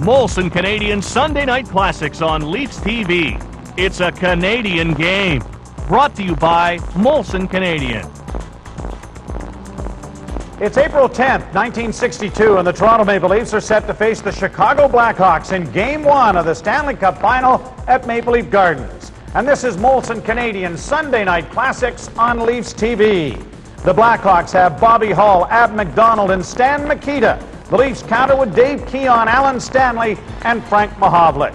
Molson Canadian Sunday Night Classics on Leafs TV. It's a Canadian game. Brought to you by Molson Canadian. It's April 10th, 1962, and the Toronto Maple Leafs are set to face the Chicago Blackhawks in Game 1 of the Stanley Cup Final at Maple Leaf Gardens. And this is Molson Canadian Sunday Night Classics on Leafs TV. The Blackhawks have Bobby Hull, Ab McDonald, and Stan Mikita. The Leafs counter with Dave Keon, Alan Stanley, and Frank Mahovlich.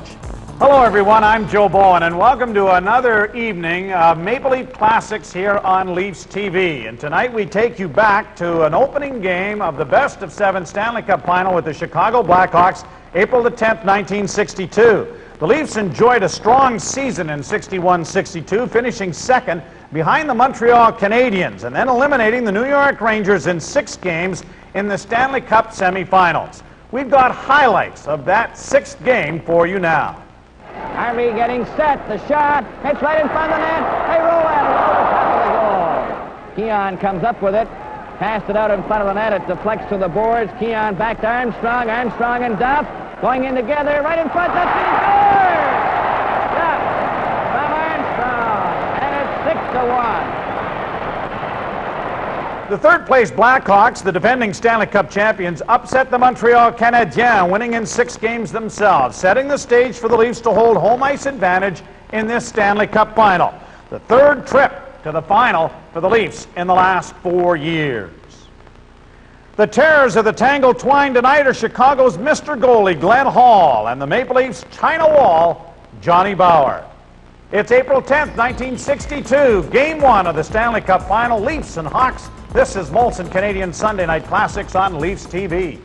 Hello, everyone. I'm Joe Bowen, and welcome to another evening of Maple Leaf Classics here on Leafs TV. And tonight we take you back to an opening game of the best-of-7 Stanley Cup Final with the Chicago Blackhawks, April the 10th, 1962. The Leafs enjoyed a strong season in 61-62, finishing second behind the Montreal Canadiens and then eliminating the New York Rangers in 6 games in the Stanley Cup semifinals. We've got highlights of that 6th game for you now. Harvey getting set, the shot, hits right in front of the net, they roll it over the top of the goal. Keon comes up with it, passed it out in front of the net, it deflects to the boards, Keon back to Armstrong, Armstrong and Duff, going in together, right in front, that's it, scores! Duff from Armstrong, and it's 6-1. The third-place Blackhawks, the defending Stanley Cup champions, upset the Montreal Canadiens, winning in 6 games themselves, setting the stage for the Leafs to hold home ice advantage in this Stanley Cup final. The third trip to the final for the Leafs in the last 4 years. The terrors of the tangled twine tonight are Chicago's Mr. Goalie, Glenn Hall, and the Maple Leafs' China Wall, Johnny Bower. It's April 10th, 1962, Game 1 of the Stanley Cup Final, Leafs and Hawks. This is Molson Canadian Sunday Night Classics on Leafs TV.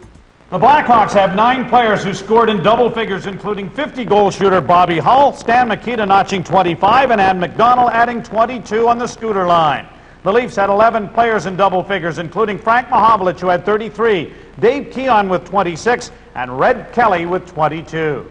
The Blackhawks have 9 players who scored in double figures, including 50-goal shooter Bobby Hull, Stan Mikita notching 25, and Ab McDonald adding 22 on the scooter line. The Leafs had 11 players in double figures, including Frank Mahovlich, who had 33, Dave Keon with 26, and Red Kelly with 22.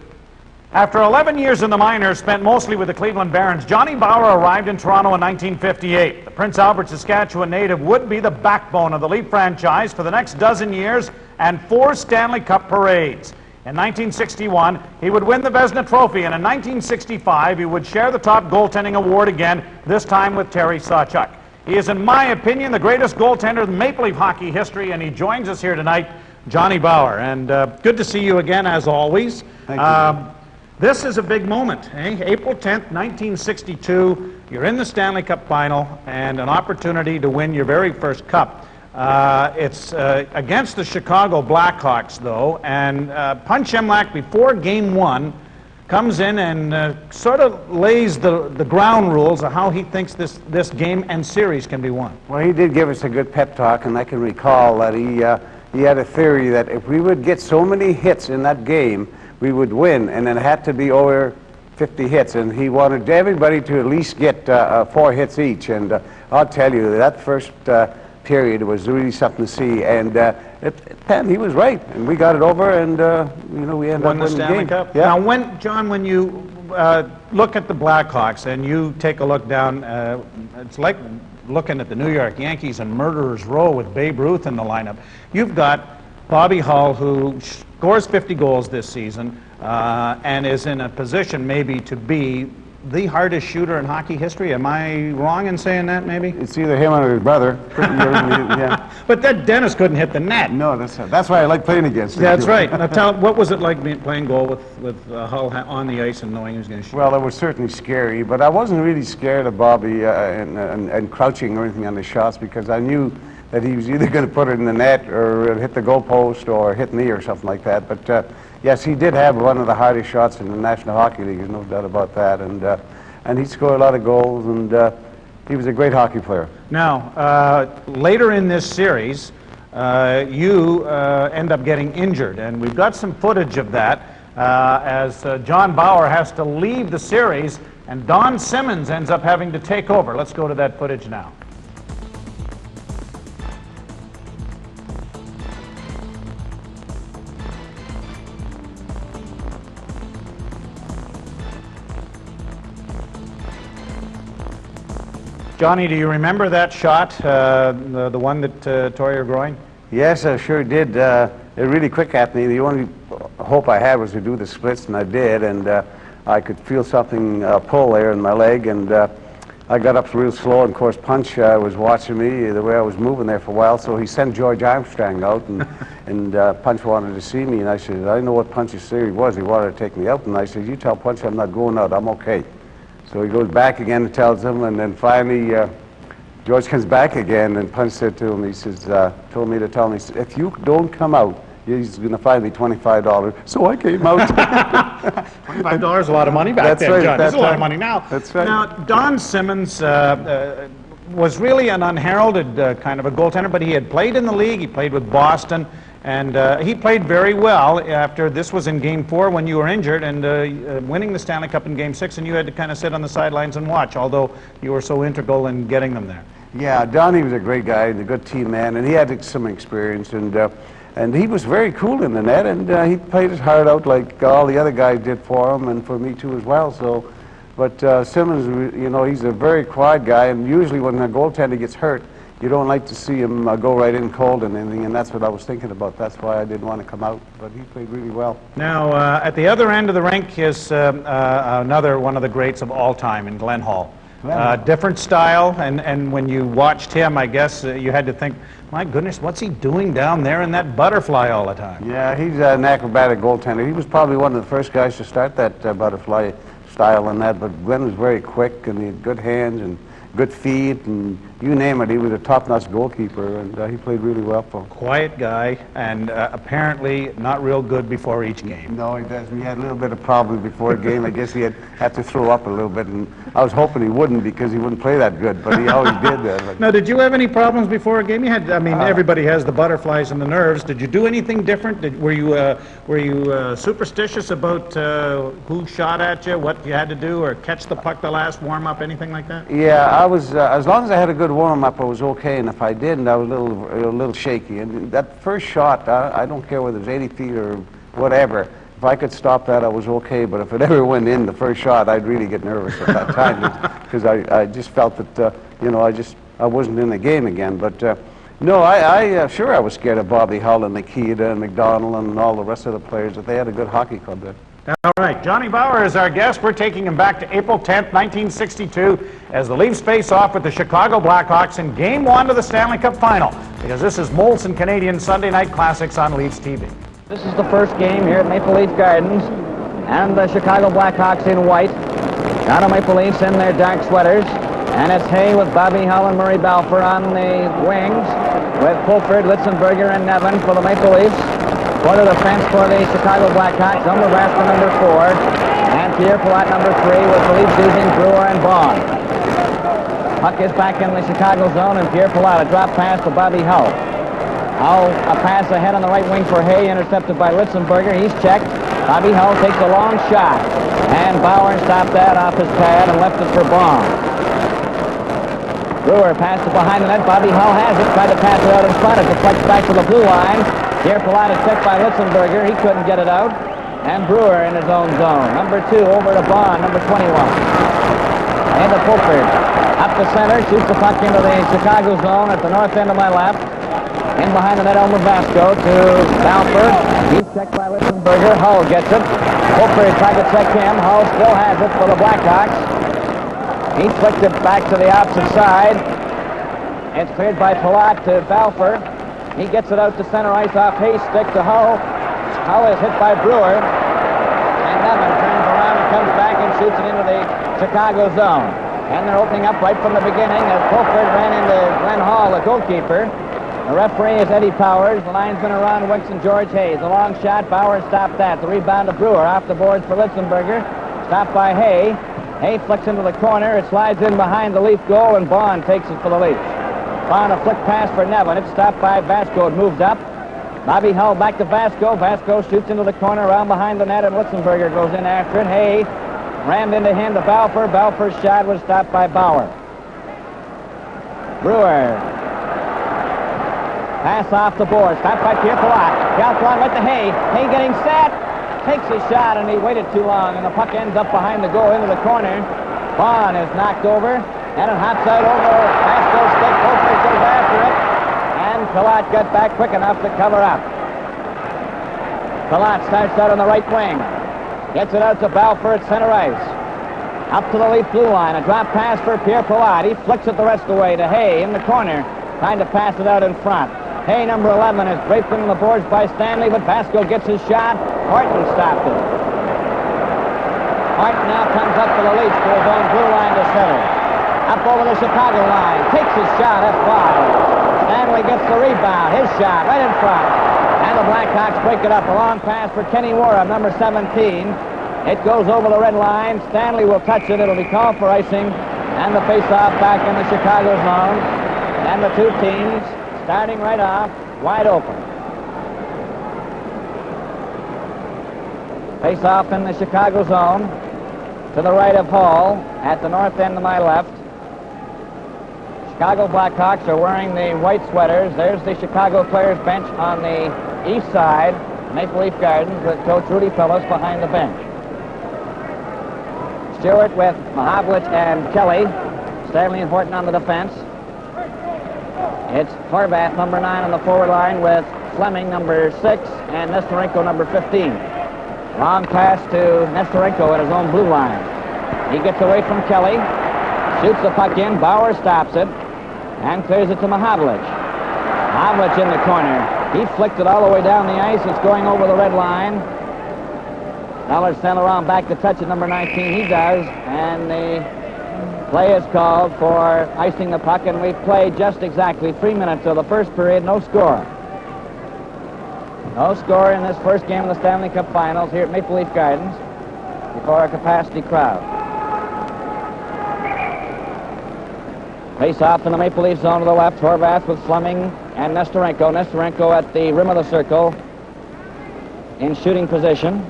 After 11 years in the minors, spent mostly with the Cleveland Barons, Johnny Bower arrived in Toronto in 1958. The Prince Albert, Saskatchewan native would be the backbone of the Leaf franchise for the next dozen years and 4 Stanley Cup parades. In 1961, he would win the Vezina Trophy, and in 1965, he would share the top goaltending award again, this time with Terry Sawchuk. He is, in my opinion, the greatest goaltender in Maple Leaf hockey history, and he joins us here tonight, Johnny Bower. And good to see you again, as always. Thank you. This is a big moment, eh? April 10th, 1962, you're in the Stanley Cup Final and an opportunity to win your very first cup. It's against the Chicago Blackhawks, though, and Punch Imlach, before Game 1, comes in and sort of lays the ground rules of how he thinks this game and series can be won. Well, he did give us a good pep talk, and I can recall that he had a theory that if we would get so many hits in that game, we would win, and it had to be over 50 hits, and he wanted everybody to at least get 4 hits each, and I'll tell you, that first period was really something to see, and he was right, and we got it over, and we ended up winning the Stanley Cup. Yeah. Now, John, when you look at the Blackhawks and you take a look down, it's like looking at the New York Yankees and Murderers Row with Babe Ruth in the lineup. You've got Bobby Hull, who scores 50 goals this season and is in a position maybe to be the hardest shooter in hockey history. Am I wrong in saying that, maybe? It's either him or his brother. Yeah. But that Dennis couldn't hit the net. No, that's why I like playing against him. That's right. Now, what was it like playing goal with Hull on the ice and knowing he was going to shoot? Well, it was certainly scary, but I wasn't really scared of Bobby and crouching or anything on the shots, because I knew that he was either going to put it in the net or hit the goalpost or hit me or something like that. But yes, he did have one of the hardest shots in the National Hockey League, there's no doubt about that. And he scored a lot of goals, and he was a great hockey player. Now, later in this series, you end up getting injured, and we've got some footage of that as John Bower has to leave the series, and Don Simmons ends up having to take over. Let's go to that footage now. Johnny, do you remember that shot, the one that tore your groin? Yes, I sure did. Really quick at me. The only hope I had was to do the splits, and I did, and I could feel something pull there in my leg, and I got up real slow, and of course Punch was watching me the way I was moving there for a while, so he sent George Armstrong out, and Punch wanted to see me, and I said, I know what Punch's theory was. He wanted to take me out, and I said, you tell Punch I'm not going out, I'm okay. So he goes back again and tells him, and then finally George comes back again, and Punch said to him, he says, told me to tell him, he said, if you don't come out, he's going to fine me $25. So I came out. $25 is a lot of money back That's then, right, John. It's that's a lot right. of money now. That's right. Now, Don Simmons was really an unheralded kind of a goaltender, but he had played in the league. He played with Boston, and he played very well after this was in Game 4 when you were injured and winning the Stanley Cup in Game 6, and you had to kind of sit on the sidelines and watch, although you were so integral in getting them there. Yeah, Donnie was a great guy and a good team man, and he had some experience, and he was very cool in the net, and he played his heart out like all the other guys did for him, and for me too as well. So, but Simmons, you know, he's a very quiet guy, and usually when a goaltender gets hurt, you don't like to see him go right in cold and anything, and that's what I was thinking about. That's why I didn't want to come out, but he played really well. Now, at the other end of the rink is another one of the greats of all time in Glenn Hall. Different style, and when you watched him, I guess you had to think, my goodness, what's he doing down there in that butterfly all the time? Yeah, he's an acrobatic goaltender. He was probably one of the first guys to start that butterfly style and that, but Glenn was very quick, and he had good hands and good feet, and you name it, he was a top-notch goalkeeper, and he played really well for him. Quiet guy, and apparently not real good before each game. No, he doesn't. He had a little bit of problems before a game. I guess he had to throw up a little bit, and I was hoping he wouldn't because he wouldn't play that good, but he always did that. Now, did you have any problems before a game? You had, I mean, everybody has the butterflies and the nerves. Did you do anything different? Were you superstitious about who shot at you, what you had to do, or catch the puck the last warm-up, anything like that? Yeah, I was, as long as I had a good warm-up, I was okay, and if I didn't, I was a little shaky. And that first shot, I don't care whether it was 80 feet or whatever, if I could stop that, I was okay, but if it ever went in, the first shot, I'd really get nervous at that time, because I just felt that, you know, I wasn't in the game again. But no, sure I was scared of Bobby Hull and Nikita and McDonald and all the rest of the players, that they had a good hockey club there. All right, Johnny Bauer is our guest. We're taking him back to April 10th, 1962, as the Leafs face off with the Chicago Blackhawks in Game 1 of the Stanley Cup Final, because this is Molson Canadian Sunday Night Classics on Leafs TV. This is the first game here at Maple Leaf Gardens, and the Chicago Blackhawks in white. Toronto Maple Leafs in their dark sweaters, and it's Hay with Bobby Hull and Murray Balfour on the wings, with Pulford, Litzenberger, and Nevin for the Maple Leafs. For the defense for the Chicago Blackhawks, Elmer Vasquez number 4, and Pierre Palat number 3, with the Leafs using Brewer and Bond. Puck is back in the Chicago zone, and Pierre Palat, a drop pass to Bobby Hull. Hull, a pass ahead on the right wing for Hay, intercepted by Litzenberger. He's checked. Bobby Hull takes a long shot, and Bauer stopped that off his pad and left it for Bond. Brewer passed it behind the net. Bobby Hull has it, tried to pass it out in front. It deflects back to the blue line. Pierre Palat is checked by Litzenberger. He couldn't get it out. And Brewer in his own zone. Number 2 over to Bond, number 21. And to Pulford. Up the center, shoots the puck into the Chicago zone at the north end of my left. In behind the net, Elmer Vasco to Balfour. He's checked by Litzenberger. Hull gets it. Pulford tried to check him. Hull still has it for the Blackhawks. He flicked it back to the opposite side. It's cleared by Palat to Balfour. He gets it out to center ice off Hayes' stick to Hull. Hull is hit by Brewer. And Nevin turns around and comes back and shoots it into the Chicago zone. And they're opening up right from the beginning as Pulford ran into Glenn Hall, the goalkeeper. The referee is Eddie Powers. The linesman are Ron Wicks and George Hayes. A long shot. Bauer stopped that. The rebound to Brewer. Off the boards for Litzenberger. Stopped by Hay. Hay flicks into the corner. It slides in behind the Leaf goal, and Bond takes it for the Leafs. Bond, a flick pass for Nevin. It's stopped by Vasco. It moved up. Bobby Hull back to Vasco. Vasco shoots into the corner around behind the net, and Litzenberger goes in after it. Hay rammed into him to Balfour. Balfour's shot was stopped by Bauer. Brewer. Pass off the board. Stopped by Pierre Palat. Galfron right to Hay. Hay getting set. Takes a shot, and he waited too long, and the puck ends up behind the goal into the corner. Bond is knocked over. And it hops out over Vasco's stick. Pulford goes after it. And Palat got back quick enough to cover up. Palat starts out on the right wing. Gets it out to Balfour at center ice. Up to the Leaf blue line. A drop pass for Pierre Palat. He flicks it the rest of the way to Hay in the corner. Trying to pass it out in front. Hay, number 11, is draped into the boards by Stanley, but Basco gets his shot. Horton stopped it. Horton now comes up to the Leafs to his own blue line to center. Up over the Chicago line. Takes his shot. That's foul. Stanley gets the rebound. His shot right in front. And the Blackhawks break it up. A long pass for Kenny Wara, number 17. It goes over the red line. Stanley will touch it. It'll be called for icing. And the face-off back in the Chicago zone. And the two teams starting right off, wide open. Face-off in the Chicago zone. To the right of Hall, at the north end of my left. Chicago Blackhawks are wearing the white sweaters. There's the Chicago players' bench on the east side, Maple Leaf Gardens, with Coach Rudy Phillips behind the bench. Stewart with Mahavlich and Kelly. Stanley and Horton on the defense. It's Horvath, number 9, on the forward line with Fleming, number 6, and Nestorenko, number 15. Long pass to Nestorenko at his own blue line. He gets away from Kelly, shoots the puck in. Bauer stops it and clears it to Mahavlich. Mahavlich in the corner. He flicked it all the way down the ice. It's going over the red line. Dollar St. Laurent back to touch at number 19. He does, and the play is called for icing the puck, and we've played just exactly 3 minutes of the first period. No score. No score in this first game of the Stanley Cup Finals here at Maple Leaf Gardens before a capacity crowd. Face off in the Maple Leaf zone to the left. Horvath with Fleming and Nestorenko. Nestorenko at the rim of the circle in shooting position.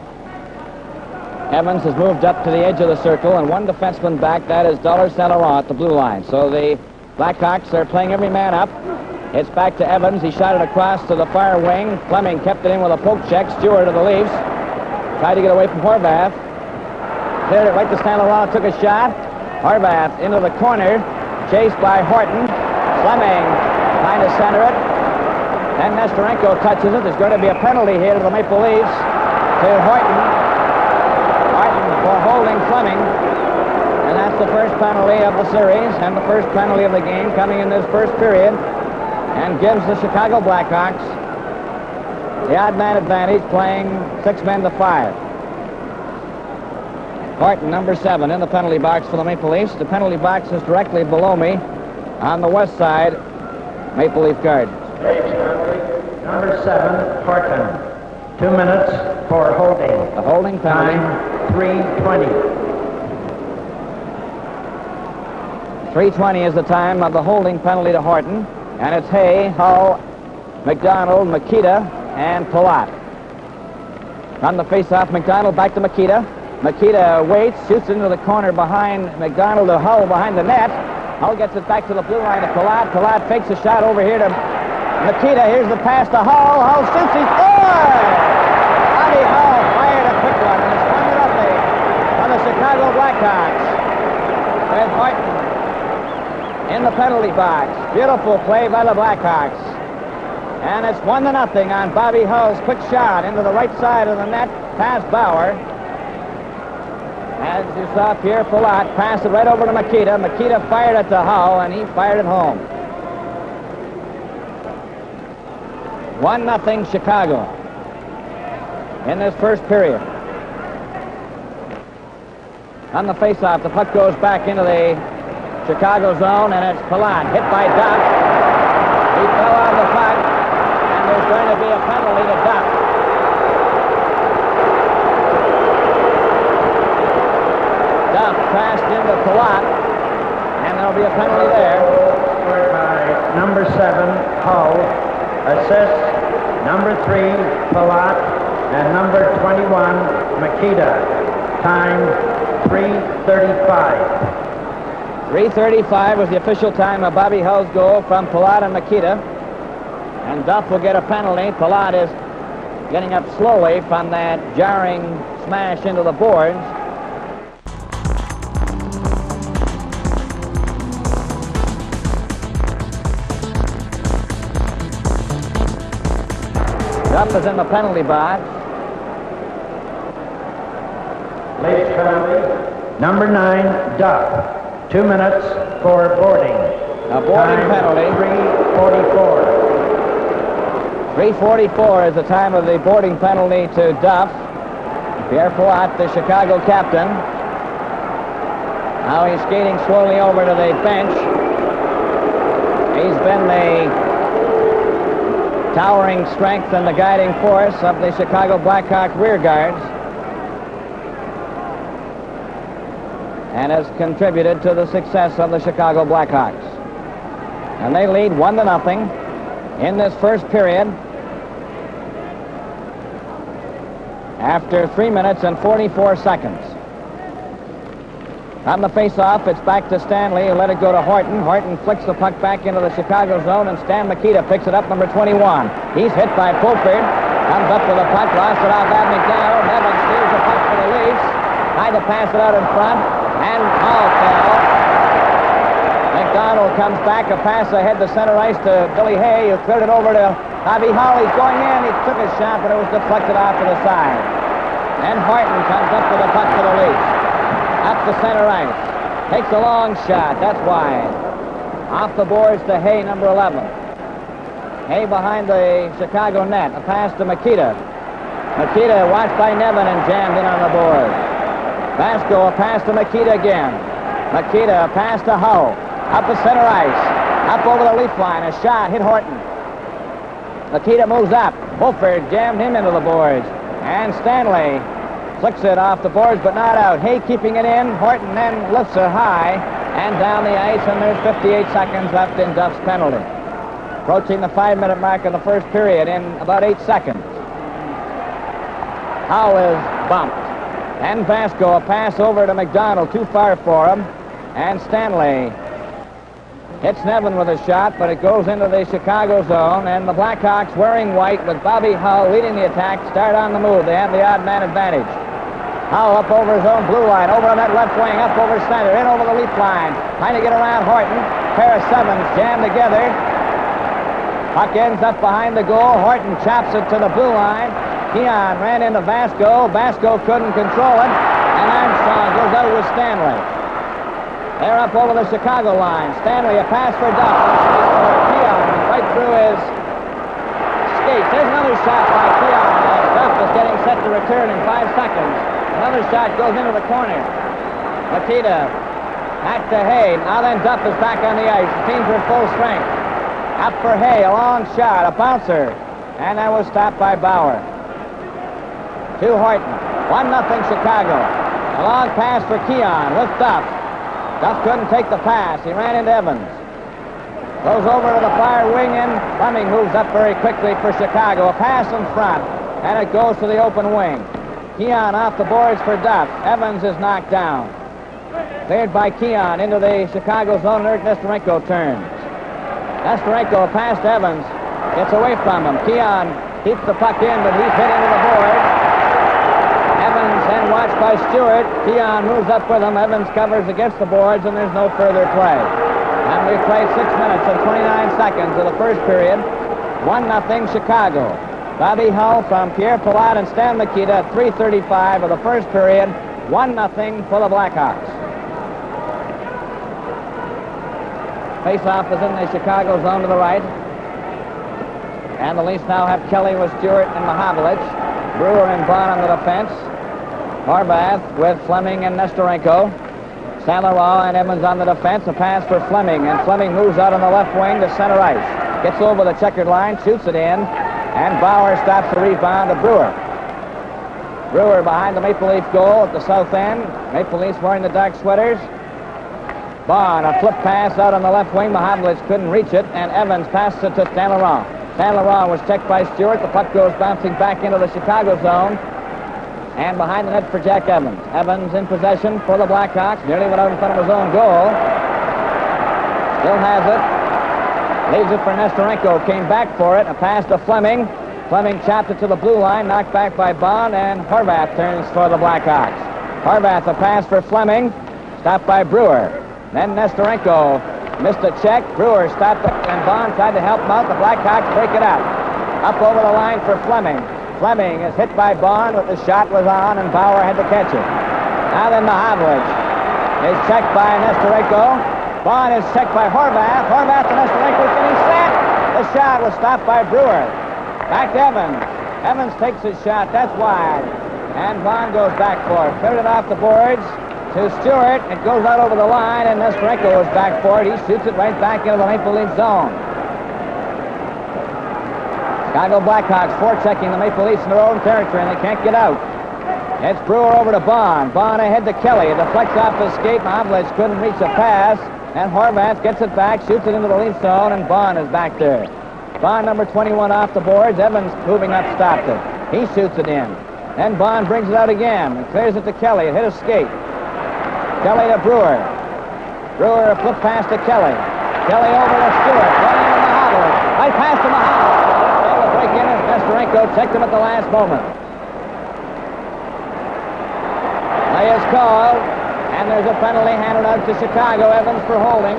Evans has moved up to the edge of the circle, and one defenseman back. That is Dollar St. Laurent at the blue line. So the Blackhawks are playing every man up. It's back to Evans. He shot it across to the far wing. Fleming kept it in with a poke check. Stewart of the Leafs tried to get away from Horvath. Cleared it right to St. Laurent. Took a shot. Horvath into the corner. Chased by Horton. Fleming trying to center it. Then Nestorenko touches it. There's going to be a penalty here to the Maple Leafs. To Horton. For holding Fleming, and that's the first penalty of the series and the first penalty of the game coming in this first period, and gives the Chicago Blackhawks the odd man advantage, playing 6 men to 5. Horton, number 7, in the penalty box for the Maple Leafs. The penalty box is directly below me on the west side, Maple Leaf Garden. Number 7, Horton. 2 minutes for holding. The holding penalty. Time 3:20. 3:20 is the time of the holding penalty to Horton. And it's Hay, Hull, McDonald, Makita, and Palat. On the face-off, McDonald back to Makita. Makita waits, shoots into the corner behind McDonald to Hull behind the net. Hull gets it back to the blue line to Palat. Palat fakes a shot over here to Makita. Here's the pass to Hull. Hull shoots, he scores! Bobby Hull fired a quick one, and it's 1-0 on the Chicago Blackhawks. With Horton in the penalty box. Beautiful play by the Blackhawks. And it's 1-0 on Bobby Hull's quick shot into the right side of the net, past Bauer. As you saw, Pierre Palat passed it right over to Makita. Makita fired it to Hull, and he fired it home. 1-0 Chicago in this first period. On the face-off, the puck goes back into the Chicago zone, and it's Palat hit by Duck. He fell on the puck, and there's going to be a penalty to Duck. Duck passed into Palat, and there'll be a penalty there. Scored by number 7, Hull. Assists, number 3, Palat, and number 21, Makita. Time 3:35. 3:35 was the official time of Bobby Hull's goal from Palat and Makita. And Duff will get a penalty. Palat is getting up slowly from that jarring smash into the boards. Duff is in the penalty box. Leafs penalty. Number 9, Duff. 2 minutes for boarding. A boarding penalty. 3:44. 3:44 is the time of the boarding penalty to Duff. Pierre Palat, the Chicago captain. Now he's skating slowly over to the bench. He's been the towering strength and the guiding force of the Chicago Blackhawk rear guards, and has contributed to the success of the Chicago Blackhawks. And they lead 1-0 in this first period after 3 minutes and 44 seconds. On the face-off, it's back to Stanley, who let it go to Horton. Horton flicks the puck back into the Chicago zone, and Stan Mikita picks it up, number 21. He's hit by Fulford, comes up with the puck, lost it off at McDonald. Evans steals the puck for the Leafs, tried to pass it out in front, and Hall fell. McDonald comes back, a pass ahead to center ice to Billy Hay, who cleared it over to Bobby Hull. He's going in, he took a shot, but it was deflected off to the side. Then Horton comes up with the puck for the Leafs. Up the center ice. Takes a long shot. That's wide. Off the boards to Hay, number 11. Hay behind the Chicago net. A pass to Mikita. Mikita watched by Nevin and jammed in on the board. Vasco, a pass to Mikita again. Mikita, a pass to Hull. Up the center ice. Up over the Leaf line. A shot. Hit Horton. Mikita moves up. Fulford jammed him into the boards. And Stanley flicks it off the boards, but not out. Hay keeping it in. Horton then lifts it high and down the ice, and there's 58 seconds left in Duff's penalty. Approaching the 5-minute mark of the first period in about 8 seconds. Howe is bumped. And Vasco, a pass over to McDonald, too far for him. And Stanley hits Nevin with a shot, but it goes into the Chicago zone, and the Blackhawks, wearing white with Bobby Hull leading the attack, start on the move. They have the odd man advantage. Hull up over his own blue line, over on that left wing, up over center, in over the Leaf line, trying to get around Horton. Pair of sevens jammed together. Puck ends up behind the goal. Horton chops it to the blue line. Keon ran into Vasco. Vasco couldn't control it, and Armstrong goes out with Stanley. They're up over the Chicago line. Stanley, a pass for Duff. Keon right through his skates. There's another shot by Keon. Duff is getting set to return in 5 seconds. Another shot goes into the corner. Mikita back to Hay. Now then Duff is back on the ice. The teams are full strength. Up for Hay. A long shot. A bouncer. And that was stopped by Bauer. To Horton. 1-0 Chicago. A long pass for Keon with Duff. Duff couldn't take the pass. He ran into Evans. Goes over to the far wing, and Fleming moves up very quickly for Chicago. A pass in front, and it goes to the open wing. Keon off the boards for Duff. Evans is knocked down. Cleared by Keon into the Chicago zone, and Eric Nestorenko turns. Nestorenko, a pass to Evans. Gets away from him. Keon keeps the puck in, but he's hit into the board. Evans then watched by Stewart. Keon moves up with him. Evans covers against the boards, and there's no further play. And we've played 6 minutes and 29 seconds of the first period. 1-0 Chicago. Bobby Hull from Pierre Palat and Stan Mikita at 3:35 of the first period. 1-0 for the Blackhawks. Face-off is in the Chicago zone to the right. And the Leafs now have Kelly with Stewart and Mahavlich. Brewer and Bond on the defense. Horvath with Fleming and Nestorenko. St. Laurent and Evans on the defense. A pass for Fleming, and Fleming moves out on the left wing to center ice. Gets over the checkered line, shoots it in, and Bauer stops the rebound to Brewer. Brewer behind the Maple Leaf goal at the south end. Maple Leafs wearing the dark sweaters. Bond, a flip pass out on the left wing. Mahavlich couldn't reach it, and Evans passes it to St. Laurent. St. Laurent was checked by Stewart. The puck goes bouncing back into the Chicago zone. And behind the net for Jack Evans. Evans in possession for the Blackhawks. Nearly went out in front of his own goal. Still has it. Leaves it for Nestorenko. Came back for it. A pass to Fleming. Fleming chopped it to the blue line. Knocked back by Bond. And Horvath turns for the Blackhawks. Horvath, a pass for Fleming. Stopped by Brewer. Then Nestorenko missed a check. Brewer stopped it, and Bond tried to help him out. The Blackhawks break it up. Up over the line for Fleming. Fleming is hit by Bond, but the shot was on, and Bauer had to catch it. Now then Mahavlich is checked by Nesterenko. Bond is checked by Horvath. Horvath to Nesterenko is getting set. The shot was stopped by Brewer. Back to Evans. Evans takes his shot. That's wide. And Bond goes back for it. Cleared it off the boards to Stewart. It goes out over the line, and Nesterenko is back for it. He shoots it right back into the Maple Leaf zone. Chicago Blackhawks forechecking the Maple Leafs in their own territory, and they can't get out. It's Brewer over to Bond. Bond ahead to Kelly. It deflects off the skate. Mahavlich couldn't reach a pass. And Horvath gets it back, shoots it into the Leaf zone, and Bond is back there. Bond, number 21, off the boards. Evans moving up, stopped it. He shoots it in. Then Bond brings it out again and clears it to Kelly. It hit a skate. Kelly to Brewer. Brewer a flip pass to Kelly. Kelly over to Stewart. Running into Mahavlich. Right pass to Mahavlich. Able to break in, and Nesterenko checked him at the last moment. Play is called. And there's a penalty handed out to Chicago. Evans for holding.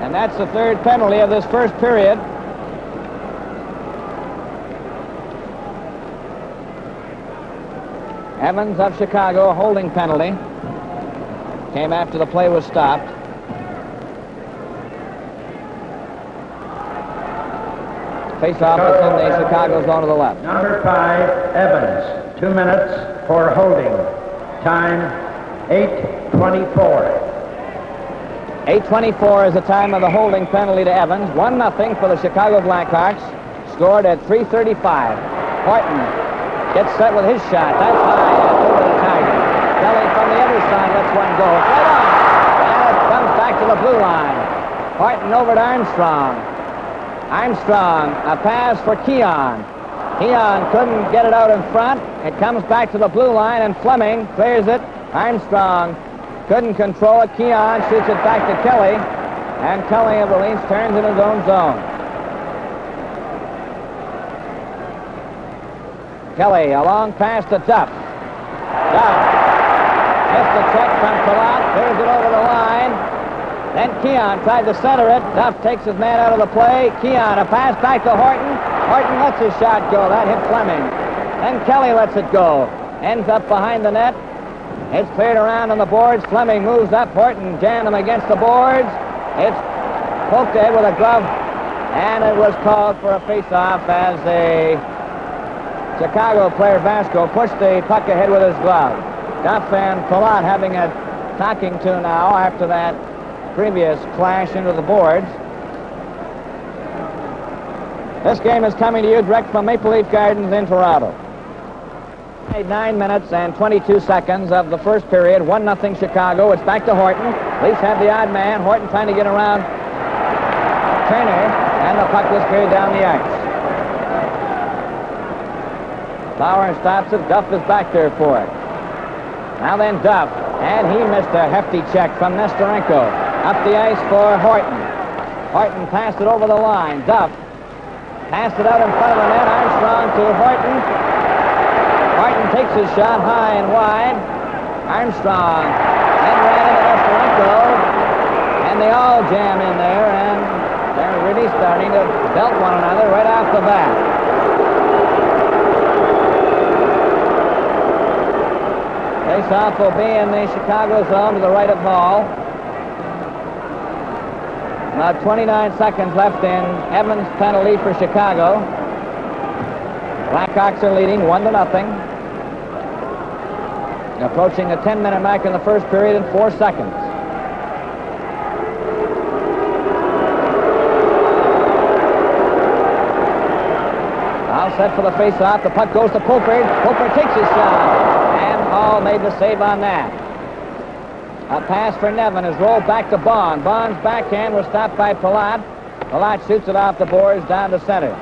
And that's the third penalty of this first period. Evans of Chicago, a holding penalty. Came after the play was stopped. Face-off is in the Chicago zone to the left. Number 5, Evans. 2 minutes for holding. Time 8:24. 8:24 is the time of the holding penalty to Evans. 1-0 for the Chicago Blackhawks. Scored at 3:35. Horton gets set with his shot. That's high. That's over the target. Kelly from the other side lets one go. Right on. And it comes back to the blue line. Horton over to Armstrong. Armstrong, a pass for Keon. Keon couldn't get it out in front. It comes back to the blue line, and Fleming clears it. Armstrong couldn't control it. Keon shoots it back to Kelly, and Kelly of the Leafs turns in his own zone. Kelly, a long pass to Duff. Duff missed the check from Palat, clears it over the line. Then Keon tried to center it. Duff takes his man out of the play. Keon, a pass back to Horton. Horton lets his shot go. That hit Fleming. Then Kelly lets it go. Ends up behind the net. It's cleared around on the boards. Fleming moves up. Horton jammed him against the boards. It's poked ahead with a glove. And it was called for a face-off as the Chicago player Vasco pushed the puck ahead with his glove. Duff and Palat having a talking to now after that previous clash into the boards. This game is coming to you direct from Maple Leaf Gardens in Toronto. 9 minutes and 22 seconds of the first period. 1-0 Chicago. It's back to Horton. Leafs have the odd man. Horton trying to get around Turner, and the puck was carried down the ice. Lauer stops it. Duff is back there for it. Now then Duff, and he missed a hefty check from Nesterenko. Up the ice for Horton. Horton passed it over the line. Duff passed it out in front of the net. Armstrong to Horton. Horton takes his shot high and wide. Armstrong then ran into Nesterenko, and they all jam in there, and they're really starting to belt one another right off the bat. Face-off will be in the Chicago zone to the right of Hall. About 29 seconds left in Evans' penalty for Chicago. Blackhawks are leading 1-0. Approaching the 10-minute mark in the first period in 4 seconds. All set for the face-off. The puck goes to Pulford. Pulford takes his shot. And Hall made the save on that. A pass for Nevin is rolled back to Bond. Bond's backhand was stopped by Palat. Palat shoots it off the boards down to center.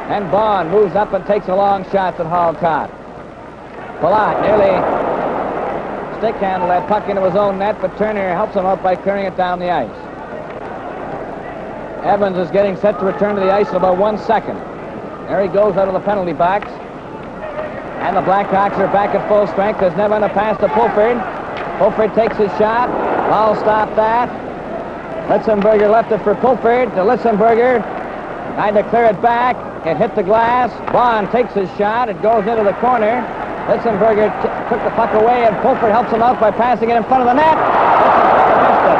And Bond moves up and takes a long shot that Hall caught. Palat nearly stick handled that puck into his own net, but Turner helps him out by clearing it down the ice. Evans is getting set to return to the ice in about 1 second. There he goes out of the penalty box. And the Blackhawks are back at full strength. There's Nevin a pass to Pulford. Pulford takes his shot. Hall stopped that. Litzenberger left it for Pulford. To Litzenberger. Tried to clear it back. It hit the glass. Bond takes his shot. It goes into the corner. Litzenberger took the puck away, and Pulford helps him out by passing it in front of the net. Litzenberger missed it.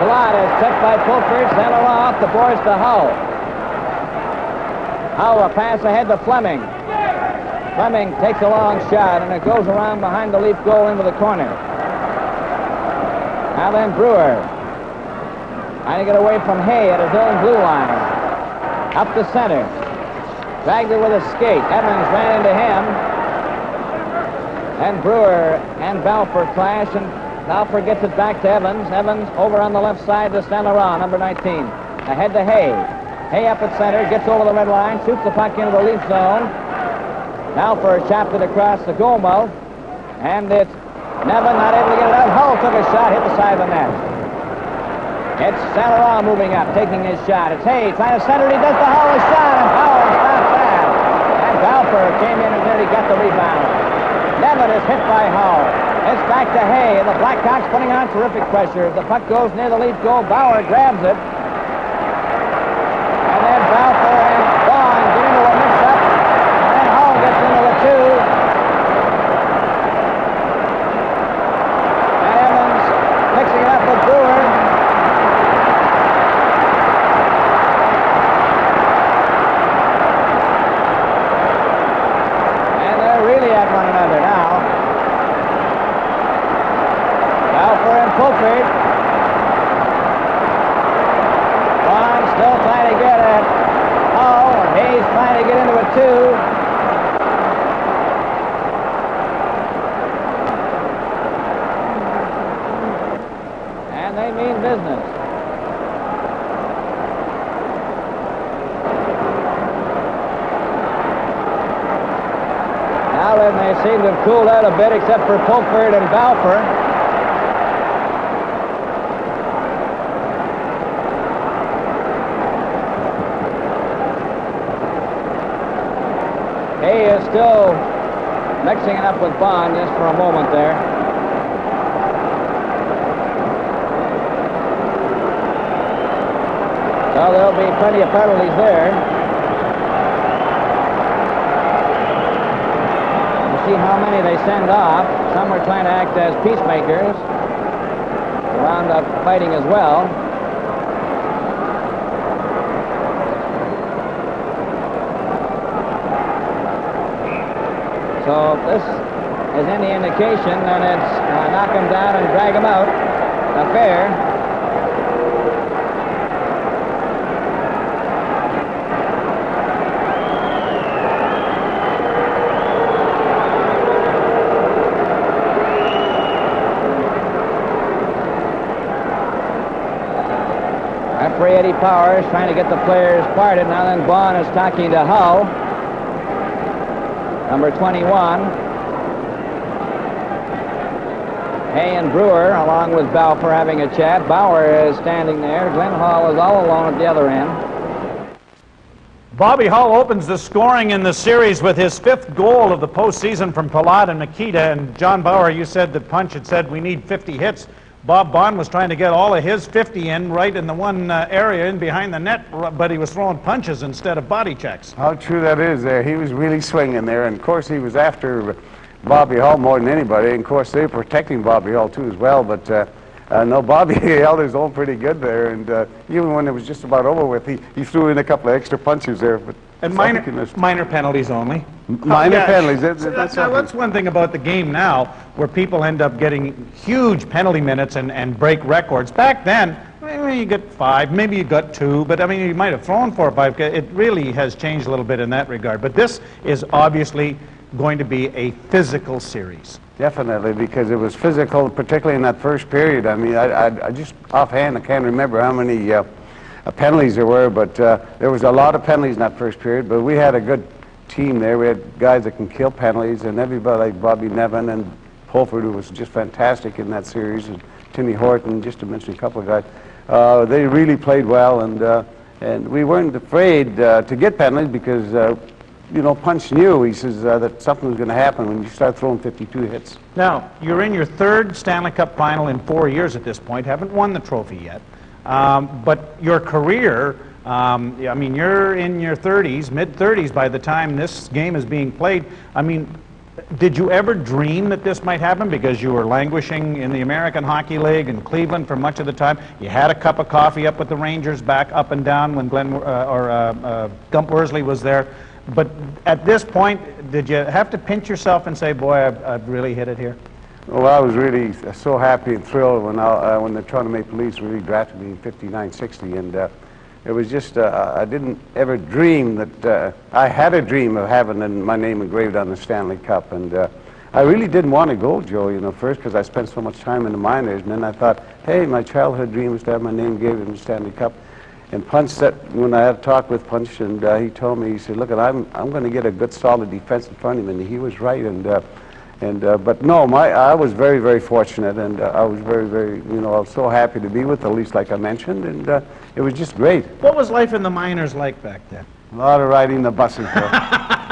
Palat is checked by Pulford. St. Laurent off the boards to Hull. Hull, a pass ahead to Fleming. Fleming takes a long shot, and it goes around behind the Leaf goal into the corner. Now then, Brewer trying to get away from Hay at his own blue line. Up the center. Dragged it with a skate. Evans ran into him. And Brewer and Balfour clash, and Balfour gets it back to Evans. Evans over on the left side to St. Laurent, number 19. Ahead to Hay. Hay up at center, gets over the red line, shoots the puck into the Leaf zone. Balfour chopped it across the goal mouth, and it's Nevin not able to get it out. Hull took a shot, hit the side of the net. It's St. Laurent moving up, taking his shot. It's Hay trying to center it. He does the Hull shot, and Howard stops that. And Balfour came in and nearly got the rebound. Nevin is hit by Hull. It's back to Hay, and the Blackhawks putting on terrific pressure. The puck goes near the Leaf goal. Bauer grabs it. And then Balfour and Vaughn get into a mix-up. And then Hull gets into the two. And Evans mixing it up with Brewer. And they're really at one another now. Balfour and Pulford. Vaughn still trying to get it. Oh, Hayes trying to get into it too. And they mean business. Now then, they seem to have cooled out a bit, except for Pulford and Balfour. Hay is still mixing it up with Bond just for a moment there. So there'll be plenty of penalties there. We'll see how many they send off. Some are trying to act as peacemakers. Wound up fighting as well. So if this is any indication, then it's knock him down and drag him out. Affair. Referee Eddie Powers trying to get the players parted. Now then, Bond is talking to Hull. Number 21. Hay and Brewer, along with Balfour, having a chat. Bauer is standing there. Glenn Hall is all alone at the other end. Bobby Hull opens the scoring in the series with his 5th goal of the postseason from Palat and Nikita. And John Bauer, you said the Punch had said we need 50 hits. Bob Bond was trying to get all of his 50 in right in the one area in behind the net, but he was throwing punches instead of body checks. How true that is there. He was really swinging there, and of course he was after Bobby Hull more than anybody, and of course they were protecting Bobby Hull too as well, but no, Bobby held his own pretty good there, and even when it was just about over with, he threw in a couple of extra punches there. But and minor penalties only. Minor penalties. That's one thing about the game now, where people end up getting huge penalty minutes and break records. Back then, you get 5, maybe you got 2, but I mean, you might have thrown 4 or 5. It really has changed a little bit in that regard. But this is obviously going to be a physical series. Definitely, because it was physical, particularly in that first period. I mean, I just offhand, I can't remember how many penalties there were, but there was a lot of penalties in that first period, but we had a good team there. We had guys that can kill penalties, and everybody like Bobby Nevin and Pulford, who was just fantastic in that series, and Timmy Horton, just to mention a couple of guys. They really played well, and we weren't afraid to get penalties because you know, Punch knew, he says, that something was going to happen when you start throwing 52 hits. Now, you're in your 3rd Stanley Cup final in 4 years at this point, haven't won the trophy yet. But your career, I mean, you're in your 30s, mid-30s by the time this game is being played. I mean, Did you ever dream that this might happen? Because you were languishing in the American Hockey League in Cleveland for much of the time. You had a cup of coffee up with the Rangers, back up and down when Gump Worsley was there. But at this point, did you have to pinch yourself and say, boy, I've really hit it here? Well, I was really so happy and thrilled when the Toronto Maple Leafs really drafted me in 59-60, and it was just, I didn't ever dream that, I had a dream of having my name engraved on the Stanley Cup, and I really didn't want to go, Joe, you know, first because I spent so much time in the minors, and then I thought, hey, my childhood dream was to have my name engraved on the Stanley Cup. And Punch said, when I had a talk with Punch, and he told me, he said, look, I'm going to get a good solid defense in front of him, and he was right, but no, I was very, very fortunate, and I was very, very, you know, I was so happy to be with the Leafs, like I mentioned, and it was just great. What was life in the minors like back then? A lot of riding the buses,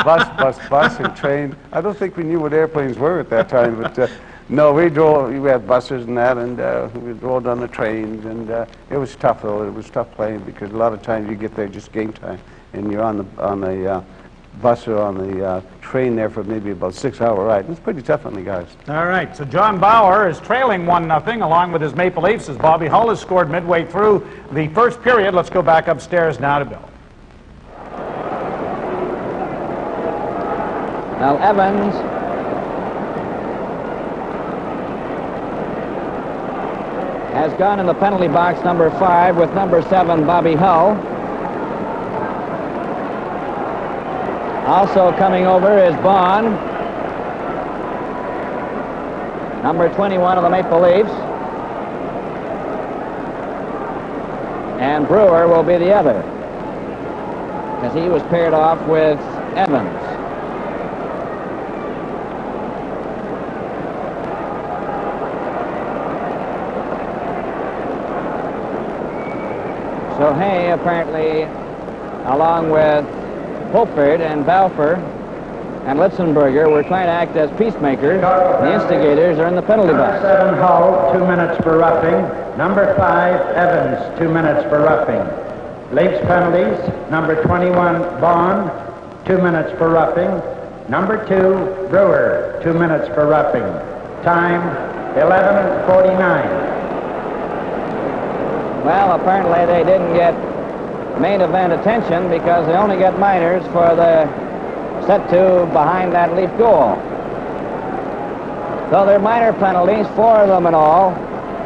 bus and train. I don't think we knew what airplanes were at that time, but no, we had buses and that, and we drove on the trains, and it was tough, though. It was tough playing, because a lot of times you get there just game time, and you're on the bus or on the train there for maybe about 6-hour ride. It's pretty tough on the guys. All right, so John Bauer is trailing 1-0 along with his Maple Leafs as Bobby Hull has scored midway through the first period. Let's go back upstairs now to Bill. Now Evans has gone in the penalty box, number 5, with number 7, Bobby Hull. Also coming over is Bond, number 21 of the Maple Leafs. And Brewer will be the other, as he was paired off with Evans. So Hay apparently, along with Holford and Balfour and Litzenberger, were trying to act as peacemakers. The instigators are in the penalty box. Number 7, Hull, 2 minutes for roughing. Number 5, Evans, 2 minutes for roughing. Leafs penalties, number 21, Bond, 2 minutes for roughing. Number 2, Brewer, 2 minutes for roughing. Time, 11:49. Well, apparently they didn't get main event attention because they only get minors for the set to behind that Leaf goal. So they're minor penalties, 4 of them in all.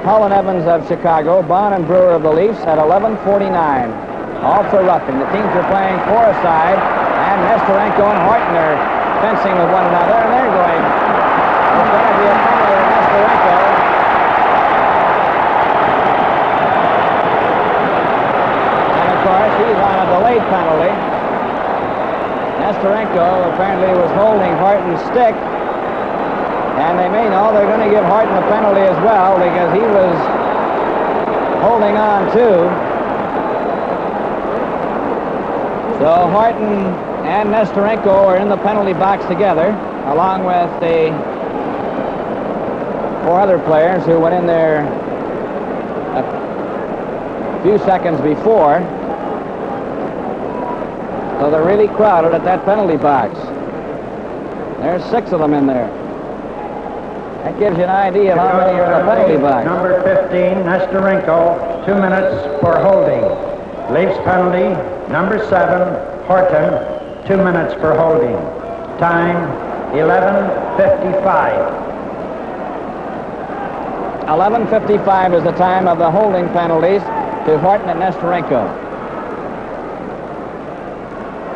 Hull and Evans of Chicago, Bond and Brewer of the Leafs at 11:49. All for roughing. The teams are playing 4-a-side, and Nestorenko and Horton are fencing with one another, and they're going. There's going to be a penalty to Nestorenko. He's on a delayed penalty. Nestorenko apparently was holding Horton's stick, and they may know they're going to give Horton a penalty as well because he was holding on too. So Horton and Nestorenko are in the penalty box together, along with the 4 other players who went in there a few seconds before. So they're really crowded at that penalty box. There's 6 of them in there. That gives you an idea of how many are in the penalty box. Number 15, Nestorenko, 2 minutes for holding. Leafs penalty, number 7, Horton, 2 minutes for holding. Time, 11:55. 11:55 is the time of the holding penalties to Horton and Nestorenko.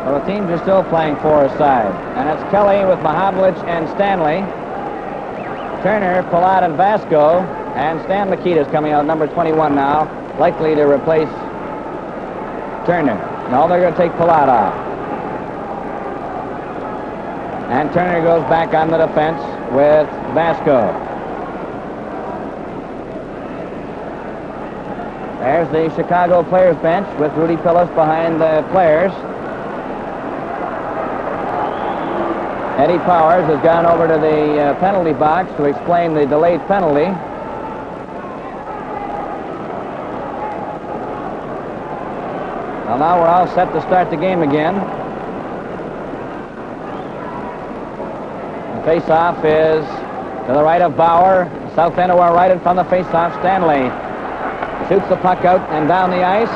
Well, the teams are still playing 4-a-side, and it's Kelly with Mahavlich and Stanley, Turner, Palat, and Vasco, and Stan Mikita's coming out, number 21 now, likely to replace Turner. No, they're going to take Palat off. And Turner goes back on the defense with Vasco. There's the Chicago players bench with Rudy Pillis behind the players. Eddie Powers has gone over to the penalty box to explain the delayed penalty. Well, now we're all set to start the game again. Face-off is to the right of Bauer. South end away right in front of the face-off. Stanley shoots the puck out and down the ice.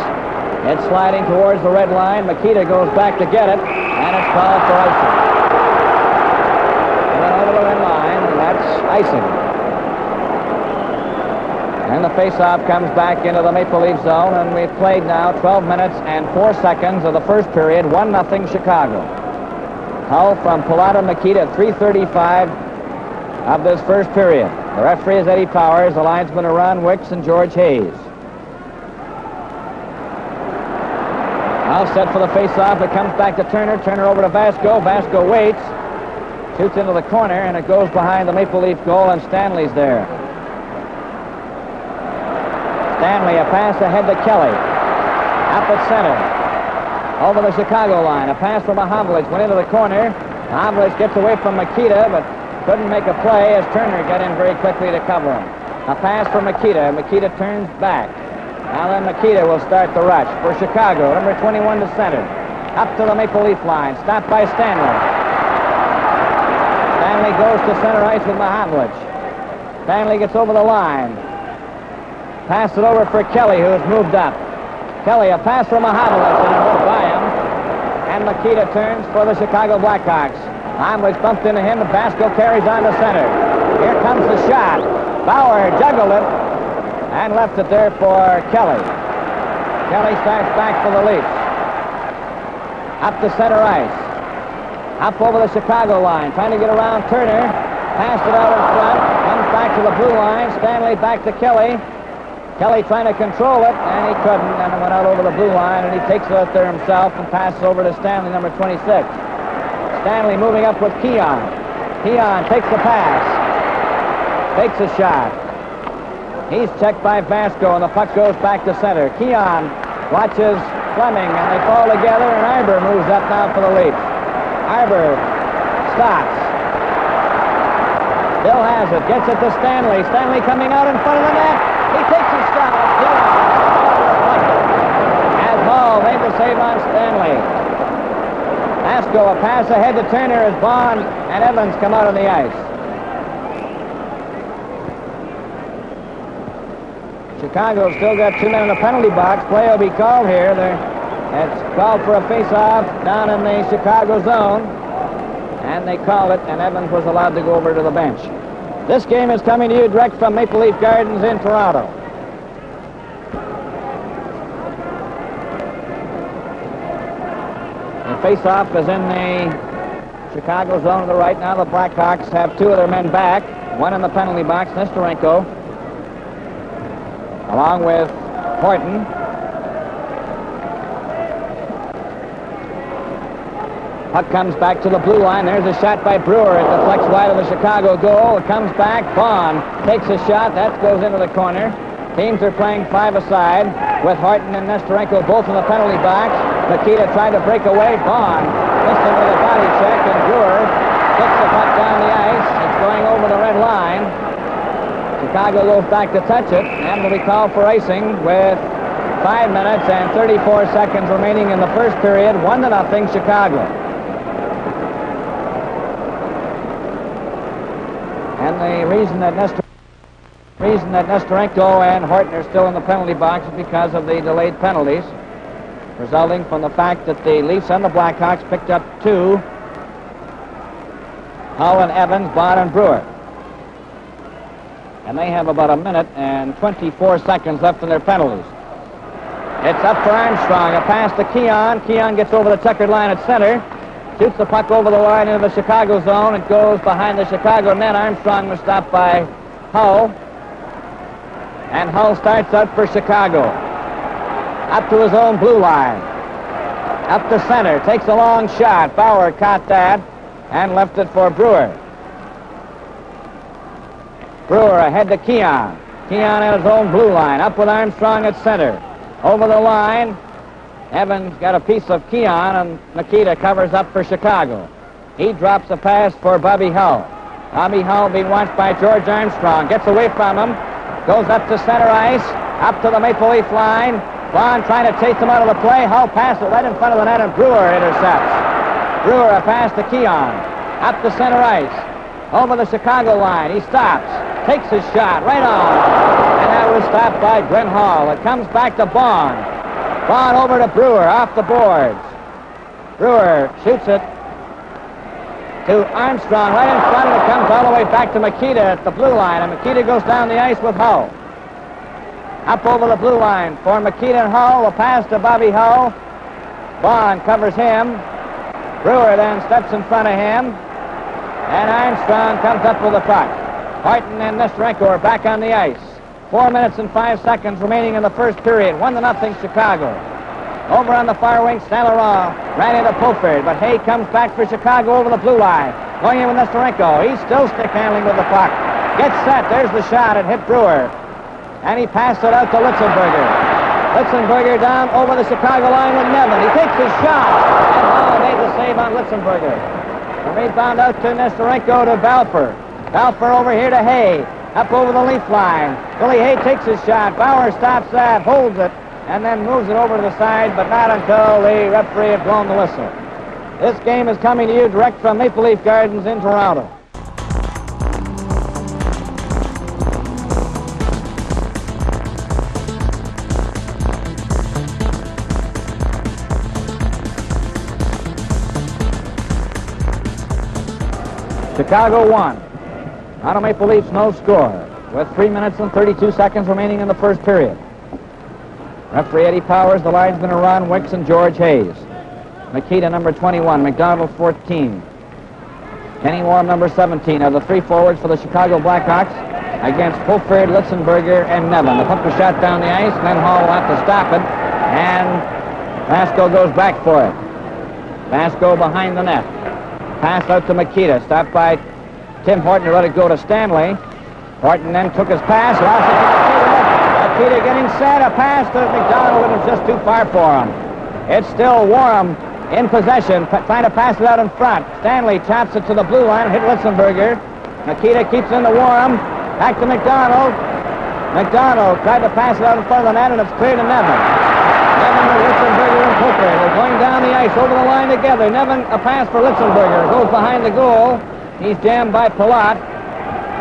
It's sliding towards the red line. Makita goes back to get it, and it's called for icing. It went over the red line, and that's icing. And the face-off comes back into the Maple Leaf zone, and we've played now 12 minutes and 4 seconds of the first period, 1-0 Chicago. Hull from Pilata Makita at 3:35 of this first period. The referee is Eddie Powers, the linesmen are Ron Wicks and George Hayes. Now set for the face-off. It comes back to Turner. Turner over to Vasco. Vasco waits. Shoots into the corner, and it goes behind the Maple Leaf goal, and Stanley's there. Stanley, a pass ahead to Kelly. Up at center. Over the Chicago line. A pass from Mahamlich. Went into the corner. Mahamlich gets away from Makita, but couldn't make a play as Turner got in very quickly to cover him. A pass for Makita. Makita turns back. Now then Makita will start the rush for Chicago. Number 21 to center. Up to the Maple Leaf line. Stopped by Stanley. Stanley goes to center ice with Mahamlich. Stanley gets over the line. Pass it over for Kelly, who has moved up. Kelly, a pass from Mahamlich, and moved by him. And Makita turns for the Chicago Blackhawks. Mahamlich bumped into him, and Vasco carries on to center. Here comes the shot. Bauer juggled it and left it there for Kelly. Kelly starts back for the Leafs. Up to center ice. Up over the Chicago line, trying to get around Turner. Passed it out in front. Comes back to the blue line. Stanley back to Kelly. Kelly trying to control it, and he couldn't, and it went out over the blue line, and he takes it out there himself and passes over to Stanley, number 26. Stanley moving up with Keon. Keon takes the pass. Takes a shot. He's checked by Vasco, and the puck goes back to center. Keon watches Fleming, and they fall together, and Arbour moves up now for the Leafs. Arbour stops. Bill has it. Gets it to Stanley. Stanley coming out in front of the net. He takes a shot. As Hall made the save on Stanley. Vasco, a pass ahead to Turner as Bond and Evans come out on the ice. Chicago's still got 2 men in the penalty box. Play will be called here. It's called for a face-off down in the Chicago zone. And they call it, and Evans was allowed to go over to the bench. This game is coming to you direct from Maple Leaf Gardens in Toronto. The face-off is in the Chicago zone to the right. Now the Blackhawks have 2 of their men back. One in the penalty box, Nestorenko, along with Horton. Puck comes back to the blue line. There's a shot by Brewer. It deflects wide of the Chicago goal. It comes back. Bond takes a shot. That goes into the corner. Teams are playing 5-a-side with Horton and Nestorenko both in the penalty box. Makita tried to break away. Bond missed him with a body check, and Brewer kicks the puck down the ice. It's going over the red line. Chicago goes back to touch it, and will be called for icing with 5 minutes and 34 seconds remaining in the first period. 1-0 Chicago. And the reason that Nestorenko and Horton are still in the penalty box is because of the delayed penalties, resulting from the fact that the Leafs and the Blackhawks picked up 2. Hull and Evans, Bond and Brewer. And they have about 1 minute and 24 seconds left in their penalties. It's up for Armstrong. A pass to Keon. Keon gets over the checkered line at center. Shoots the puck over the line into the Chicago zone. It goes behind the Chicago net. Armstrong was stopped by Hull. And Hull starts out for Chicago. Up to his own blue line. Up to center. Takes a long shot. Bauer caught that and left it for Brewer. Brewer ahead to Keon. Keon at his own blue line. Up with Armstrong at center. Over the line. Evans got a piece of Keon, and Makita covers up for Chicago. He drops a pass for Bobby Hull. Bobby Hull being watched by George Armstrong. Gets away from him. Goes up to center ice. Up to the Maple Leaf line. Bond trying to chase him out of the play. Hull passes it right in front of the net, and Brewer intercepts. Brewer a pass to Keon. Up to center ice. over the Chicago line. He stops, takes his shot right on. And that was stopped by Glenn Hall. It comes back to Bond. Bond over to Brewer, off the boards. Brewer shoots it to Armstrong right in front, and it comes all the way back to Makita at the blue line, and Makita goes down the ice with Hull. Up over the blue line for Makita and Hull. A pass to Bobby Hull. Bond covers him. Brewer then steps in front of him, and Armstrong comes up with the puck. Horton and Nesterenko are back on the ice. 4 minutes and 5 seconds remaining in the first period. 1-0 Chicago. Over on the far wing, St. Laurent ran into Pulford, but Hay comes back for Chicago over the blue line. Going in with Nesterenko. He's still stick handling with the puck. Gets set. There's the shot. It hit Brewer. And he passed it out to Litzenberger. Litzenberger down over the Chicago line with Nevin. He takes his shot. And Hall made the save on Litzenberger. The rebound out to Nesterenko to Balfour. Balfour over here to Hay. Up over the leaf line. Billy Hay takes his shot. Bauer stops that, holds it, and then moves it over to the side, but not until the referee had blown the whistle. This game is coming to you direct from Maple Leaf Gardens in Toronto. Chicago won. Toronto Maple Leafs no score, with 3 minutes and 32 seconds remaining in the first period. Referee Eddie Powers, the linesmen are Ron Wicks and George Hayes. Makita, number 21, McDonald, 14. Kenny Warm, number 17, are the three forwards for the Chicago Blackhawks against Pulford, Litzenberger, and Nevin. The puck was shot down the ice. Glenn Hall will have to stop it, and Vasco goes back for it. Vasco behind the net. Pass out to Makita, stopped by Tim Horton to let it go to Stanley. Horton then took his pass, lost it to Makita. Makita getting set, a pass to McDonald, and it's just too far for him. It's still Warm in possession, trying to pass it out in front. Stanley chops it to the blue line, hit Litzenberger. Makita keeps in the Warm, back to McDonald. McDonald tried to pass it out in front of the net, and it's clear to Nevin. Nevin with Litzenberger and Pulford. They're going down the ice, over the line together. Nevin, a pass for Litzenberger, goes behind the goal. He's jammed by Palat.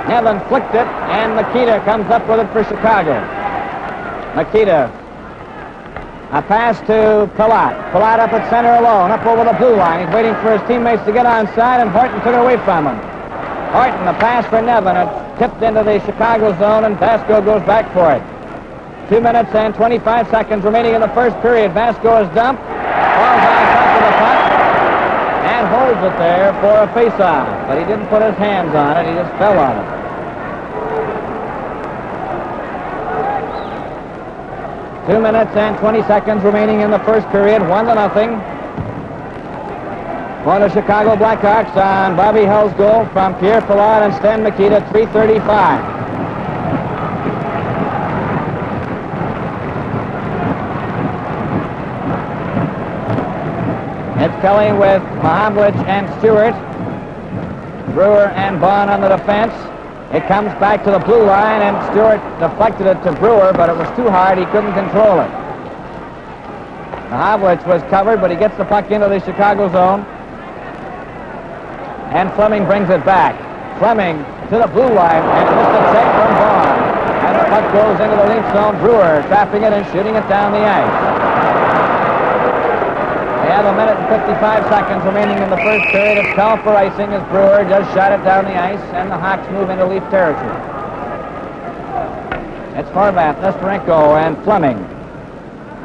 Nevin flicked it, and Makita comes up with it for Chicago. Makita. A pass to Palat. Palat up at center alone, up over the blue line. He's waiting for his teammates to get onside, and Horton took it away from him. Horton, a pass for Nevin. It tipped into the Chicago zone, and Vasco goes back for it. 2 minutes and 25 seconds remaining in the first period. Vasco is dumped, falls on top of the puck, and holds it there for a face-off. But he didn't put his hands on it, he just fell on it. Two minutes and 20 seconds remaining in the first period, 1-0. For the Chicago Blackhawks on Bobby Hull's goal from Pierre Palat and Stan Makita, 3:35. It's Kelly with Mahavlich and Stewart. Brewer and Bond on the defense. It comes back to the blue line, and Stewart deflected it to Brewer, but it was too hard. He couldn't control it. Mahavlich was covered, but he gets the puck into the Chicago zone. And Fleming brings it back. Fleming to the blue line, and just a check from Bond. And the puck goes into the Leaf zone. Brewer trapping it and shooting it down the ice. They have 1 minute and 55 seconds remaining in the first period. It's called for icing as Brewer just shot it down the ice, and the Hawks move into Leaf territory. It's Horvath, Nesterenko, and Fleming.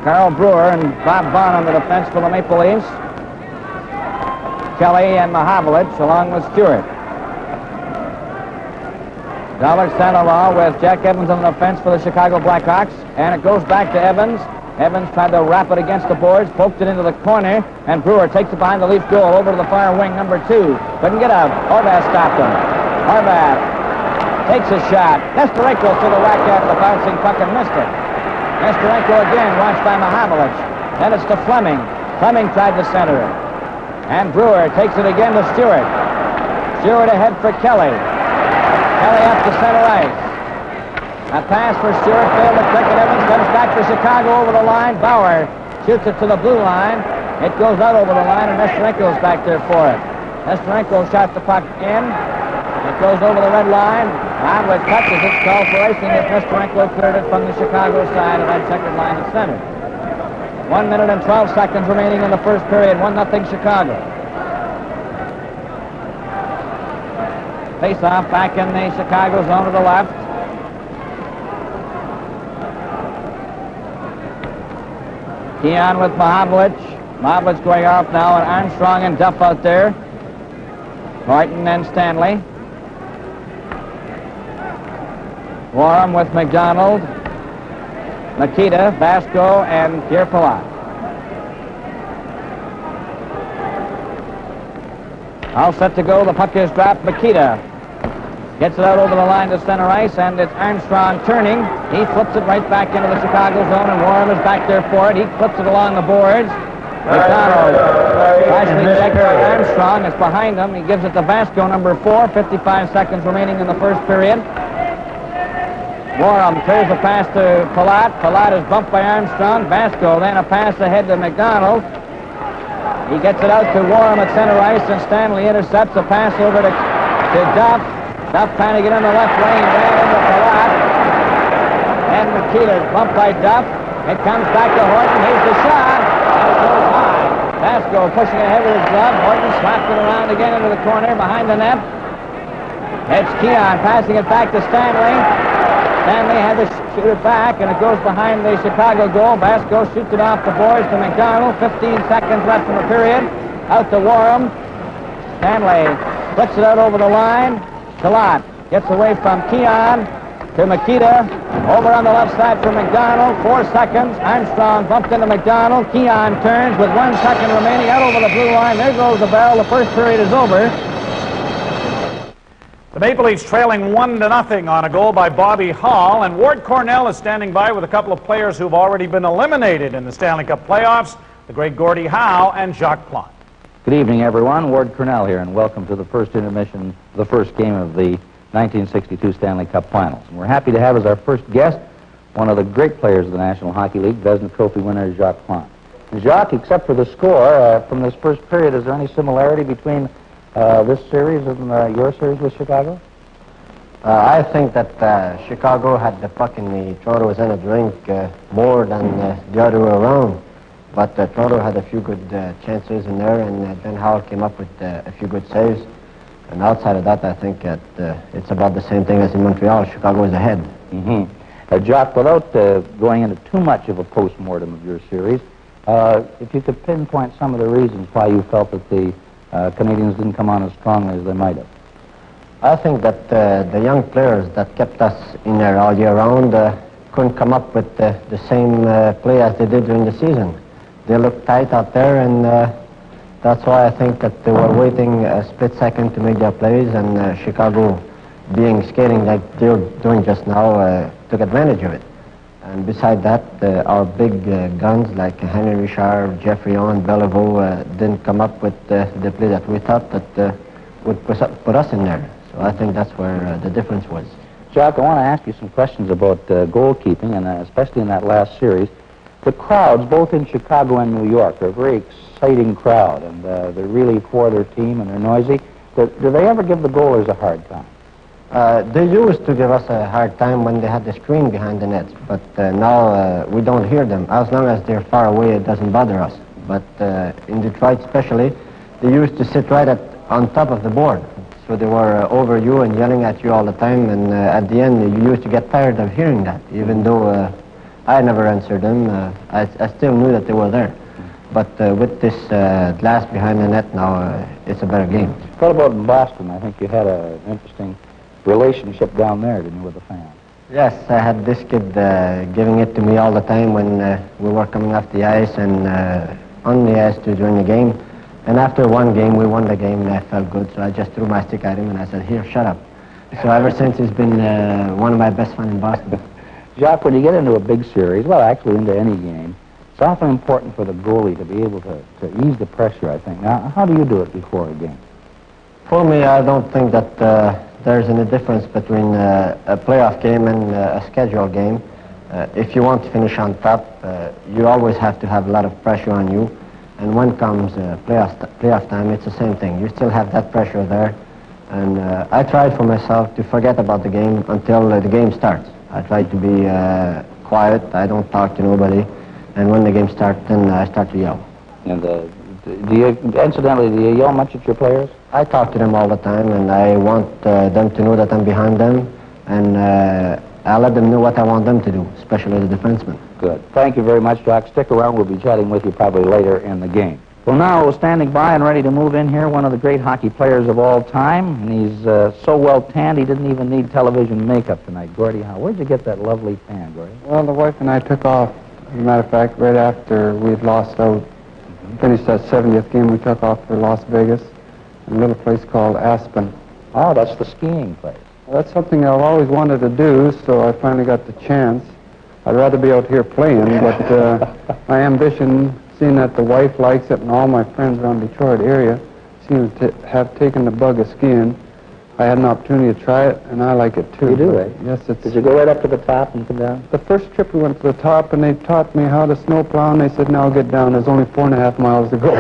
Carl Brewer and Bob Bond on the defense for the Maple Leafs. Kelly and Mahavlich along with Stewart. Dollar St. Laurent with Jack Evans on the defense for the Chicago Blackhawks, and it goes back to Evans. Evans tried to wrap it against the boards, poked it into the corner, and Brewer takes it behind the Leaf goal over to the far wing, number 2. Couldn't get out. Horvath stopped him. Horvath takes a shot. Nesterenko threw the whack at the bouncing puck and missed it. Nesterenko again, watched by Mahavlich. Then it's to Fleming. Fleming tried to center it. And Brewer takes it again to Stewart. Stewart ahead for Kelly. Kelly up to center ice. A pass for Stewart, failed to click, and Evans comes back for Chicago over the line. Bauer shoots it to the blue line. It goes out over the line, and Nesterenko's back there for it. Nesterenko shot the puck in, It goes over the red line. Onward touches it. Called for icing as Mr. Enkler cleared it from the Chicago side of that second line of center. 1 minute and 12 seconds remaining in the first period. 1-0 Chicago. Face-off back in the Chicago zone to the left. Keon with Mahavlich. Mahavlich going off now, and Armstrong and Duff out there. Martin and Stanley. Warren with McDonald. Makita, Vasco, and Pierre Palat. All set to go. The puck is dropped. Makita gets it out over the line to center ice, and it's Armstrong turning. He flips it right back into the Chicago zone, and Warren is back there for it. He flips it along the boards. McDonald nicely checked by Armstrong. It's behind him. He gives it to Vasco, number 4. 55 seconds remaining in the first period. Warren clears the pass to Palat. Palat is bumped by Armstrong. Vasco then a pass ahead to McDonald. He gets it out to Warren at center ice, and Stanley intercepts a pass over to Duff. Duff trying to get in the left lane, ran into Palat. And Makita bumped by Duff. It comes back to Horton. Here's the shot. And it goes high. Vasco pushing ahead with his glove. Horton slaps it around again into the corner behind the net. It's Keon passing it back to Stanley. Stanley had to shoot it back, and it goes behind the Chicago goal. Vasco shoots it off the boards to McDonald. 15 seconds left in the period. Out to Warren. Stanley flicks it out over the line. Palat gets away from Keon to Makita. Over on the left side for McDonald. 4 seconds. Armstrong bumped into McDonald. Keon turns with 1 second remaining. Out over the blue line. There goes the bell. The first period is over. The Maple Leafs trailing 1-0 on a goal by Bobby Hall, and Ward Cornell is standing by with a couple of players who've already been eliminated in the Stanley Cup playoffs, the great Gordie Howe and Jacques Plante. Good evening, everyone. Ward Cornell here, and welcome to the first intermission, the first game of the 1962 Stanley Cup Finals. And we're happy to have as our first guest one of the great players of the National Hockey League, Vezina Trophy winner Jacques Plante. And Jacques, except for the score from this first period, is there any similarity between this series and your series with Chicago? I think that Chicago had the puck in the Toronto's end of the rink more than the other way around. But Toronto had a few good chances in there, and Ben Howell came up with a few good saves. And outside of that, I think that it's about the same thing as in Montreal. Chicago is ahead. Mm-hmm. Jacques, without going into too much of a post-mortem of your series, if you could pinpoint some of the reasons why you felt that the Canadians didn't come on as strongly as they might have. I think that the young players that kept us in there all year round couldn't come up with the same play as they did during the season. They looked tight out there, and that's why I think that they were waiting a split second to make their plays, and Chicago, being skating like they're doing just now, took advantage of it. And beside that, our big guns like Henry Richard, Jeffrey Owen, Beliveau didn't come up with the play that we thought that would put us in there. So I think that's where the difference was. Jacques, I want to ask you some questions about goalkeeping, and especially in that last series. The crowds, both in Chicago and New York, are a very exciting crowd, and they're really for their team, and they're noisy. Do they ever give the goalers a hard time? They used to give us a hard time when they had the screen behind the nets, but now we don't hear them. As long as they're far away, it doesn't bother us. But in Detroit especially, they used to sit right on top of the board. So they were over you and yelling at you all the time, and at the end you used to get tired of hearing that, even though I never answered them. I still knew that they were there. But with this glass behind the net now, it's a better game. What about in Boston? I think you had an interesting relationship down there, didn't you, with the fans? Yes, I had this kid giving it to me all the time when we were coming off the ice and on the ice too during the game. And after one game, we won the game, and I felt good, so I just threw my stick at him and I said, "Here, shut up." So ever since, he's been one of my best friends in Boston. Jacques, when you get into a big series, well, actually into any game, it's often important for the goalie to be able to ease the pressure, I think. Now, how do you do it before a game? For me, I don't think that there's any difference between a playoff game and a scheduled game. If you want to finish on top, you always have to have a lot of pressure on you. And when comes playoff time, it's the same thing. You still have that pressure there. And I tried for myself to forget about the game until the game starts. I try to be quiet. I don't talk to nobody. And when the game starts, then I start to yell. And incidentally, do you yell much at your players? I talk to them all the time, and I want them to know that I'm behind them, and I let them know what I want them to do, especially the defensemen. Good. Thank you very much, Doc. Stick around. We'll be chatting with you probably later in the game. Well, now, standing by and ready to move in here, one of the great hockey players of all time, and he's so well tanned he didn't even need television makeup tonight. Gordie Howe, where'd you get that lovely tan, Gordie? Well, the wife and I took off, as a matter of fact, right after we'd lost out. Finished that 70th game, we took off for Las Vegas, a little place called Aspen. Oh, that's the skiing place. Well, that's something I've always wanted to do, so I finally got the chance. I'd rather be out here playing, but my ambition, seeing that the wife likes it and all my friends around the Detroit area seem to have taken the bug of skiing, I had an opportunity to try it, and I like it too. You do, eh? Yes, it's... Did you go right up to the top and come down? The first trip we went to the top, and they taught me how to snowplow, and they said, now get down. There's only 4.5 miles to go.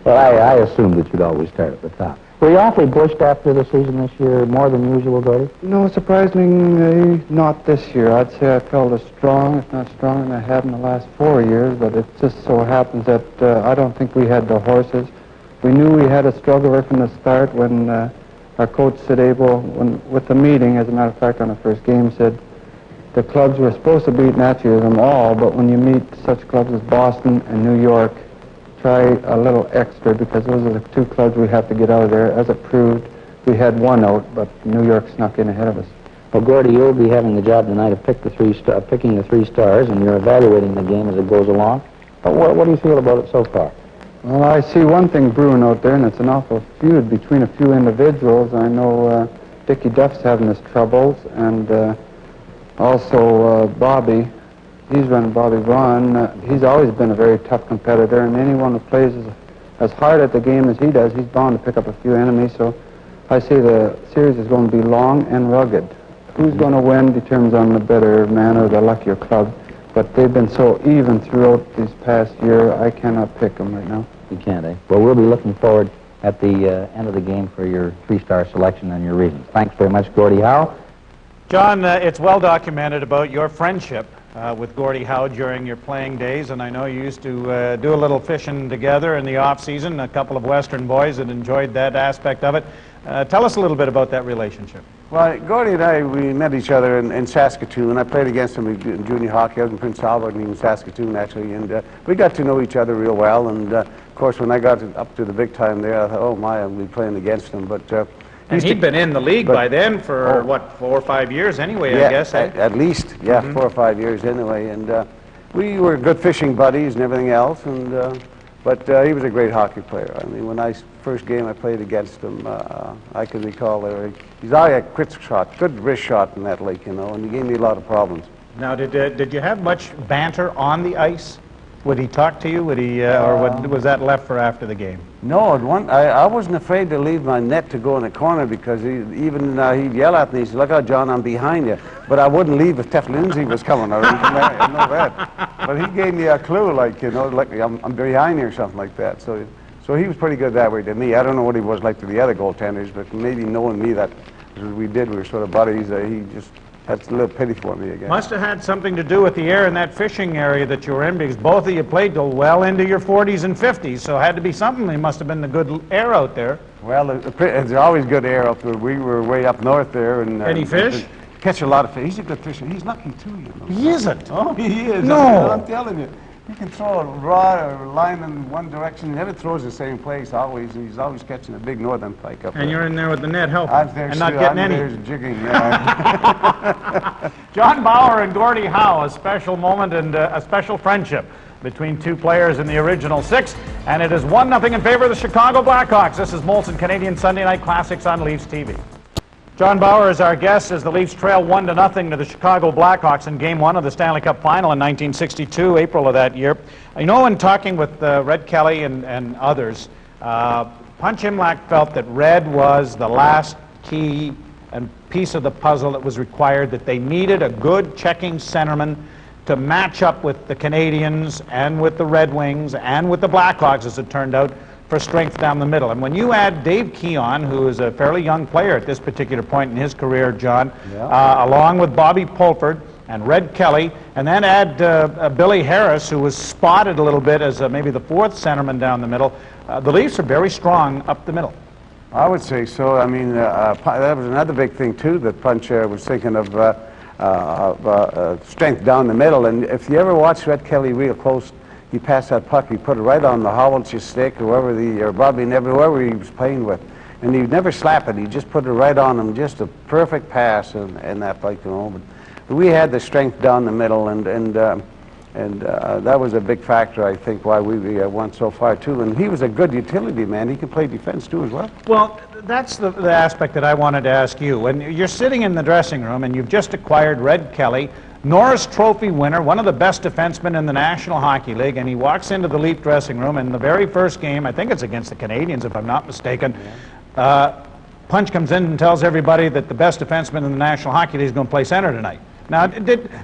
Well, I assumed that you'd always start at the top. Were you awfully bushed after the season this year, more than usual, Gordie? No, surprisingly, not this year. I'd say I felt as strong, if not stronger, than I had in the last 4 years, but it just so happens that I don't think we had the horses. We knew we had a struggle right from the start when our coach said, Abel, with the meeting, as a matter of fact, on the first game, said the clubs were supposed to beat naturally them all, but when you meet such clubs as Boston and New York, try a little extra, because those are the two clubs we have to get out of there. As it proved, we had one out, but New York snuck in ahead of us. Well, Gordie, you'll be having the job tonight of picking the three stars, and you're evaluating the game as it goes along. But what do you feel about it so far? Well, I see one thing brewing out there, and it's an awful feud between a few individuals. I know Dickie Duff's having his troubles, and also Bobby. He's running Bobby Vaughn. He's always been a very tough competitor, and anyone who plays as hard at the game as he does, he's bound to pick up a few enemies. So I see the series is going to be long and rugged. Who's going to win determines on the better man or the luckier club. But they've been so even throughout this past year, I cannot pick them right now. You can't, eh? Well, we'll be looking forward at the end of the game for your three-star selection and your reasons. Thanks very much, Gordie Howe. John, it's well documented about your friendship with Gordie Howe during your playing days, and I know you used to do a little fishing together in the off-season. A couple of Western boys that enjoyed that aspect of it. Tell us a little bit about that relationship. Well, Gordie and I, we met each other in Saskatoon. I played against him in junior hockey. I was in Prince Albert and in Saskatoon, actually, and we got to know each other real well. And, of course, when I got up to the big time there, I thought, oh, my, I'll be playing against him. But and he'd been in the league by then for, what, 4 or 5 years anyway, yeah, I guess, eh? At least, yeah, 4 or 5 years anyway. And we were good fishing buddies and everything else. And but he was a great hockey player. I mean, when first game I played against him, I can recall he's all a quick shot, good wrist shot in that lake, you know, and he gave me a lot of problems. Now, did you have much banter on the ice? Would he talk to you? Would he, or was that left for after the game? No, I wasn't afraid to leave my net to go in the corner because he'd yell at me. He said, "Look out, John, I'm behind you." But I wouldn't leave if Tef Lindsay was coming or anything. I know that. But he gave me a clue, like, you know, like I'm behind you or something like that. So he was pretty good that way to me. I don't know what he was like to the other goaltenders, but maybe knowing me that we were sort of buddies, he just had a little pity for me again. Must have had something to do with the air in that fishing area that you were in, because both of you played till well into your 40s and 50s, so it had to be something. There must have been the good air out there. Well, there's always good air up there. We were way up north there. And any fish? Catch a lot of fish. He's a good fisher. He's lucky too, you know. He isn't? Oh, he is. No. I'm telling you. He can throw a rod or a line in one direction. He never throws the same place always, and he's always catching a big northern pike up there. And you're in there with the net helping I'm there and not getting any. I'm there jigging, yeah. John Bauer and Gordie Howe, a special moment and a special friendship between two players in the original six, and it is 1-0 in favor of the Chicago Blackhawks. This is Molson Canadian Sunday Night Classics on Leafs TV. John Bauer is our guest as the Leafs trail 1-0 to the Chicago Blackhawks in Game 1 of the Stanley Cup Final in 1962, April of that year. You know, in talking with Red Kelly and others, Punch Imlach felt that Red was the last key and piece of the puzzle that was required, that they needed a good checking centerman to match up with the Canadians and with the Red Wings and with the Blackhawks, as it turned out, for strength down the middle. And when you add Dave Keon, who is a fairly young player at this particular point in his career, John, along with Bobby Pulford and Red Kelly, and then add Billy Harris, who was spotted a little bit as maybe the fourth centerman down the middle, the Leafs are very strong up the middle. I would say so. I mean, that was another big thing, too, that Punch was thinking of strength down the middle. And if you ever watch Red Kelly real close, he passed that puck, he put it right on the Howell's stick, whoever whoever he was playing with. And he'd never slap it, he just put it right on him, just a perfect pass and that, like, you know. But we had the strength down the middle, and that was a big factor, I think, why we won so far, too. And he was a good utility man. He could play defense, too, as well. Well, that's the aspect that I wanted to ask you. When you're sitting in the dressing room and you've just acquired Red Kelly, Norris Trophy winner, one of the best defensemen in the National Hockey League, and he walks into the Leaf dressing room, and the very first game, I think it's against the Canadiens, if I'm not mistaken, Punch comes in and tells everybody that the best defenseman in the National Hockey League is going to play center tonight. Now,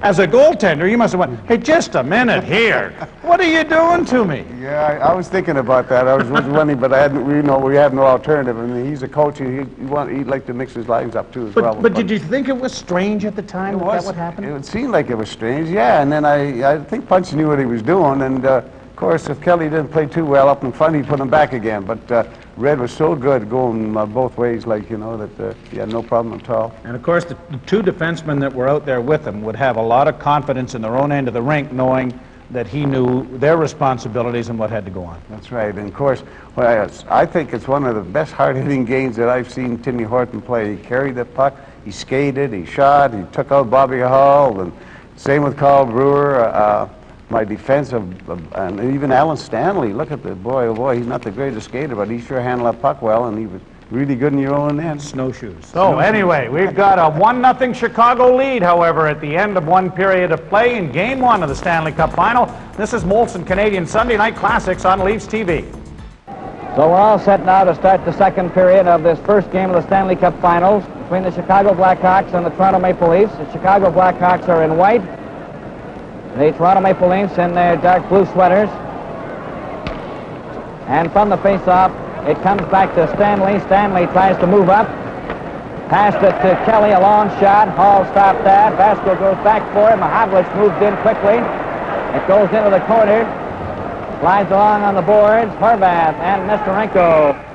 as a goaltender, you must have went, hey, just a minute here. What are you doing to me? Yeah, I was thinking about that. I was wondering, but we had no alternative. I mean, he's a coach. He'd like to mix his lines up, too, as well. But did you think it was strange at the time that would happen? It seemed like it was strange, yeah. And then I think Punch knew what he was doing. And, of course, if Kelly didn't play too well up in front, he put him back again. But Red was so good going both ways, like, you know, that he had no problem at all. And, of course, the two defensemen that were out there with him would have a lot of confidence in their own end of the rink, knowing that he knew their responsibilities and what had to go on. That's right. And, of course, I think it's one of the best hard-hitting games that I've seen Timmy Horton play. He carried the puck, he skated, he shot, he took out Bobby Hull, and same with Carl Brewer. My defensive, and even Alan Stanley, look at the boy, oh boy, he's not the greatest skater, but he sure handled that puck well, and he was really good in your own end. Snowshoes. So anyway, we've got a 1-0 Chicago lead, however, at the end of one period of play in Game 1 of the Stanley Cup Final. This is Molson Canadian Sunday Night Classics on Leafs TV. So we're all set now to start the second period of this first game of the Stanley Cup Finals between the Chicago Blackhawks and the Toronto Maple Leafs. The Chicago Blackhawks are in white. The Toronto Maple Leafs in their dark blue sweaters. And from the face-off, it comes back to Stanley. Stanley tries to move up. Passed it to Kelly, a long shot. Hall stopped that. Vasco goes back for it. Mahavlich moved in quickly. It goes into the corner. Slides along on the boards. Horvath and Nestorenko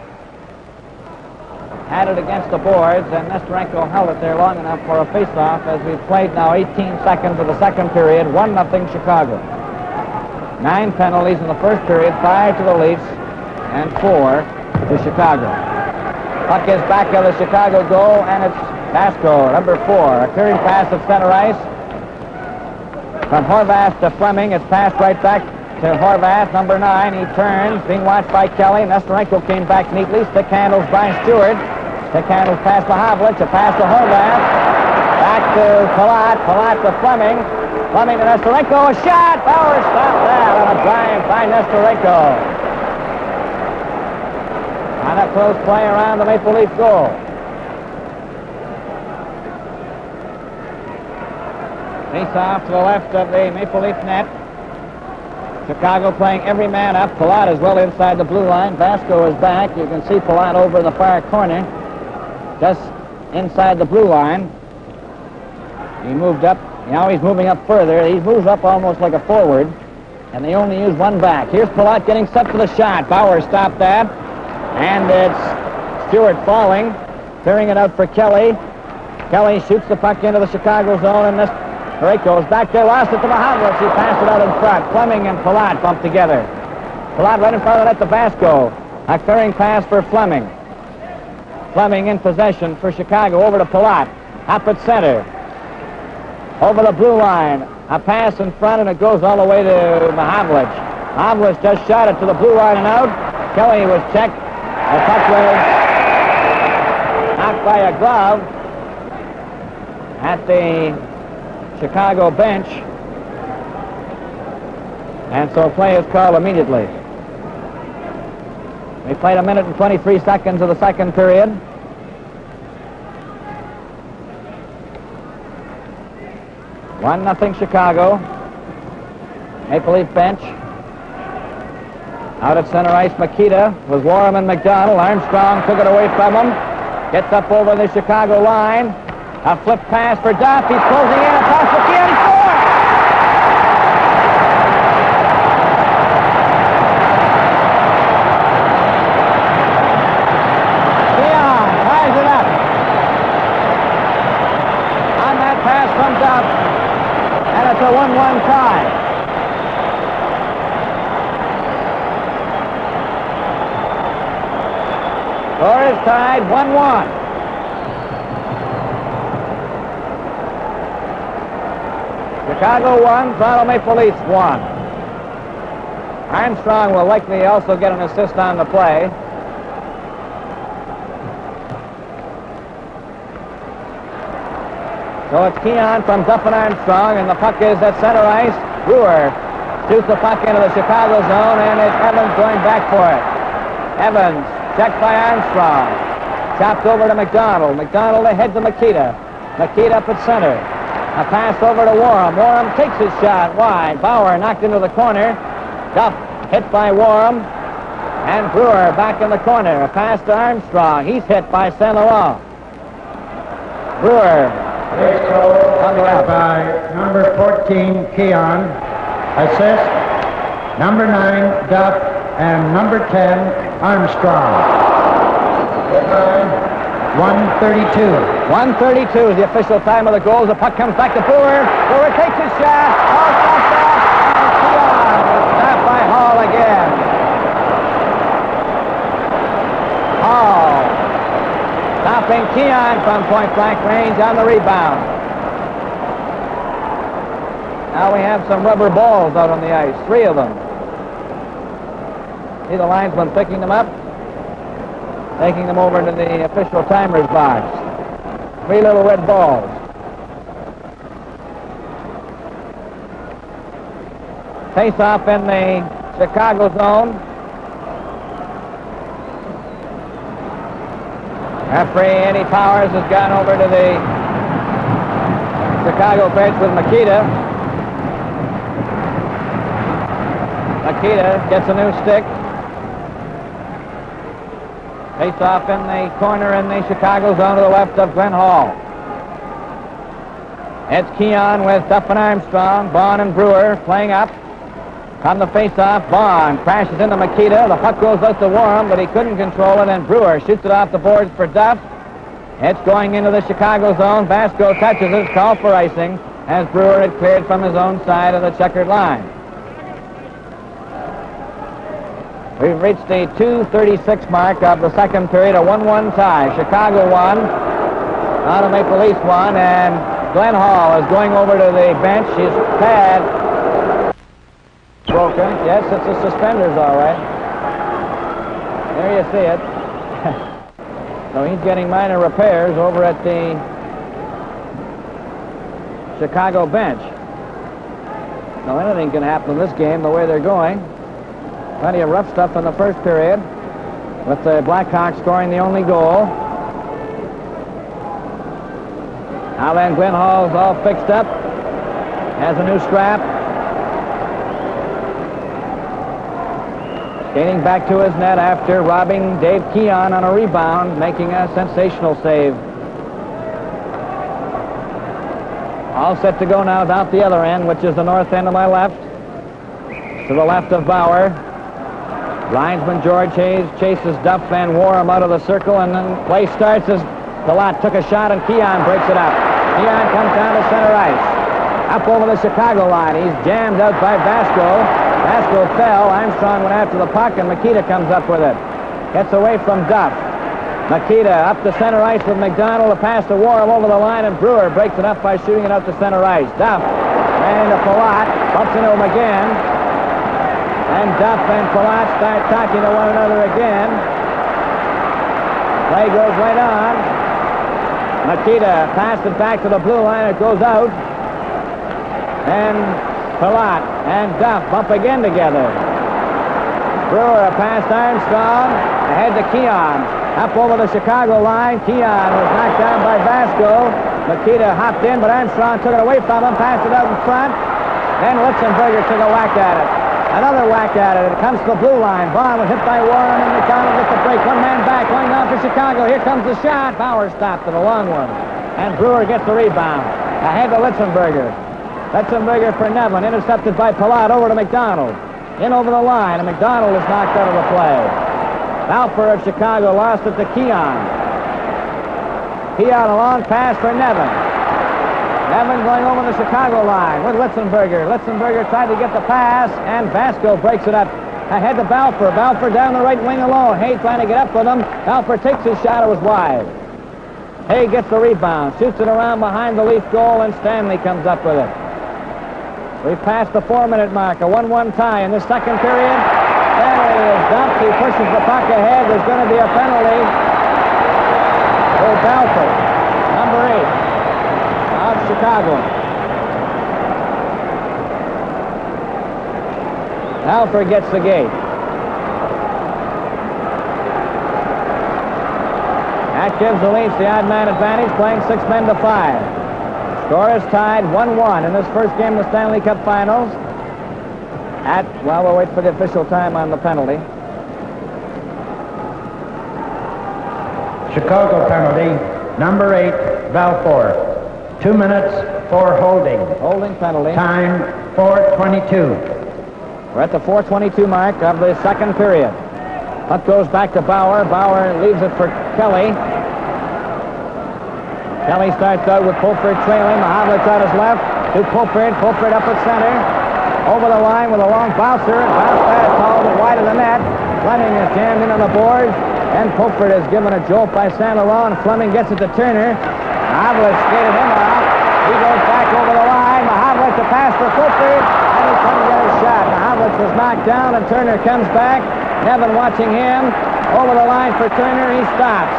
had it against the boards, and Nestorenko held it there long enough for a face-off as we've played now 18 seconds of the second period. 1-0 Chicago. 9 penalties in the first period, 5 to the Leafs and 4 to Chicago. Puck is back of the Chicago goal, and it's Vasco, number 4. A clearing pass at center ice. From Horvath to Fleming, it's passed right back to Horvath, number 9. He turns, being watched by Kelly. Nestorenko came back neatly. Stick handles by Stewart. Stick handles past Mahavlich. A pass to Horvath. Back to Palat. Palat to Fleming. Fleming to Nestorenko. A shot. Bauer stopped that on a drive by Nestorenko. On a close play around the Maple Leaf goal. Face off to the left of the Maple Leaf net. Chicago playing every man up. Palat is well inside the blue line. Vasco is back. You can see Palat over in the far corner, just inside the blue line. He moved up. Now he's moving up further. He moves up almost like a forward, and they only use one back. Here's Palat getting set for the shot. Bauer stopped that, and it's Stewart falling, clearing it out for Kelly. Kelly shoots the puck into the Chicago zone, and this Nestorenko is back there, lost it to Mahavlich. He passed it out in front. Fleming and Palat bumped together. Palat right in front of the net to Vasco. A clearing pass for Fleming. Fleming in possession for Chicago. Over to Palat. Up at center. Over the blue line. A pass in front, and it goes all the way to Mahavlich. Mahavlich just shot it to the blue line and out. Kelly was checked. The puck was knocked by a glove at the Chicago bench, and so play is called immediately. We played 1 minute and 23 seconds of the second period. One nothing Chicago. Maple Leaf bench. Out at center ice, Makita with Warren and McDonald. Armstrong took it away from him. Gets up over the Chicago line. A flip pass for Duff. He's closing in. A pass for Keon. Score! Keon ties it up. On that pass from Duff. And it's a 1-1 tie. Score is tied 1-1. Chicago 1, Toronto Maple Leafs 1. Armstrong will likely also get an assist on the play. So it's Keon from Duff and Armstrong, and the puck is at center ice. Brewer shoots the puck into the Chicago zone, and it's Evans going back for it. Evans checked by Armstrong. Chopped over to McDonald. McDonald ahead to Makita. Makita up at center. A pass over to Warren. Warren takes his shot wide. Bauer knocked into the corner. Duff hit by Warren. And Brewer back in the corner. A pass to Armstrong. He's hit by St. Laurent. Brewer coming up by number 14, Keon. Assist, number 9, Duff, and number 10, Armstrong. 1:32. 1:32 is the official time of the goals. The puck comes back to Brewer. Brewer takes his shot. Hall stops that. And Keon was stopped by Hall again. Hall stopping Keon from point-blank range on the rebound. Now we have some rubber balls out on the ice. 3 of them. See the linesman picking them up, taking them over to the official timer's box. 3 little red balls. Face off in the Chicago zone. Referee Eddie Powers has gone over to the Chicago bench with Makita. Makita gets a new stick. Face off in the corner in the Chicago zone to the left of Glenn Hall. It's Keon with Duff and Armstrong. Bond and Brewer playing up. On the face-off, Bond crashes into Makita. The puck goes out to Warren, but he couldn't control it, and Brewer shoots it off the boards for Duff. It's going into the Chicago zone. Vasco touches it, called for icing, as Brewer had cleared from his own side of the checkered line. We've reached the 2:36 mark of the second period, a 1-1 tie. Chicago 1, Toronto Maple Leafs 1, and Glenn Hall is going over to the bench. His pad broken. Yes, it's the suspenders, all right. There you see it. So he's getting minor repairs over at the Chicago bench. Now anything can happen in this game the way they're going. Plenty of rough stuff in the first period, with the Blackhawks scoring the only goal. Now then, Glenn Hall's all fixed up. Has a new strap. Skating back to his net after robbing Dave Keon on a rebound, making a sensational save. All set to go now down the other end, which is the north end of my left. To the left of Bauer. Linesman George Hayes chases Duff and Warren out of the circle, and then play starts as Palat took a shot and Keon breaks it up. Keon comes down to center ice. Up over the Chicago line. He's jammed out by Vasco. Vasco fell. Armstrong went after the puck, and Makita comes up with it. Gets away from Duff. Makita up to center ice with McDonald. A pass to Warren over the line, and Brewer breaks it up by shooting it out to center ice. Duff ran into Palat. Bumps into him again. And Duff and Palat start talking to one another again. Play goes right on. Makita passed it back to the blue line. It goes out. And Palat and Duff bump again together. Brewer a pass to Armstrong. Ahead to Keon. Up over the Chicago line. Keon was knocked down by Vasco. Makita hopped in, but Armstrong took it away from him. Passed it out in front. Then Litzenberger took a whack at it. Another whack at it. It comes to the blue line. Vaughn was hit by Warren, and McDonald gets the break. One man back, going down for Chicago. Here comes the shot. Bauer stopped it, a long one. And Brewer gets the rebound. Ahead to Litzenberger. Litzenberger for Nevin. Intercepted by Palat. Over to McDonald. In over the line, and McDonald is knocked out of the play. Balfour of Chicago lost it to Keon. Keon, a long pass for Nevin. Nevin going over the Chicago line with Litzenberger. Litzenberger tried to get the pass, and Vasco breaks it up. Ahead to Balfour. Balfour down the right wing alone. Hay trying to get up with him. Balfour takes his shot. It was wide. Hay gets the rebound. Shoots it around behind the Leaf goal, and Stanley comes up with it. We've passed the 4-minute mark. A 1-1 tie in the second period. Stanley is dumped. He pushes the puck ahead. There's going to be a penalty for Balfour, number 8. Of Chicago. Balfour gets the gate. That gives the Leafs the odd man advantage, playing 6 men to 5. Score is tied 1-1 in this first game of the Stanley Cup Finals. Well, we'll wait for the official time on the penalty. Chicago penalty, number 8, Balfour. 2 minutes for holding. Holding penalty. Time 4:22. We're at the 4:22 mark of the second period. Puck goes back to Bauer. Bauer leaves it for Kelly. Kelly starts out with Pulford trailing. Mahavlich on his left to Pulford. Pulford up at center. Over the line with a long bouncer. Bounce pass called wide of the net. Fleming is jammed in on the board. And Pulford is given a jolt by Saint Laurent. And Fleming gets it to Turner. Mahavlich skated him off. He goes back over the line. Mahavlich to pass for Pulford. And he couldn't get a shot. Mahavlich was knocked down, and Turner comes back. Nevin watching him. Over the line for Turner. He stops.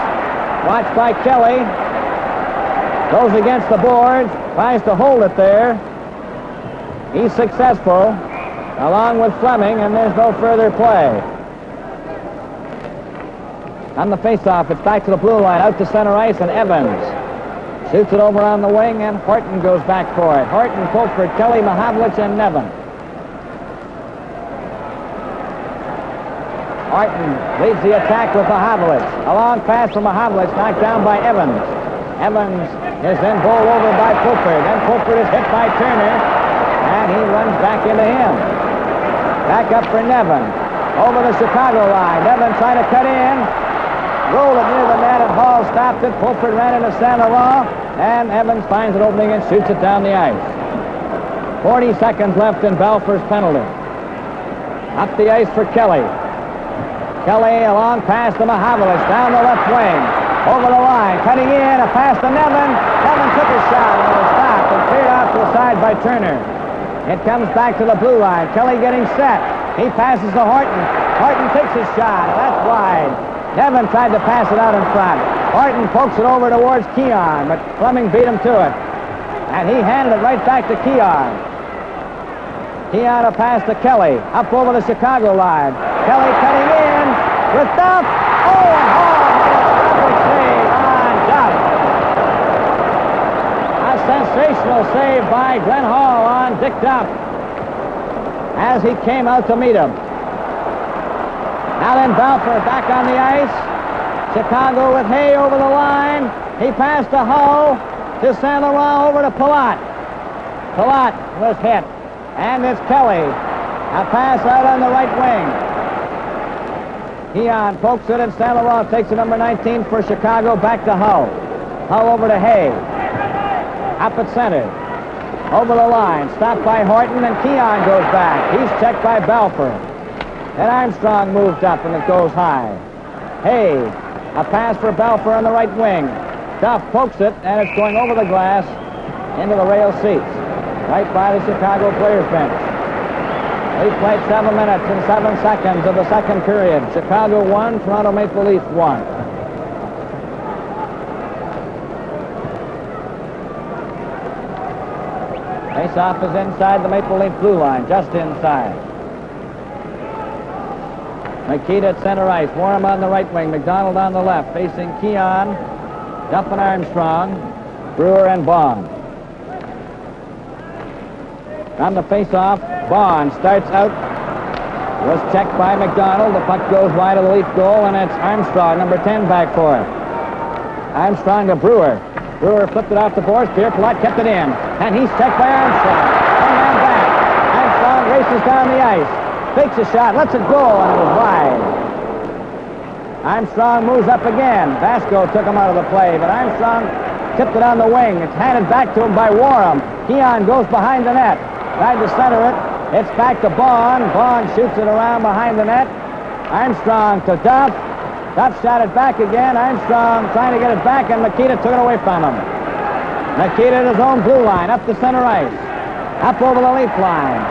Watched by Kelly. Goes against the boards. Tries to hold it there. He's successful, along with Fleming, and there's no further play. On the faceoff, it's back to the blue line, out to center ice, and Evans shoots it over on the wing, and Horton goes back for it. Horton, Pulford, Kelly, Mahavlich, and Nevin. Horton leads the attack with Mahavlich. A long pass from Mahavlich, knocked down by Evans. Evans is then bowled over by Pulford. Then Pulford is hit by Turner, and he runs back into him. Back up for Nevin. Over the Chicago line. Nevin trying to cut in. Rolled it near the net, and Hall stopped it. Pulford ran into Saint Laurent, and Evans finds an opening and shoots it down the ice. 40 seconds left in Balfour's penalty. Up the ice for Kelly. Kelly, a long pass to Mahavlich, down the left wing. Over the line, cutting in, a pass to Nevin. Nevin took a shot, and it was stopped and cleared out to the side by Turner. It comes back to the blue line. Kelly getting set. He passes to Horton. Horton takes his shot. That's wide. Nevin tried to pass it out in front. Horton pokes it over towards Keon, but Fleming beat him to it. And he handed it right back to Keon. Keon a pass to Kelly. Up over the Chicago line. Kelly cutting in with Duff. Oh, and Hall made a terrific save on Duff. A sensational save by Glenn Hall on Dick Duff as he came out to meet him. Now then, Balfour back on the ice. Chicago with Hay over the line. He passed to Hull, to Saint Laurent, over to Palat. Palat was hit. And it's Kelly. A pass out on the right wing. Keon pokes it, and Saint Laurent takes it, number 19 for Chicago, back to Hull. Hull over to Hay. Up at center. Over the line. Stopped by Horton, and Keon goes back. He's checked by Balfour. And Armstrong moved up, and it goes high. Hay, a pass for Balfour on the right wing. Duff pokes it, and it's going over the glass into the rail seats, right by the Chicago players' bench. We've played 7 minutes and 7 seconds of the second period. Chicago 1, Toronto Maple Leafs 1. Face-off is inside the Maple Leaf blue line, just inside. Makita at center ice. Warren on the right wing. McDonald on the left. Facing Keon, Duff and Armstrong, Brewer and Bond. On the face-off, Bond starts out Was checked by McDonald. The puck goes wide of the Leaf goal, and it's Armstrong, number 10, back for it. Armstrong to Brewer. Brewer flipped it off the boards. Pierre Palat kept it in, and he's checked by Armstrong. One man back. Armstrong races down the ice. Fakes a shot, lets it go, and it was wide. Armstrong moves up again. Vasco took him out of the play, but Armstrong tipped it on the wing. It's handed back to him by Warham. Keon goes behind the net. Tried to center it. It's back to Bond. Bond shoots it around behind the net. Armstrong to Duff. Duff shot it back again. Armstrong trying to get it back, and Nikita took it away from him. Nikita at his own blue line, up the center ice. Up over the Leaf line.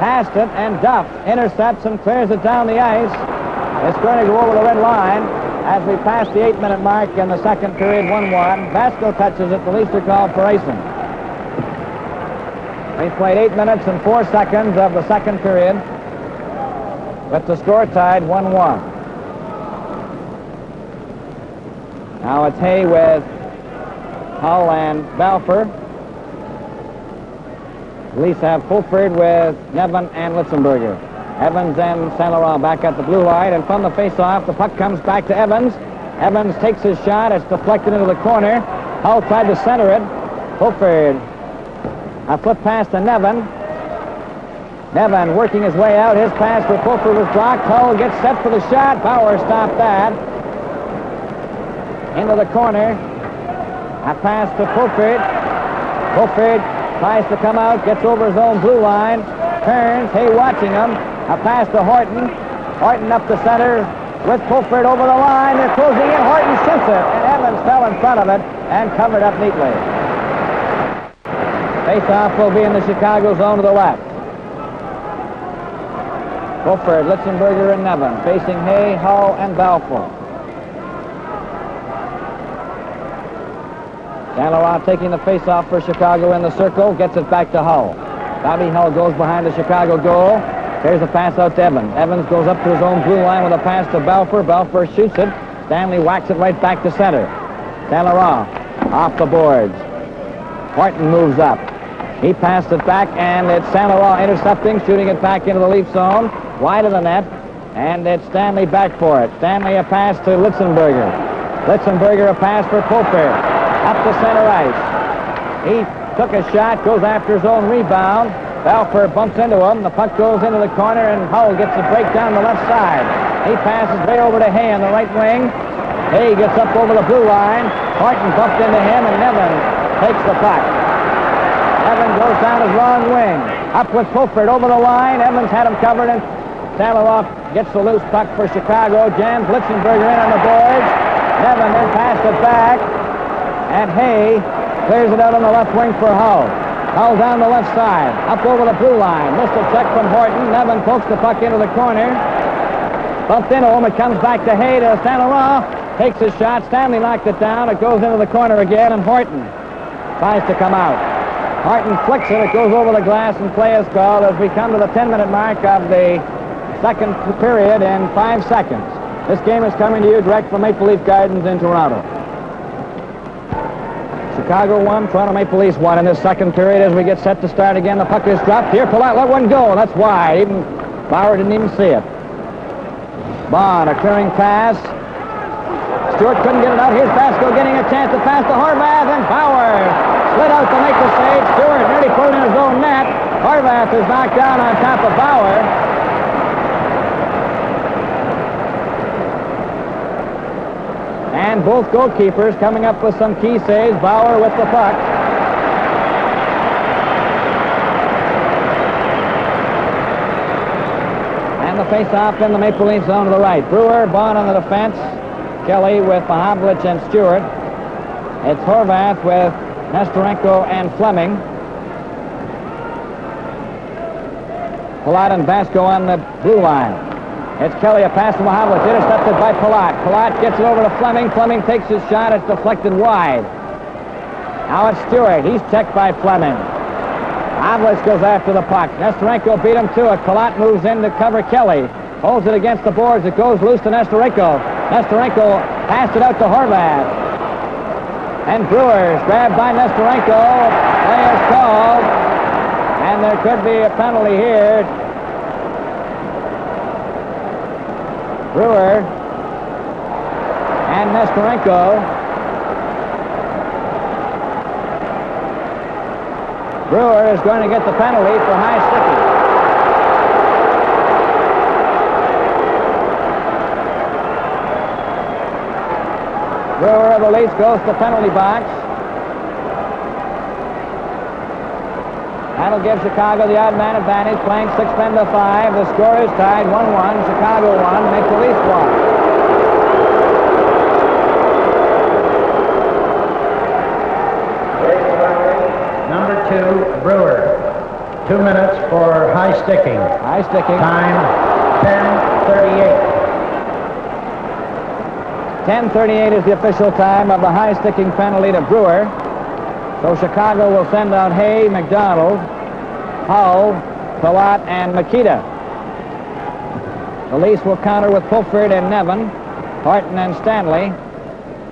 Past it, and Duff intercepts and clears it down the ice. It's going to go over the red line as we pass the 8-minute mark in the second period, 1-1. Vasco touches it. The Leafs are called for icing. We played 8 minutes and 4 seconds of the second period with the score tied 1-1. Now it's Hay with Hull and Balfour. The Leafs have Fulford with Nevin and Litzenberger. Evans and St. Laurent back at the blue line, and from the face-off, the puck comes back to Evans. Evans takes his shot. It's deflected into the corner. Hull tried to center it. Fulford, a flip pass to Nevin. Nevin working his way out. His pass for Fulford was blocked. Hull gets set for the shot. Bauer stopped that. Into the corner. A pass to Fulford. Fulford tries to come out, gets over his own blue line, turns. Hay watching him. A pass to Horton. Horton up the center with Fulford over the line. They're closing in. Horton shoots it, and Evans fell in front of it and covered up neatly. Face-off will be in the Chicago zone to the left. Fulford, Litzenberger, and Nevin facing Hay, Hull, and Balfour. St. Laurent taking the face-off for Chicago in the circle, gets it back to Hull. Bobby Hull goes behind the Chicago goal. Here's a pass out to Evans. Evans goes up to his own blue line with a pass to Balfour. Balfour shoots it. Stanley whacks it right back to center. St. Laurent off the boards. Horton moves up. He passed it back, and it's St. Laurent intercepting, shooting it back into the Leaf zone, wide of the net, and it's Stanley back for it. Stanley a pass to Litzenberger. Litzenberger a pass for Fulford. Up the center ice. He took a shot, goes after his own rebound. Balfour bumps into him. The puck goes into the corner, and Hull gets a break down the left side. He passes right over to Hay on the right wing. Hay gets up over the blue line. Horton bumped into him, and Nevin takes the puck. Nevin goes down his long wing. Up with Fulford over the line. Evans had him covered, and St. Laurent gets the loose puck for Chicago. Jams Litzenberger in on the boards. Nevin then passed it back, and Hay clears it out on the left wing for Hull. Hull down the left side, up over the blue line. Missed a check from Horton. Nevin pokes the puck into the corner. Bumped into him. It comes back to Hay to St. Laurent. Takes his shot. Stanley knocked it down. It goes into the corner again, and Horton tries to come out. Horton flicks it. It goes over the glass, and play is called as we come to the 10-minute mark of the second period in 5 seconds. This game is coming to you direct from Maple Leaf Gardens in Toronto. Chicago won, Toronto Maple Leafs won in this second period as we get set to start again. The puck is dropped here. Palat let one go. That's wide. Even Bauer didn't even see it. Bond, a clearing pass. Stewart couldn't get it out. Here's Vasco getting a chance to pass to Horvath, and Bauer slid out to make the save. Stewart nearly put it in his own net. Horvath is knocked down on top of Bauer. And both goalkeepers coming up with some key saves. Bauer with the puck. And the face-off in the Maple Leaf zone to the right. Brewer, Bond on the defense. Kelly with Mahavlich and Stewart. It's Horvath with Nestorenko and Fleming. Palat and Vasco on the blue line. It's Kelly, a pass to Mahavlich, intercepted by Palat. Palat gets it over to Fleming. Fleming takes his shot. It's deflected wide. Now it's Stewart. He's checked by Fleming. Mahavlich goes after the puck. Nestorenko beat him to it. Palat moves in to cover Kelly. Holds it against the boards. It goes loose to Nestorenko. Nestorenko passed it out to Horvath. And Brewer's grabbed by Nestorenko. Play is called. And there could be a penalty here. Brewer and Nestorenko. Brewer is going to get the penalty for high sticking. Brewer of the Leafs goes to the penalty box. That'll give Chicago the odd man advantage, playing 6 men to 5. The score is tied 1-1. Chicago 1, makes the Leafs 1. Number 2, Brewer. 2 minutes for high sticking. High sticking. Time 10:38. 10:38 is the official time of the high sticking penalty to Brewer. So Chicago will send out Hay, McDonald, Hull, Palat, and Makita. The Leafs will counter with Pulford and Nevin, Horton and Stanley.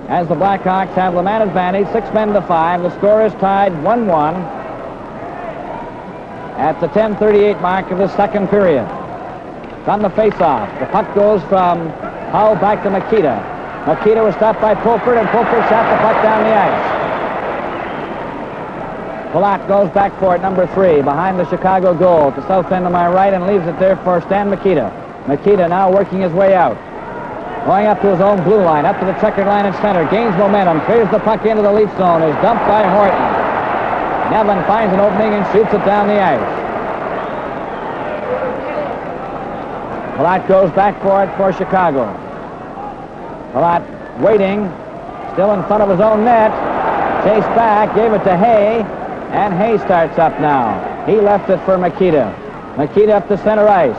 As the Blackhawks have the man advantage, 6 men to 5. The score is tied 1-1 at the 10:38 mark of the second period. It's on the face-off. The puck goes from Hull back to Makita. Makita was stopped by Pulford, and Pulford shot the puck down the ice. Palat goes back for it, number 3, behind the Chicago goal, to south end of my right, and leaves it there for Stan Makita. Makita now working his way out. Going up to his own blue line, up to the checkered line in center, gains momentum, clears the puck into the Leaf zone, is dumped by Horton. Nevin finds an opening and shoots it down the ice. Palat goes back for it for Chicago. Palat waiting, still in front of his own net. Chased back, gave it to Hay, and Hay starts up now. He left it for Makita. Makita up to center ice.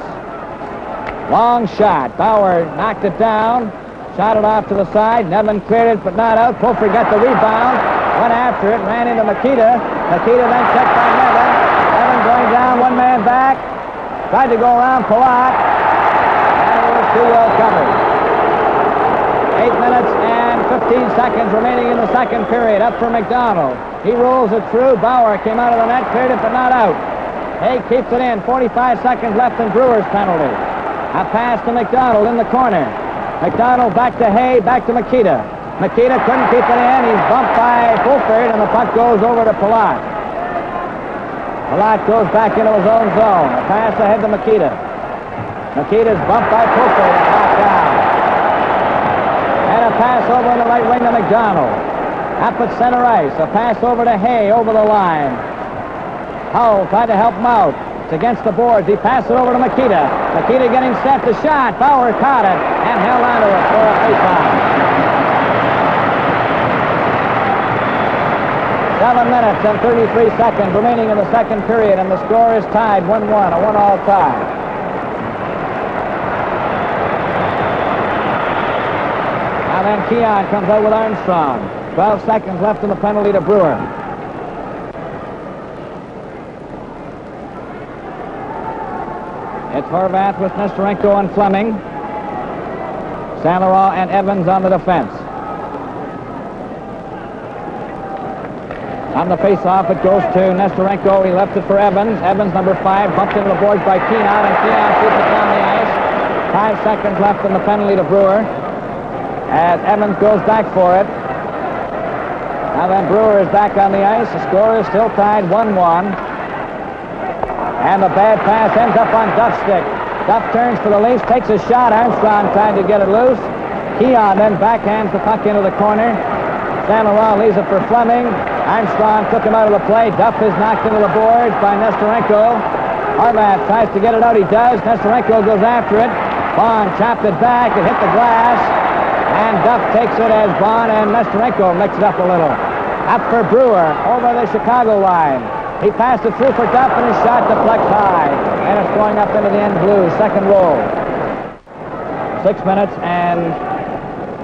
Long shot. Bauer knocked it down, shot it off to the side. Nevin cleared it, but not out. Pulford got the rebound, went after it, ran into Makita. Makita then checked by Nevin. Nevin going down, one man back. Tried to go around Palat, and it was too well covered. 8 minutes and 15 seconds remaining in the second period. Up for McDonald. He rolls it through. Bauer came out of the net, cleared it, but not out. Hay keeps it in. 45 seconds left in Brewer's penalty. A pass to McDonald in the corner. McDonald back to Hay, back to Makita. Makita couldn't keep it in. He's bumped by Pulford, and the puck goes over to Palat. Palat goes back into his own zone. A pass ahead to Makita. Makita's bumped by Pulford and knocked down. And a pass over on the right wing to McDonald. Up at center ice. A pass over to Hay over the line. Hull tried to help him out. It's against the boards. He passed it over to Makita. Makita getting set to shot. Bauer caught it and held onto it for a face-off. 7 minutes and 33 seconds remaining in the second period, and the score is tied 1-1, a 1-all tie. Now then Keon comes out with Armstrong. 12 seconds left in the penalty to Brewer. It's Horvath with Nestorenko and Fleming. St. Laurent and Evans on the defense. On the face-off, it goes to Nestorenko. He left it for Evans. Evans, number 5, bumped into the boards by Keon, and Keon shoots it down the ice. 5 seconds left in the penalty to Brewer, as Evans goes back for it. Now then, Brewer is back on the ice. The score is still tied 1-1. And the bad pass ends up on Duff's stick. Duff turns for the Leafs, takes a shot. Armstrong trying to get it loose. Keon then backhands the puck into the corner. St. Laurent leaves it for Fleming. Armstrong took him out of the play. Duff is knocked into the boards by Nestorenko. Horvath tries to get it out. He does. Nestorenko goes after it. Bond chopped it back. It hit the glass. And Duff takes it as Bond and Nestorenko mix it up a little. Up for Brewer over the Chicago line. He passed it through for Duff, and his shot deflects high. And it's going up into the end blue. Second roll. 6 minutes and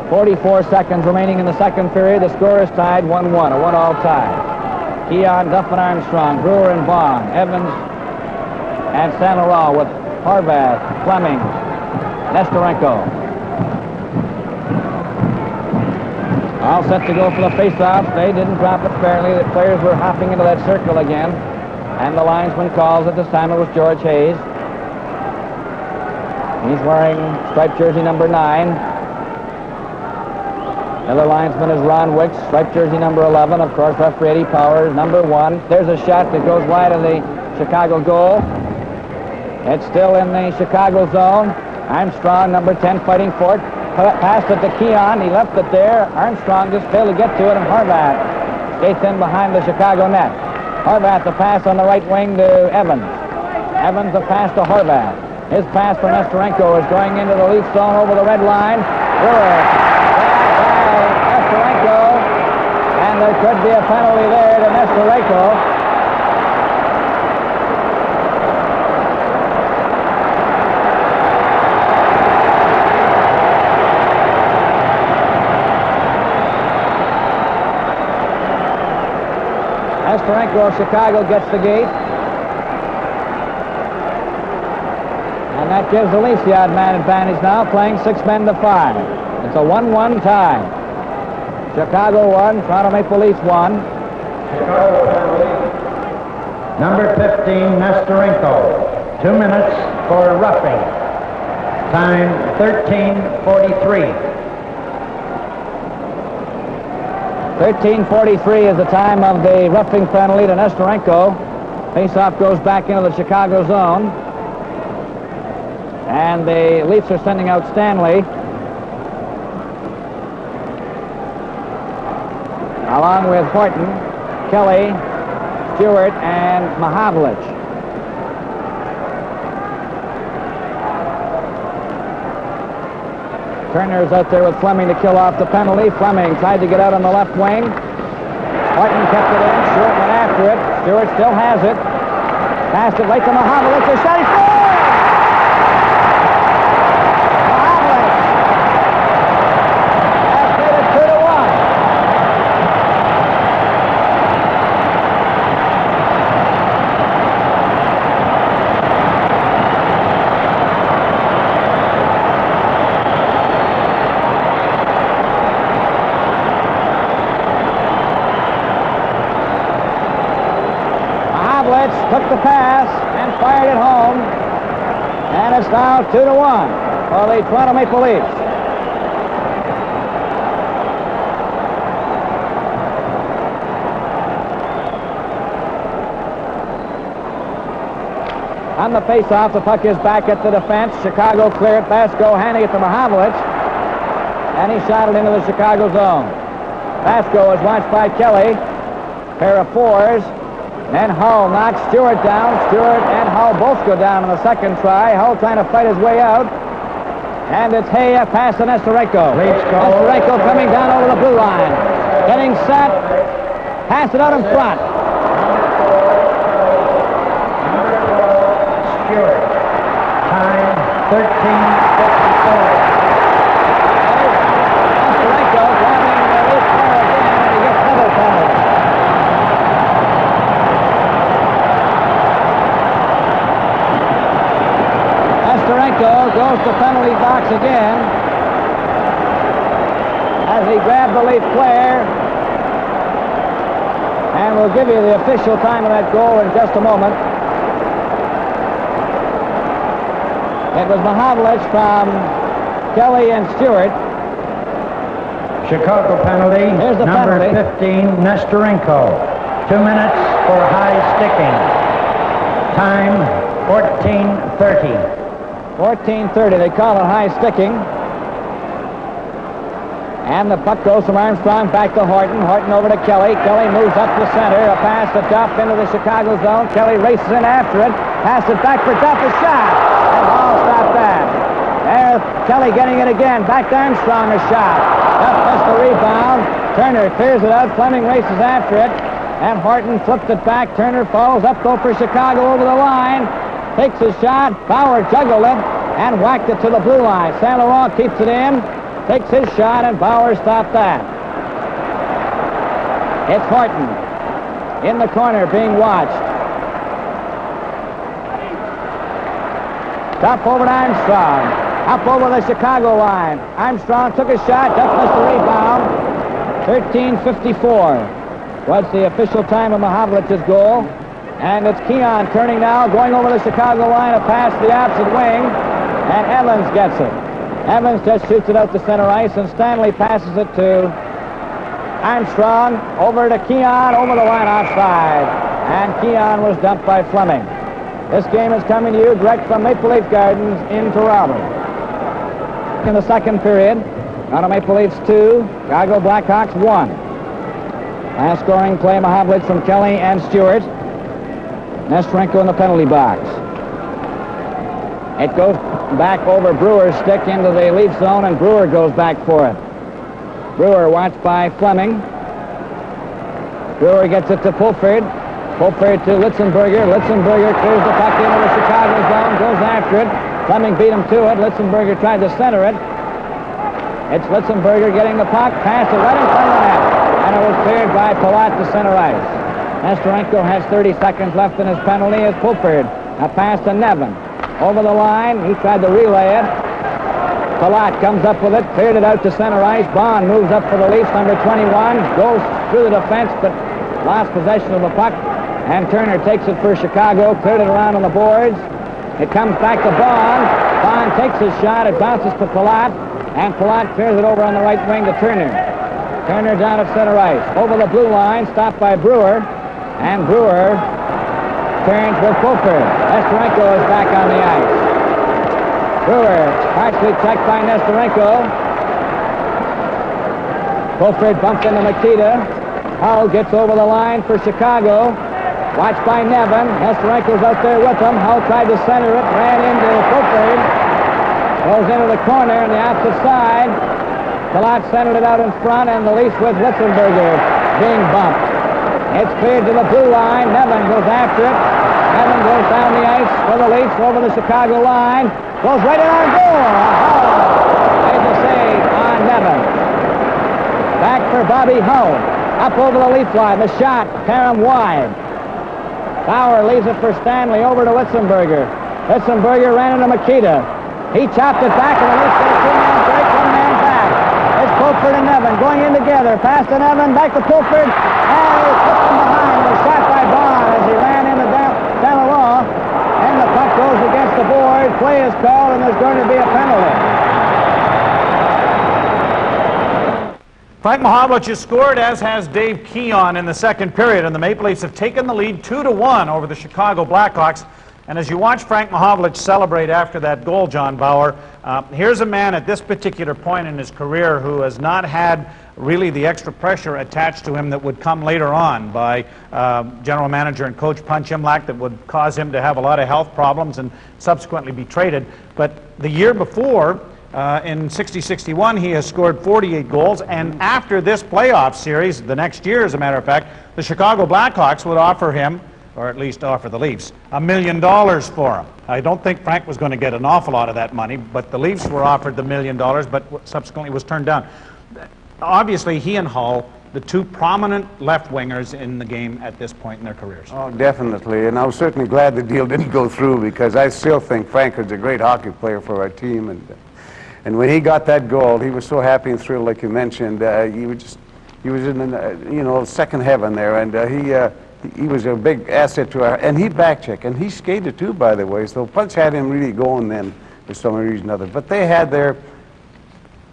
44 seconds remaining in the second period. The score is tied 1-1, a 1-all tie. Keon, Duff, and Armstrong, Brewer and Bond, Evans, and St. Laurent with Horvath, Fleming, Nestorenko. All set to go for the face-off. They didn't drop it fairly. The players were hopping into that circle again. And the linesman calls. At this time it was George Hayes. He's wearing striped jersey number 9. Another linesman is Ron Wicks, striped jersey number 11. Of course, referee Eddie Powers, number 1. There's a shot that goes wide of the Chicago goal. It's still in the Chicago zone. Armstrong, number 10, fighting for it. Passed it to Keon. He left it there. Armstrong just failed to get to it, and Horvath skates in behind the Chicago net. Horvath, the pass on the right wing to Evans. Evans, the pass to Horvath. His pass for Nestorenko is going into the Leaf zone over the red line. Good. Nestorenko. And there could be a penalty there to Nestorenko. Nestorenko of Chicago gets the gate. And that gives the Leafs the odd man advantage now, playing 6 men to 5. It's a 1-1 tie. Chicago 1, Toronto Maple Leafs 1. Number 15, Nestorenko. 2 minutes for roughing. Time 13:43. 13:43 is the time of the roughing penalty to Nestorenko. Faceoff goes back into the Chicago zone. And the Leafs are sending out Stanley. Along with Horton, Kelly, Stewart, and Mahavlich. Turner's out there with Fleming to kill off the penalty. Fleming tried to get out on the left wing. Horton kept it in. Stewart went after it. Stewart still has it. Passed it right to Mahavlich. A shot. He scored! Mahavlich has made it 2-1. Took the pass and fired it home. And it's now 2-1 for the Toronto Maple Leafs. On the face-off, the puck is back at the defense. Chicago cleared. Basco handing it to Mahavlich. And he shot it into the Chicago zone. Basco is watched by Kelly. Pair of fours. Then Hull knocks Stewart down. Stewart and Hull both go down on the second try. Hull trying to fight his way out. And it's Hay pass to Nestorenko. Nestorenko coming down over the blue line. Getting set. Pass it out in front. Stewart. Time 13:54. Nestorenko grabbing the Leaf corner again, and he gets another penalty. Nestorenko goes to penalty box again as he grabbed the Leaf player. And we'll give you the official time of that goal in just a moment. It was Mahavlich from Kelly and Stewart. Chicago penalty. Here's the number penalty. 15, Nestorenko. 2 minutes for high sticking. Time 14:30. 14:30. They call it high sticking. And the puck goes from Armstrong back to Horton. Horton over to Kelly. Kelly moves up the center. A pass to Duff into the Chicago zone. Kelly races in after it. Pass it back for Duff. A shot. And Hall stopped that. There's Kelly getting it again. Back to Armstrong. A shot. Duff missed the rebound. Turner clears it out. Fleming races after it. And Horton flipped it back. Turner falls up though for Chicago over the line. Takes a shot. Bauer juggled it and whacked it to the blue line. Saint Laurent keeps it in. Takes his shot, and Bauer stopped that. It's Horton in the corner being watched. Top over to Armstrong. Up over the Chicago line. Armstrong took a shot. Duff missed the rebound. 13:54 was the official time of Mahavlich's goal. And it's Keon turning now, going over the Chicago line, a pass to the opposite wing. and Evans gets it. Evans just shoots it out to center ice, and Stanley passes it to Armstrong, over to Keon, over the line offside. And Keon was dumped by Fleming. This game is coming to you direct from Maple Leaf Gardens in Toronto. In the second period, Toronto Maple Leafs 2, Chicago Blackhawks 1. Last scoring play, Mahovlich from Kelly and Stewart. Nesterenko in the penalty box. It goes back over Brewer's stick into the Leaf zone, and Brewer goes back for it. Brewer watched by Fleming. Brewer gets it to Pulford. Pulford to Litzenberger. Litzenberger clears the puck into the Chicago zone, goes after it. Fleming beat him to it. Litzenberger tried to center it. It's Litzenberger getting the puck, passed it right in front of the net, and it was cleared by Palat to center ice. Nesterenko has 30 seconds left in his penalty as Pulford. A pass to Nevin. Over the line, he tried to relay it. Palat comes up with it, cleared it out to center ice. Bond moves up for the Leafs, number 21, goes through the defense, but lost possession of the puck. And Turner takes it for Chicago, cleared it around on the boards. It comes back to Bond. Bond takes his shot, it bounces to Palat, and Palat clears it over on the right wing to Turner. Turner down at center ice. Over the blue line, stopped by Brewer, and Brewer turns with Pulford. Nesterenko is back on the ice. Brewer, partially checked by Nesterenko. Pulford bumps into Makita. Hull gets over the line for Chicago. Watched by Nevin. Nesterenko's out there with him. Hull tried to center it, ran into Pulford. Goes into the corner on the opposite side. Palat centered it out in front, and the Leafs with Litzenberger being bumped. It's cleared to the blue line. Nevin goes after it. Nevin goes down the ice for the Leafs over the Chicago line. Goes right in on goal. Hull made the save on Nevin. Back for Bobby Hull. Up over the Leaf line. The shot. Karam wide. Bauer leaves it for Stanley over to Litzenberger. Litzenberger ran into Makita. He chopped it back, and the Leafs get a two-man break, one man back. It's Pulford and Nevin going in together. Pass to Nevin, back to Pulford, and he put from behind. Was shot by Bond as he ran into Dalleroy, and the puck goes against the board. Play is called, and there's going to be a penalty. Frank Mahovlich has scored, as has Dave Keon in the second period, and the Maple Leafs have taken the lead 2-1 over the Chicago Blackhawks. And as you watch Frank Mahovlich celebrate after that goal, John Bauer, here's a man at this particular point in his career who has not had really the extra pressure attached to him that would come later on by general manager and coach Punch Imlach, that would cause him to have a lot of health problems and subsequently be traded. But the year before, in 60-61, he has scored 48 goals, and after this playoff series, the next year, as a matter of fact, the Chicago Blackhawks would offer him, or at least offer the Leafs, $1 million for him. I don't think Frank was going to get an awful lot of that money, but the Leafs were offered the $1 million, but subsequently was turned down. Obviously, he and Hull, the two prominent left wingers in the game at this point in their careers. Oh, definitely, and I was certainly glad the deal didn't go through, because I still think Frank was a great hockey player for our team, and when he got that goal, he was so happy and thrilled, like you mentioned. He was in second heaven there, and he was a big asset to our, and he backchecked, and he skated too, by the way, so Punch had him really going then for some reason or other. But they had their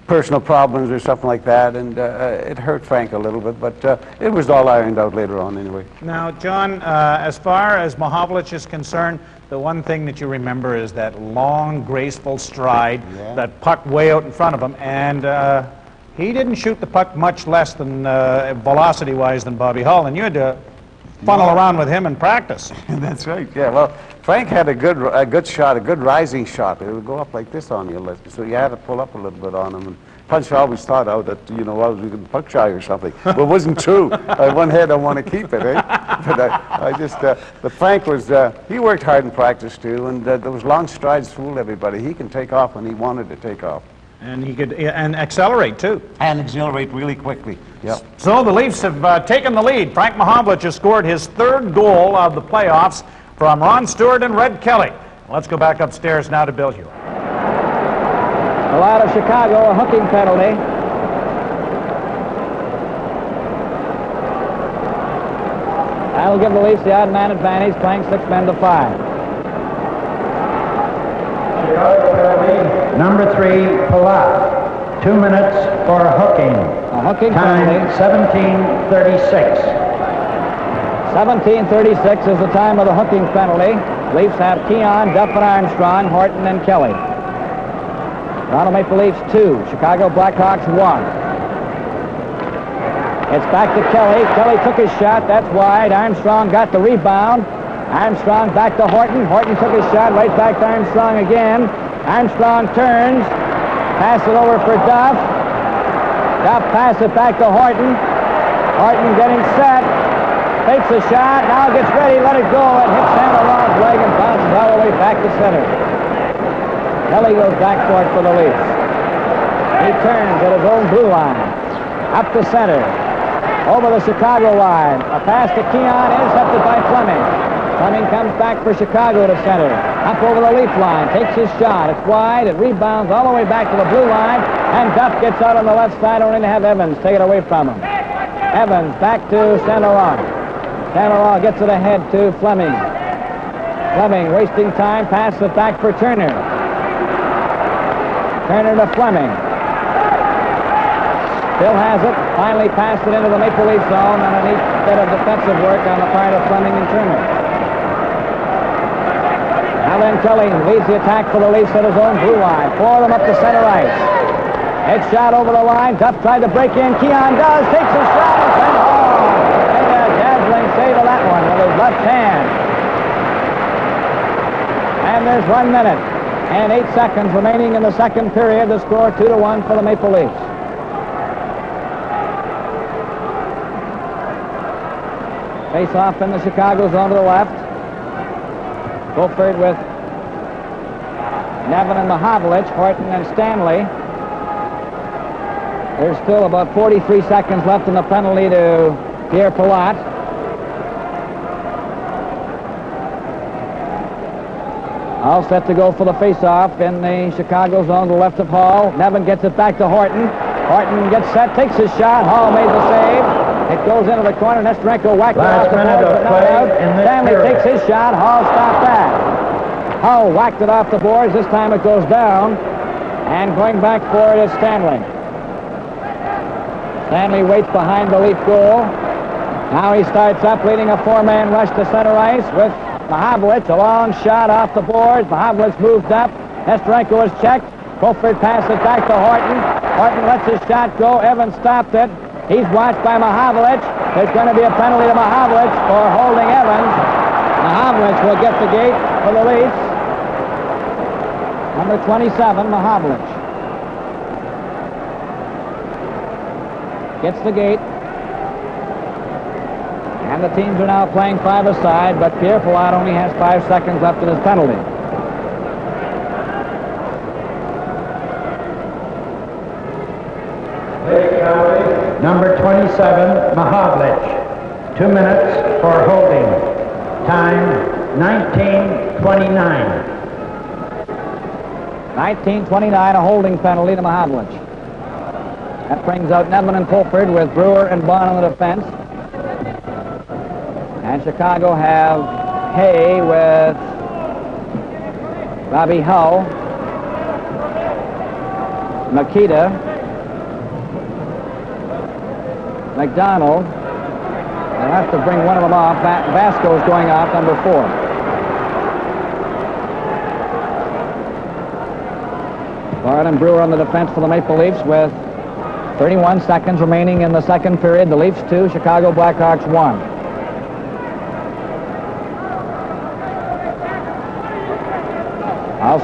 personal problems or something like that, and it hurt Frank a little bit, but it was all ironed out later on anyway. Now, John, as far as Mahovlich is concerned, the one thing that you remember is that long, graceful stride, that puck way out in front of him, and he didn't shoot the puck much less than velocity-wise than Bobby Hull, and you had to funnel around with him in practice. That's right, yeah. Well, Frank had a good shot, a good rising shot. It would go up like this on you, so you had to pull up a little bit on him. And Punch always thought out that, I was going puck shy or something. But it wasn't true. One head, I want to keep it, eh? But but Frank was, he worked hard in practice too, and those long strides fooled everybody. He can take off when he wanted to take off. And he could accelerate too. And accelerate really quickly. Yep. So the Leafs have taken the lead. Frank Mahovlich has scored his third goal of the playoffs from Ron Stewart and Red Kelly. Let's go back upstairs now to Bill Hewitt. A lot of Chicago, a hooking penalty. That'll give the Leafs the odd man advantage, playing 6 men to 5. Chicago penalty number 3, Palat. 2 minutes for hooking. A hooking Time penalty. 17:36. 17:36 is the time of the hooking penalty. Leafs have Keon, Duff and Armstrong, Horton and Kelly. Toronto Maple Leafs 2, Chicago Blackhawks 1. It's back to Kelly. Kelly took his shot. That's wide. Armstrong got the rebound. Armstrong back to Horton. Horton took his shot. Right back to Armstrong again. Armstrong turns. Pass it over for Duff. Duff pass it back to Horton. Horton getting set. Takes a shot. Now gets ready. Let it go. It hits Sandoval's leg and bounces all the way back to center. Kelly goes back for it for the Leafs. He turns at his own blue line. Up to center. Over the Chicago line. A pass to Keon, intercepted by Fleming. Fleming comes back for Chicago to center. Up over the Leaf line, takes his shot. It's wide, it rebounds all the way back to the blue line, and Duff gets out on the left side, only to have Evans take it away from him. Evans back to Sandoval. Sandoval gets it ahead to Fleming. Fleming wasting time, passes it back for Turner. Turner to Fleming. Still has it. Finally passed it into the Maple Leaf zone on a neat bit of defensive work on the part of Fleming and Turner. Now then Kelly leads the attack for the Leafs at his own blue line. 4 of them up to center ice. Head shot over the line. Duff tried to break in. Keon does. Takes a shot and sends home. Made a dazzling save of that one with his left hand. And there's 1 minute and 8 seconds remaining in the second period. The score 2-1 for the Maple Leafs. Face off in the Chicago zone to the left. Fulford with Nevin and Mahavlich, Horton and Stanley. There's still about 43 seconds left in the penalty to Pierre Palat. All set to go for the face-off in the Chicago zone to the left of Hall. Nevin gets it back to Horton. Horton gets set, takes his shot. Hall made the save. It goes into the corner. Nesterenko whacked it off the boards, but not out. Stanley takes his shot. Hall stopped that. Hall whacked it off the boards. This time it goes down. And going back for it is Stanley. Stanley waits behind the Leaf goal. Now he starts up, leading a 4-man rush to center ice with Mahavlich. A long shot off the boards. Mahavlich moved up. Nesterenko is checked. Fulford passes it back to Horton. Horton lets his shot go. Evans stopped it. He's watched by Mahavlich. There's going to be a penalty to Mahavlich for holding Evans. Mahavlich will get the gate for the Leafs. Number 27, Mahavlich. Gets the gate. And the teams are now playing 5-a-side, but Pierre Palat only has 5 seconds left in his penalty. Number 27, Mahavlich. 2 minutes for holding. Time 19:29. 19:29, a holding penalty to Mahavlich. That brings out Nevin and Fulford with Brewer and Bond on the defense. And Chicago have Hay with Bobby Hull, Makita, McDonald. They'll have to bring one of them off. Vasco's going off, number 4. Bard and Brewer on the defense for the Maple Leafs with 31 seconds remaining in the second period. The Leafs 2, Chicago Blackhawks 1. All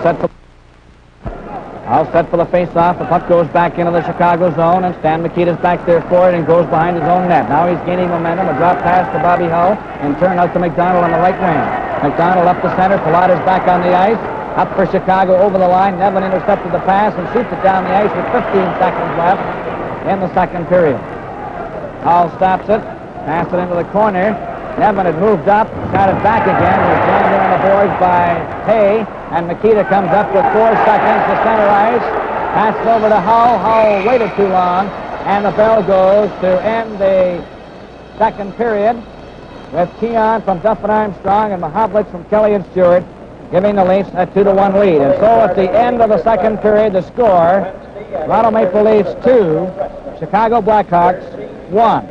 set for the face-off. The puck goes back into the Chicago zone, and Stan Mikita's back there for it and goes behind his own net. Now he's gaining momentum. A drop pass to Bobby Hull, and turn out to McDonald on the right wing. McDonald up the center. Palat is back on the ice. Up for Chicago over the line. Nevin intercepted the pass and shoots it down the ice with 15 seconds left in the second period. Hull stops it. Passed it into the corner. Nevin had moved up, got it back again. Was jammed in on the boards by Hay. And Mikita comes up with 4 seconds to center ice. Passes over to Hull. Hull waited too long. And the bell goes to end the second period with Keon from Duff and Armstrong and Mahavlich from Kelly and Stewart giving the Leafs a 2-1 lead. And so at the end of the second period, the score, Toronto Maple Leafs 2, Chicago Blackhawks 1.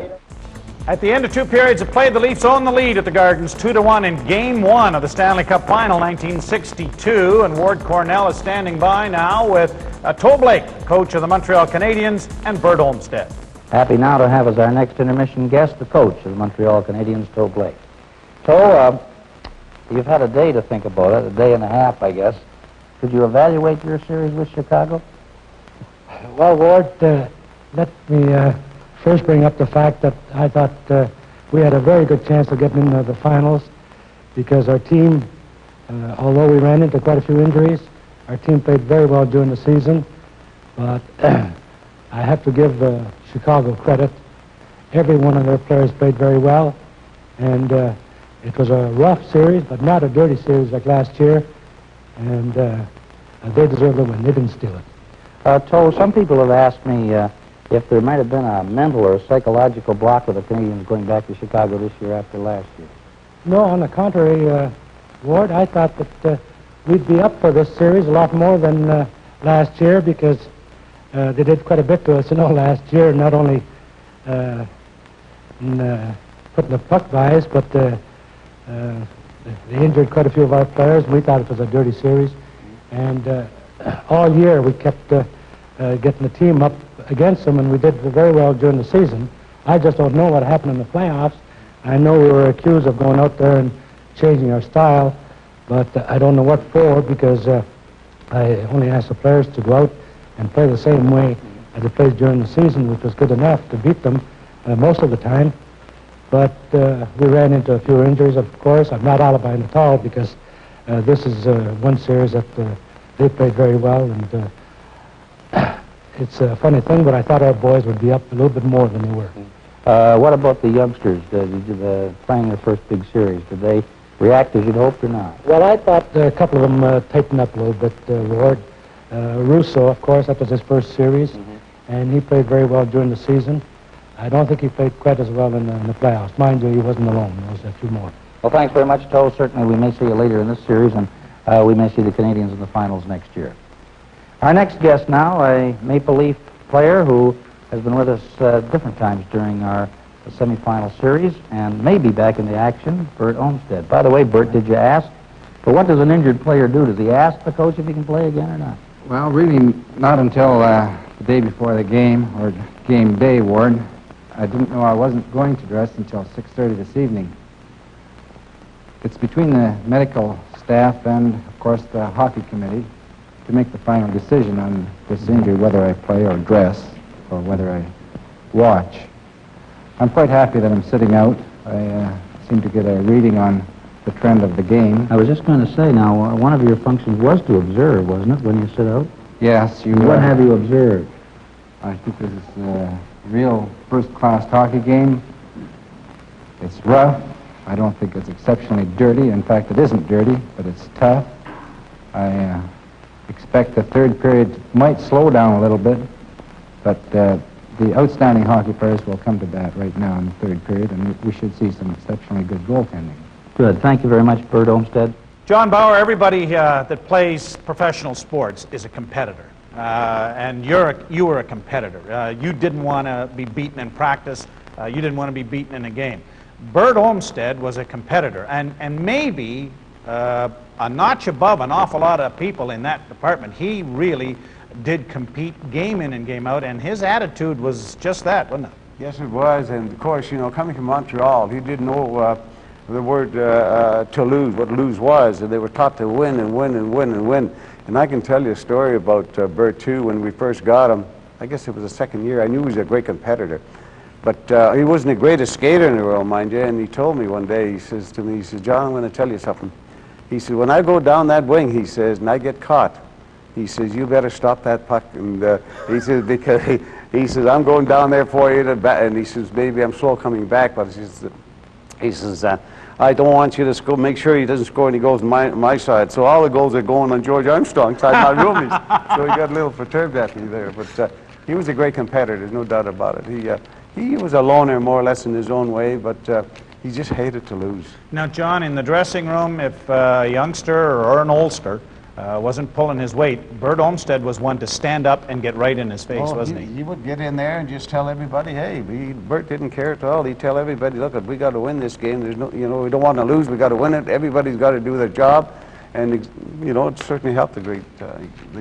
At the end of 2 periods of play, the Leafs own the lead at the Gardens 2-1 in Game 1 of the Stanley Cup Final 1962. And Ward Cornell is standing by now with Toe Blake, coach of the Montreal Canadiens, and Bert Olmsted. Happy now to have as our next intermission guest the coach of the Montreal Canadiens, Toe Blake. Toe, you've had a day to think about it, a day and a half, I guess. Could you evaluate your series with Chicago? Well, Ward, let me first bring up the fact that I thought we had a very good chance of getting into the finals because our team, although we ran into quite a few injuries, our team played very well during the season. But I have to give Chicago credit. Every one of their players played very well, and it was a rough series, but not a dirty series like last year, and they deserve the win. They didn't steal it. Toe, some people have asked me if there might have been a mental or a psychological block with the Canadians going back to Chicago this year after last year. No, on the contrary, Ward, I thought that we'd be up for this series a lot more than last year because they did quite a bit to us, last year, not only in putting the puck by us, but they injured quite a few of our players. We thought it was a dirty series, and all year we kept getting the team up against them, and we did very well during the season. I just don't know what happened in the playoffs. I know we were accused of going out there and changing our style, but I don't know what for, because I only asked the players to go out and play the same way as they played during the season, which was good enough to beat them most of the time. But we ran into a few injuries, of course. I'm not alibiing at all, because this is one series that they played very well, and it's a funny thing, but I thought our boys would be up a little bit more than they were. What about the youngsters playing their first big series? Did they react as you'd hoped or not? Well, I thought a couple of them tightened up a little bit, Ward. Russo, of course, that was his first series, and he played very well during the season. I don't think he played quite as well in the playoffs. Mind you, he wasn't alone. There was a few more. Well, thanks very much, Toe. Certainly we may see you later in this series, and we may see the Canadians in the finals next year. Our next guest now, a Maple Leaf player who has been with us different times during our semifinal series and may be back in the action, Bert Olmsted. By the way, Bert, did you ask? But what does an injured player do? Does he ask the coach if he can play again or not? Well, really not until the day before the game, or game day, Ward. I didn't know I wasn't going to dress until 6:30 this evening. It's between the medical staff and, of course, the hockey committee to make the final decision on this injury, whether I play or dress, or whether I watch. I'm quite happy that I'm sitting out. I seem to get a reading on the trend of the game. I was just going to say, now, one of your functions was to observe, wasn't it, when you sit out? Yes, you... What have you observed? I think this is a real first-class hockey game. It's rough. I don't think it's exceptionally dirty. In fact, it isn't dirty, but it's tough. I expect the third period might slow down a little bit, but the outstanding hockey players will come to bat right now in the third period, and we should see some exceptionally good goaltending. Good. Thank you very much, Bert Olmsted. John Bauer, everybody that plays professional sports is a competitor. And you were a competitor. You didn't want to be beaten in practice. You didn't want to be beaten in a game. Bert Olmsted was a competitor, and maybe a notch above an awful lot of people in that department. He really did compete game in and game out, and his attitude was just that, wasn't it? Yes, it was, and of course, coming from Montreal, he didn't know the word to lose, what lose was, and they were taught to win and win and win and win. And I can tell you a story about Bert, too. When we first got him, I guess it was the second year, I knew he was a great competitor. But he wasn't the greatest skater in the world, mind you, and he told me one day, he says to me, he says, John, I'm going to tell you something. He said, when I go down that wing, he says, and I get caught, he says, you better stop that puck. And he says, because he says, I'm going down there for you, and he says, maybe I'm slow coming back, but he says, I don't want you to score. Make sure he doesn't score any goals on my side. So all the goals are going on George Armstrong's side, not Rooney's. So he got a little perturbed at me there. But he was a great competitor, there's no doubt about it. He was a loner more or less in his own way, but he just hated to lose. Now, John, in the dressing room, if a youngster or an oldster wasn't pulling his weight, Bert Olmsted was one to stand up and get right in his face, wasn't he? He would get in there and just tell everybody, hey, Bert didn't care at all. He'd tell everybody, look, we got to win this game. There's no, we don't want to lose. We got to win it. Everybody's got to do their job. And, it certainly helped the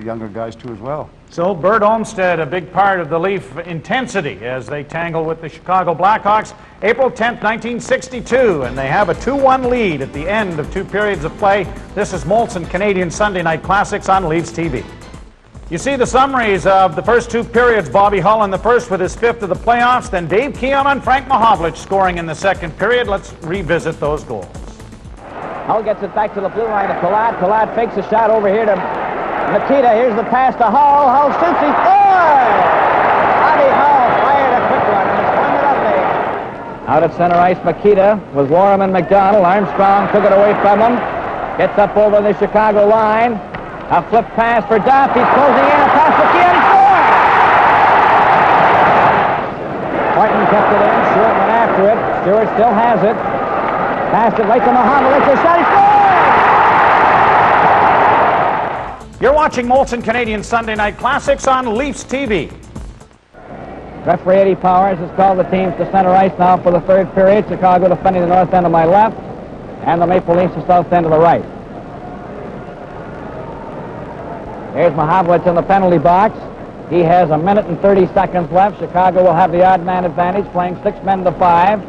younger guys, too, as well. So Bert Olmsted, a big part of the Leaf intensity as they tangle with the Chicago Blackhawks. April 10th, 1962, and they have a 2-1 lead at the end of 2 periods of play. This is Molson Canadian Sunday Night Classics on Leafs TV. You see the summaries of the first 2 periods. Bobby Hull in the first with his 5th of the playoffs, then Dave Keon and Frank Mahovlich scoring in the second period. Let's revisit those goals. Hull gets it back to the blue line to Palat. Palat fakes a shot over here to Nikita. Here's the pass to Hull. Hull shoots. He scores! Bobby Hull fired a quick one, and it's 1-0. Out at center ice, Nikita was Warren and McDonald. Armstrong took it away from him. Gets up over the Chicago line. A flip pass for Duff. He's closing in. A pass for Keon. He scores! Martin kept it in. Stewart went after it. Stewart still has it. Passed it right to Mahovlich. A shot. He scores! You're watching Molson Canadian Sunday Night Classics on Leafs TV. Referee Eddie Powers has called the teams to center ice now for the third period. Chicago defending the north end of my left, and the Maple Leafs the south end of the right. Here's Mahovlich in the penalty box. He has 1 minute and 30 seconds left. Chicago will have the odd man advantage, playing 6 men to 5.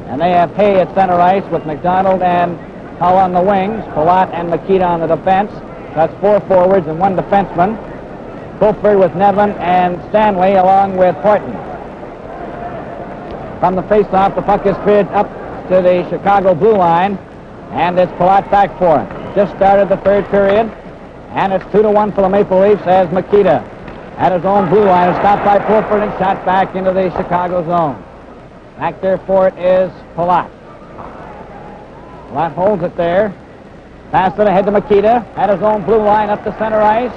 And they have Hay at center ice with McDonald and Hull on the wings, Palat and Nikita on the defense. That's 4 forwards and 1 defenseman. Fulford with Nevin and Stanley along with Horton. From the faceoff, the puck is cleared up to the Chicago blue line, and it's Palat back for it. Just started the third period, and it's 2-1 for the Maple Leafs as Nikita at his own blue line is stopped by Fulford and shot back into the Chicago zone. Back there for it is Palat. Palat holds it there. Pass it ahead to Nikita at his own blue line up to center ice.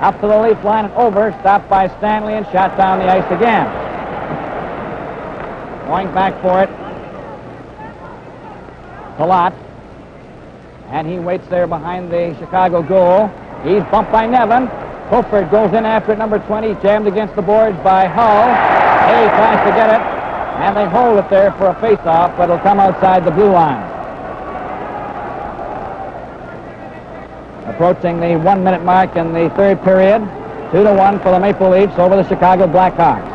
Up to the Leaf line and over. Stopped by Stanley and shot down the ice again. Going back for it, Palat. And he waits there behind the Chicago goal. He's bumped by Nevin. Fulford goes in after it, number 20, jammed against the boards by Hull. Hay tries to get it. And they hold it there for a face-off, but it'll come outside the blue line. Approaching the 1 minute mark in the third period. 2-1 for the Maple Leafs over the Chicago Blackhawks.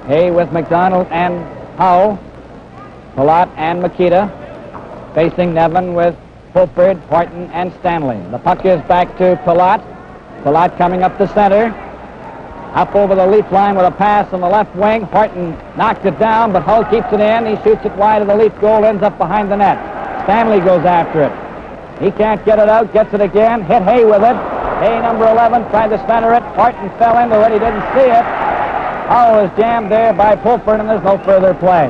Hay with McDonald and Hull. Palat and Nikita. Facing Nevin with Fulford, Horton, and Stanley. The puck is back to Palat. Palat coming up the center. Up over the Leaf line with a pass on the left wing. Horton knocked it down, but Hull keeps it in. He shoots it wide of the Leaf goal, ends up behind the net. Stanley goes after it. He can't get it out, gets it again, hit Hay with it. Hay, number 11, tried to center it. Horton fell into it, he didn't see it. Hull is jammed there by Fulford, and there's no further play.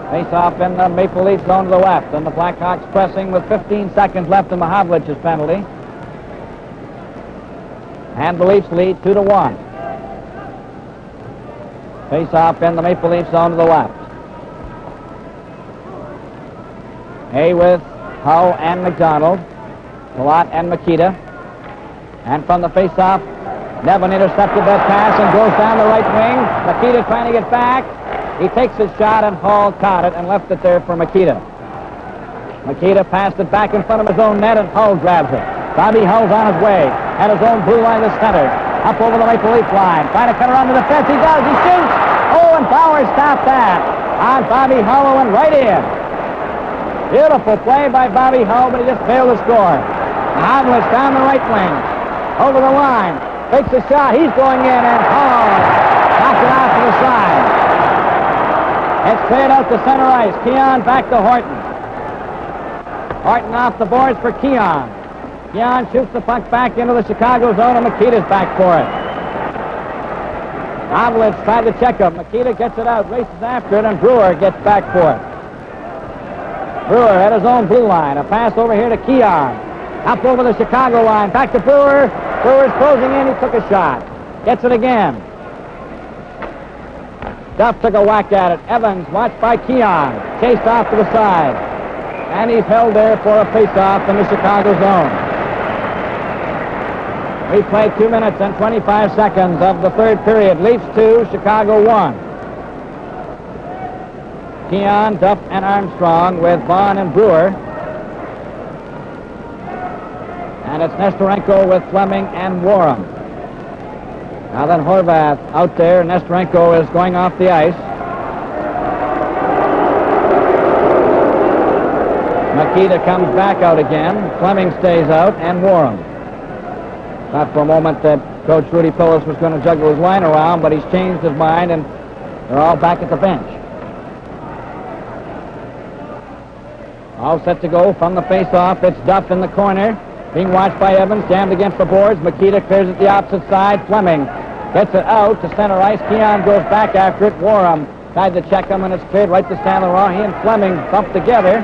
Face off in the Maple Leaf zone to the left, and the Blackhawks pressing with 15 seconds left in Mahovlich's penalty. And the Leafs lead 2-1. Face off in the Maple Leaf zone to the left. Hay with Hull and McDonald. Palat and Nikita. And from the face-off, Nevin intercepted that pass and goes down the right wing. Nikita trying to get back. He takes his shot, and Hull caught it and left it there for Nikita. Nikita passed it back in front of his own net, and Hull grabs it. Bobby Hull's on his way. At his own blue line to center. Up over the Maple Leaf line. Trying to cut around the defense. He does. He shoots. Oh, and Powers stopped that. On Bobby Hull and right in. Beautiful play by Bobby Hull, but he just failed to score. Mahovlich down the right wing. Over the line. Takes a shot. He's going in, and Hull knocks it out to the side. It's cleared out to center ice. Keon back to Horton. Horton off the boards for Keon. Keon shoots the puck back into the Chicago zone, and Nikita's back for it. Mahovlich tried to check him. Nikita gets it out, races after it, and Brewer gets back for it. Brewer at his own blue line. A pass over here to Keon. Up over the Chicago line. Back to Brewer. Brewer's closing in. He took a shot. Gets it again. Duff took a whack at it. Evans, watched by Keon, chased off to the side. And he's held there for a face-off in the Chicago zone. We played 2 minutes and 25 seconds of the third period. Leafs 2, Chicago 1. Keon, Duff, and Armstrong with Vaughn and Brewer. And it's Nestorenko with Fleming and Warren. Now then Horvath out there. Nestorenko is going off the ice. Makita comes back out again. Fleming stays out, and Warren. Not for a moment that Coach Rudy Pillis was going to juggle his line around, but he's changed his mind, and they're all back at the bench. All set to go from the face-off. It's Duff in the corner, being watched by Evans, jammed against the boards. Makita clears it the opposite side. Fleming gets it out to center ice. Keon goes back after it. Warren tried to check him, and it's cleared right to St. Laurent. He and Fleming bumped together.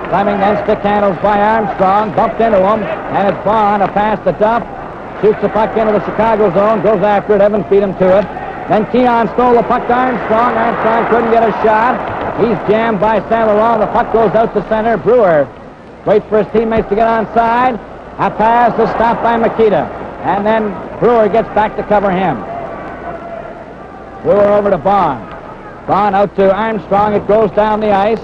Fleming then stick handles by Armstrong, bumped into him, and it's Vaughn, a pass to Duff. Shoots the puck into the Chicago zone, goes after it. Evans beat him to it. Then Keon stole the puck to Armstrong. Armstrong couldn't get a shot. He's jammed by St. Laurent. The puck goes out to center. Brewer waits for his teammates to get onside. A pass is stopped by Makita. And then Brewer gets back to cover him. Brewer over to Vaughn. Vaughn out to Armstrong. It goes down the ice.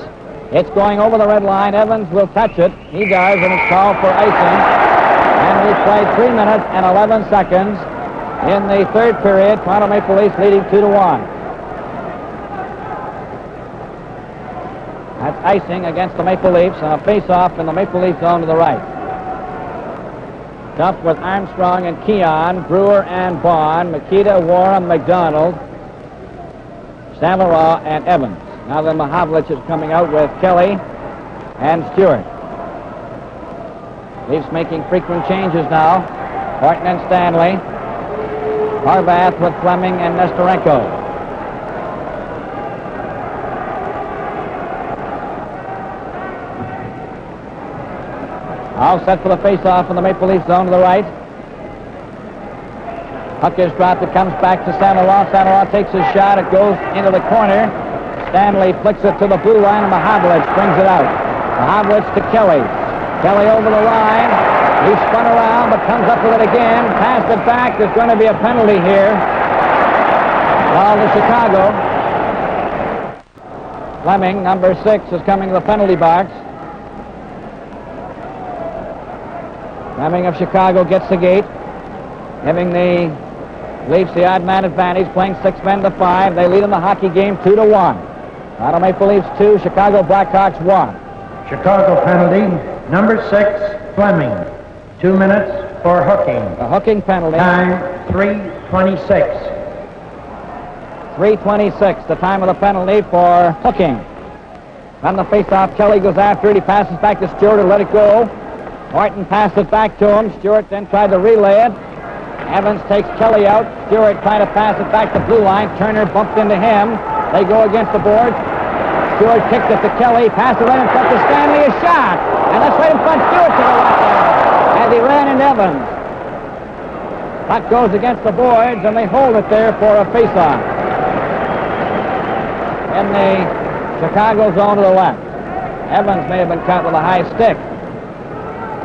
It's going over the red line. Evans will touch it. He does, and it's called for icing. And we played 3 minutes and 11 seconds in the third period. Toronto Maple Leafs leading 2-1. That's icing against the Maple Leafs, and a face-off in the Maple Leaf zone to the right. Duff with Armstrong and Keon, Brewer and Vaughn, Makita, Warren, McDonald, St. Laurent, and Evans. Now then Mahavlich is coming out with Kelly and Stewart. Leafs making frequent changes now. Horton and Stanley. Horvath with Fleming and Nestorenko. All set for the face-off in the Maple Leaf zone to the right. Puck is dropped. It comes back to St. Laurent. St. Laurent takes his shot. It goes into the corner. Stanley flicks it to the blue line, and Mahavlich brings it out. Mahavlich to Kelly. Kelly over the line. He spun around, but comes up with it again. Passed it back. There's going to be a penalty here. Ball to Chicago. Fleming, number 6, is coming to the penalty box. Fleming of Chicago gets the gate, giving the Leafs the odd man advantage, playing 6 men to 5. They lead in the hockey game 2-1. Toronto Maple Leafs 2, Chicago Blackhawks 1. Chicago penalty, number 6, Fleming. 2 minutes for hooking. A hooking penalty. Time 3:26. 3:26, the time of the penalty for hooking. On the face-off, Kelly goes after it. He passes back to Stewart to let it go. Horton passed it back to him. Stewart then tried to relay it. Evans takes Kelly out. Stewart trying to pass it back to blue line. Turner bumped into him. They go against the boards. Stewart kicked it to Kelly. Passed it right in front to Stanley. A shot. And that's right in front. Stewart to the left as he ran into Evans. Puck goes against the boards, and they hold it there for a face-off. In the Chicago zone to the left. Evans may have been caught with a high stick.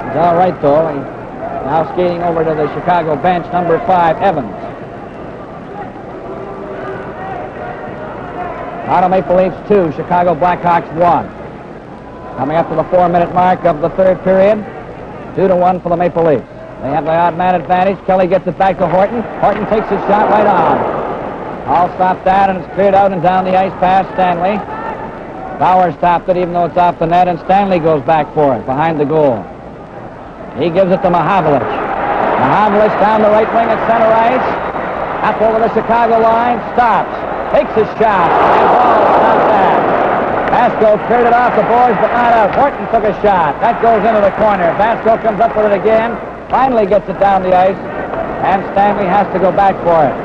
He's all right, though. He's now skating over to the Chicago bench, number 5, Evans. Toronto Maple Leafs 2, Chicago Blackhawks 1. Coming up to the 4-minute mark of the third period, 2-1 for the Maple Leafs. They have the odd man advantage. Kelly gets it back to Horton. Horton takes his shot right on. All stopped that, and it's cleared out and down the ice past Stanley. Bauer stopped it, even though it's off the net, and Stanley goes back for it behind the goal. He gives it to Mahavlich. Mahavlich down the right wing at center ice. Up over the Chicago line. Stops. Takes his shot. And ball stops that. Vasco cleared it off the boards, but not out. Horton took a shot. That goes into the corner. Vasco comes up with it again. Finally gets it down the ice. And Stanley has to go back for it.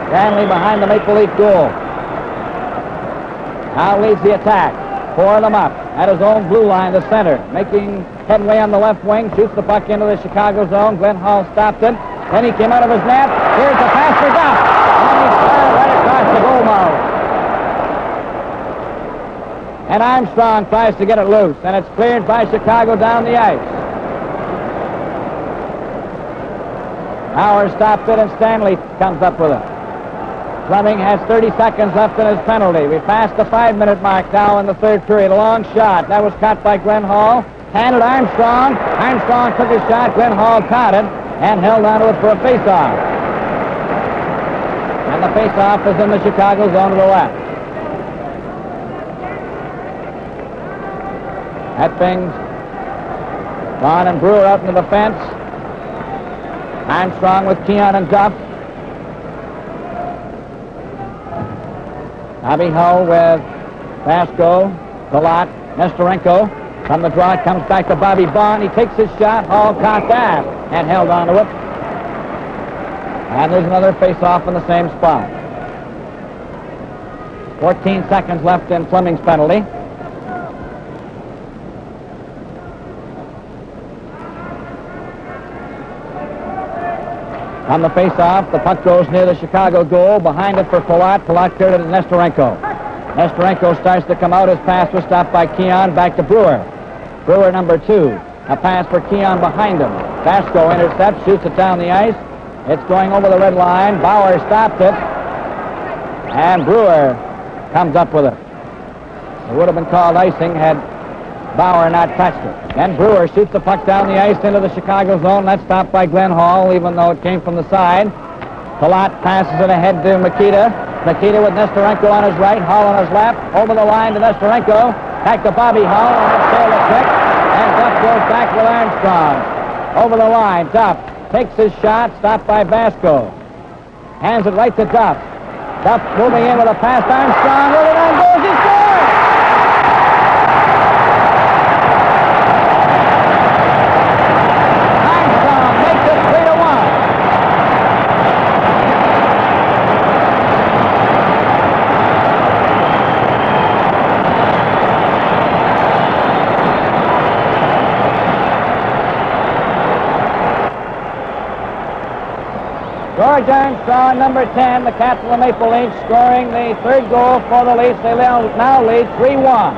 Stanley behind the Maple Leaf goal. Now leads the attack. 4 of them up at his own blue line, the center, making headway on the left wing, shoots the puck into the Chicago zone. Glenn Hall stopped it. Then he came out of his net. Here's the pass for Duff. And he fired right across the goal mouth. And Armstrong tries to get it loose, and it's cleared by Chicago down the ice. Bauer stopped it, and Stanley comes up with it. Fleming has 30 seconds left in his penalty. We passed the 5-minute mark now in the third period. A long shot. That was caught by Glenn Hall. Handed Armstrong. Armstrong took his shot. Glenn Hall caught it and held onto it for a face-off. And the face-off is in the Chicago zone to the left. Eppings, Vaughn and Brewer out into the fence. Armstrong with Keon and Duff. Bobby Hull with Vasco, Palat, Nestorenko. From the draw, it comes back to Bobby Vaughn. He takes his shot. Hall caught that and held on to it. And there's another face-off in the same spot. 14 seconds left in Fleming's penalty. On the face-off, the puck goes near the Chicago goal. Behind it for Palat. Palat cleared it to Nestorenko. Nestorenko starts to come out. His pass was stopped by Keon. Back to Brewer. Brewer, number 2. A pass for Keon behind him. Vasco intercepts, shoots it down the ice. It's going over the red line. Bauer stopped it. And Brewer comes up with it. It would have been called icing had Bauer not touched it. Then Brewer shoots the puck down the ice into the Chicago zone. That's stopped by Glenn Hall, even though it came from the side. Palat passes it ahead to Makita. Makita with Nestorenko on his right, Hall on his left. Over the line to Nestorenko. Back to Bobby Hull, and it's still a kick. And Duff goes back with Armstrong. Over the line, Duff takes his shot, stopped by Vasco. Hands it right to Duff. Duff moving in with a pass to Armstrong. With it on goes, he scores! Armstrong makes it 3-1. George Armstrong, number 10, the captain of the Maple Leafs, scoring the third goal for the Leafs. They now lead 3-1.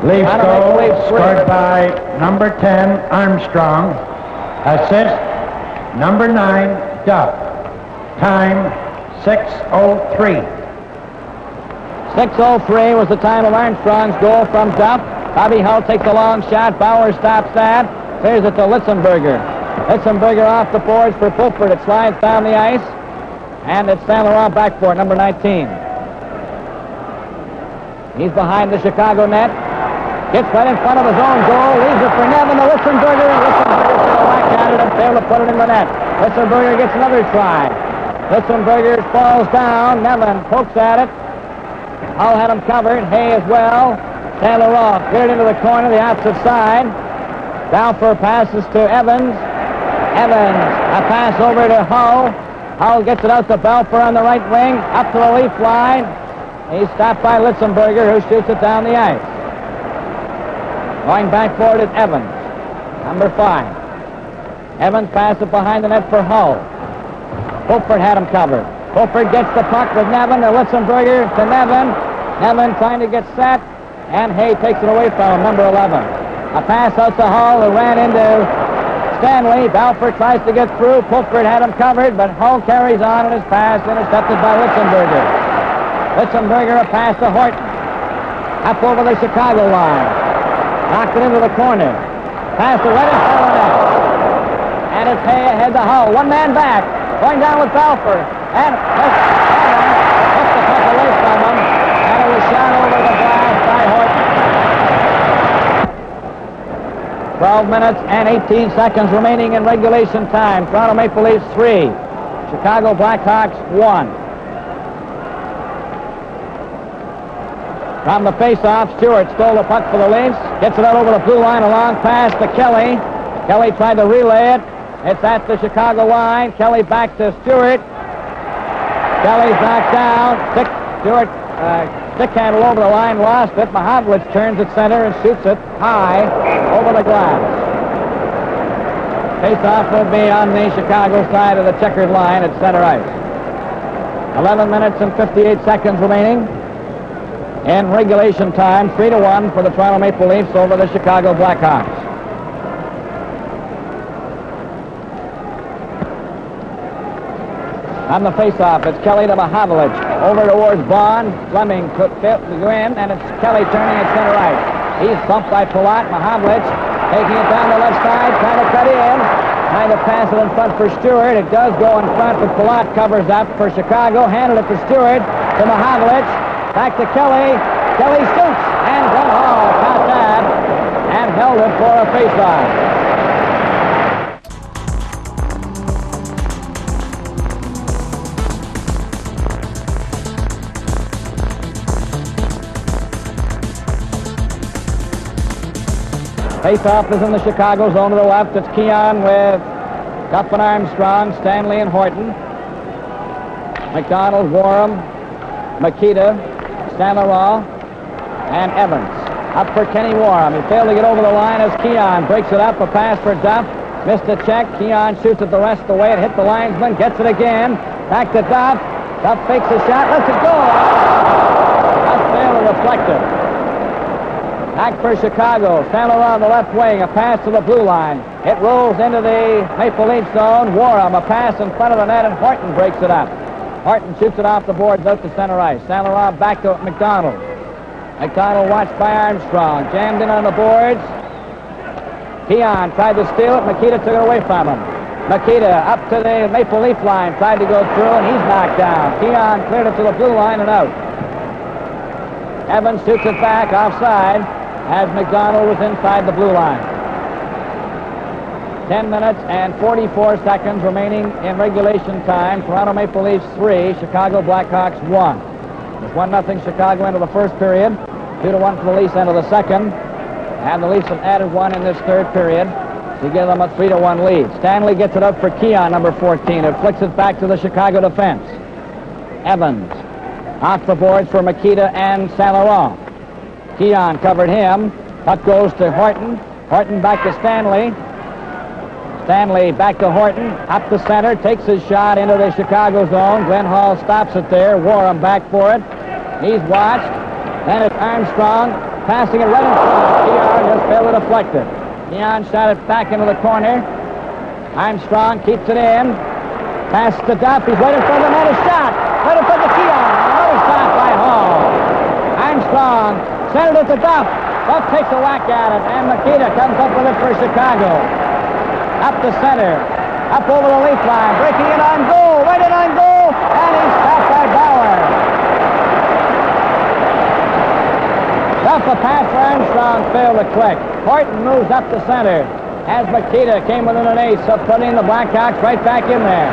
Leafs goal scored by number 10, Armstrong. Assist, number 9, Duff. Time, 6:03. 6:03 was the time of Armstrong's goal from Duff. Bobby Hull takes a long shot. Bauer stops that. Clears it to Litzenberger. Litzenberger off the boards for Pulford. It slides down the ice. And it's Saint Laurent back for it, number 19. He's behind the Chicago net. Gets right in front of his own goal. Leaves it for Nevin to Litzenberger. And Litzenberger took a whack at it and failed to put it in the net. Litzenberger gets another try. Litzenberger falls down. Nevin pokes at it. Hull had him covered. Hay as well. Saint Laurent cleared into the corner, the opposite side. Balfour passes to Evans. Evans, a pass over to Hull. Hull gets it out to Balfour on the right wing, up to the Leaf line. He's stopped by Litzenberger, who shoots it down the ice. Going back for it is Evans, number 5. Evans passes it behind the net for Hull. Pulford had him covered. Pulford gets the puck with Nevin to Litzenberger to Nevin. Nevin trying to get set. And Hay takes it away from him, number 11. A pass out to Hull, who ran into Stanley. Balfour tries to get through. Pulford had him covered, but Hull carries on in his pass, intercepted by Litzenberger. Litzenberger, a pass to Horton. Up over the Chicago line. Knocked it into the corner. Pass to right in front of the net. And it's Hay ahead to Hull. One man back. Going down with Balfour. And took the puck away from him. And it was shot over the glass by Horton. 12 minutes and 18 seconds remaining in regulation time. Toronto Maple Leafs 3. Chicago Blackhawks 1. From the face-off, Stewart stole the puck for the Leafs. Gets it out over the blue line. A long pass to Kelly. Kelly tried to relay it. It's at the Chicago line. Kelly back to Stewart. Kelly's knocked down. Stewart stick handle over the line, lost it. Mahavlich turns at center and shoots it high over the glass. Face-off will be on the Chicago side of the checkered line at center ice. 11 minutes and 58 seconds remaining in regulation time. 3-1 for the Toronto Maple Leafs over the Chicago Blackhawks. On the face-off, it's Kelly to Mahavlich. Over towards Bond. Fleming could fit the in, and it's Kelly turning at center ice. He's bumped by Palat. Mahavlich taking it down the left side, trying to cut in. Trying to pass it in front for Stewart. It does go in front, but Palat covers up for Chicago. Handed it to Stewart, to Mahavlich. Back to Kelly. Kelly shoots, and Glenn Hall caught that and held it for a face-off. Face-off is in the Chicago zone to the left. It's Keon with Duff and Armstrong, Stanley and Horton. McDonald, Warham, Makita, Stanley and Evans. Up for Kenny Warham. He failed to get over the line as Keon breaks it up. A pass for Duff. Missed a check. Keon shoots it the rest of the way. It hit the linesman. Gets it again. Back to Duff. Duff fakes a shot. Lets it go. Duff failed to reflect it. Back for Chicago. Stanley on the left wing. A pass to the blue line. It rolls into the Maple Leaf zone. Warham, a pass in front of the net, and Horton breaks it up. Horton shoots it off the boards out to center ice. Stanley back to McDonald. McDonald watched by Armstrong. Jammed in on the boards. Keon tried to steal it. Makita took it away from him. Makita up to the Maple Leaf line. Tried to go through, and he's knocked down. Keon cleared it to the blue line and out. Evans shoots it back offside as McDonald was inside the blue line. 10 minutes and 44 seconds remaining in regulation time. Toronto Maple Leafs 3, Chicago Blackhawks 1. It's 1-0 Chicago into the first period, 2-1 for the Leafs into the second, and the Leafs have added one in this third period to give them a 3-1 lead. Stanley gets it up for Keon, number 14. It flicks it back to the Chicago defense. Evans off the boards for Makita and Saint Laurent. Keon covered him. Puck goes to Horton. Horton back to Stanley. Stanley back to Horton. Up the center. Takes his shot into the Chicago zone. Glenn Hall stops it there. Warham back for it. He's watched. Then it's Armstrong passing it right in front. Keon just failed to deflect it. Keon shot it back into the corner. Armstrong keeps it in. Pass to Duff. He's right in front of the net. A shot. Right in front of Keon. Another shot by Hall. Armstrong centered it to Duff. Duff takes a whack at it, and Makita comes up with it for Chicago. Up the center. Up over the leaf line. Breaking it on goal. Right in on goal. And he's stopped by Bauer. Duff, a pass for Armstrong, failed to click. Horton moves up the center as Makita came within an ace of putting the Blackhawks right back in there.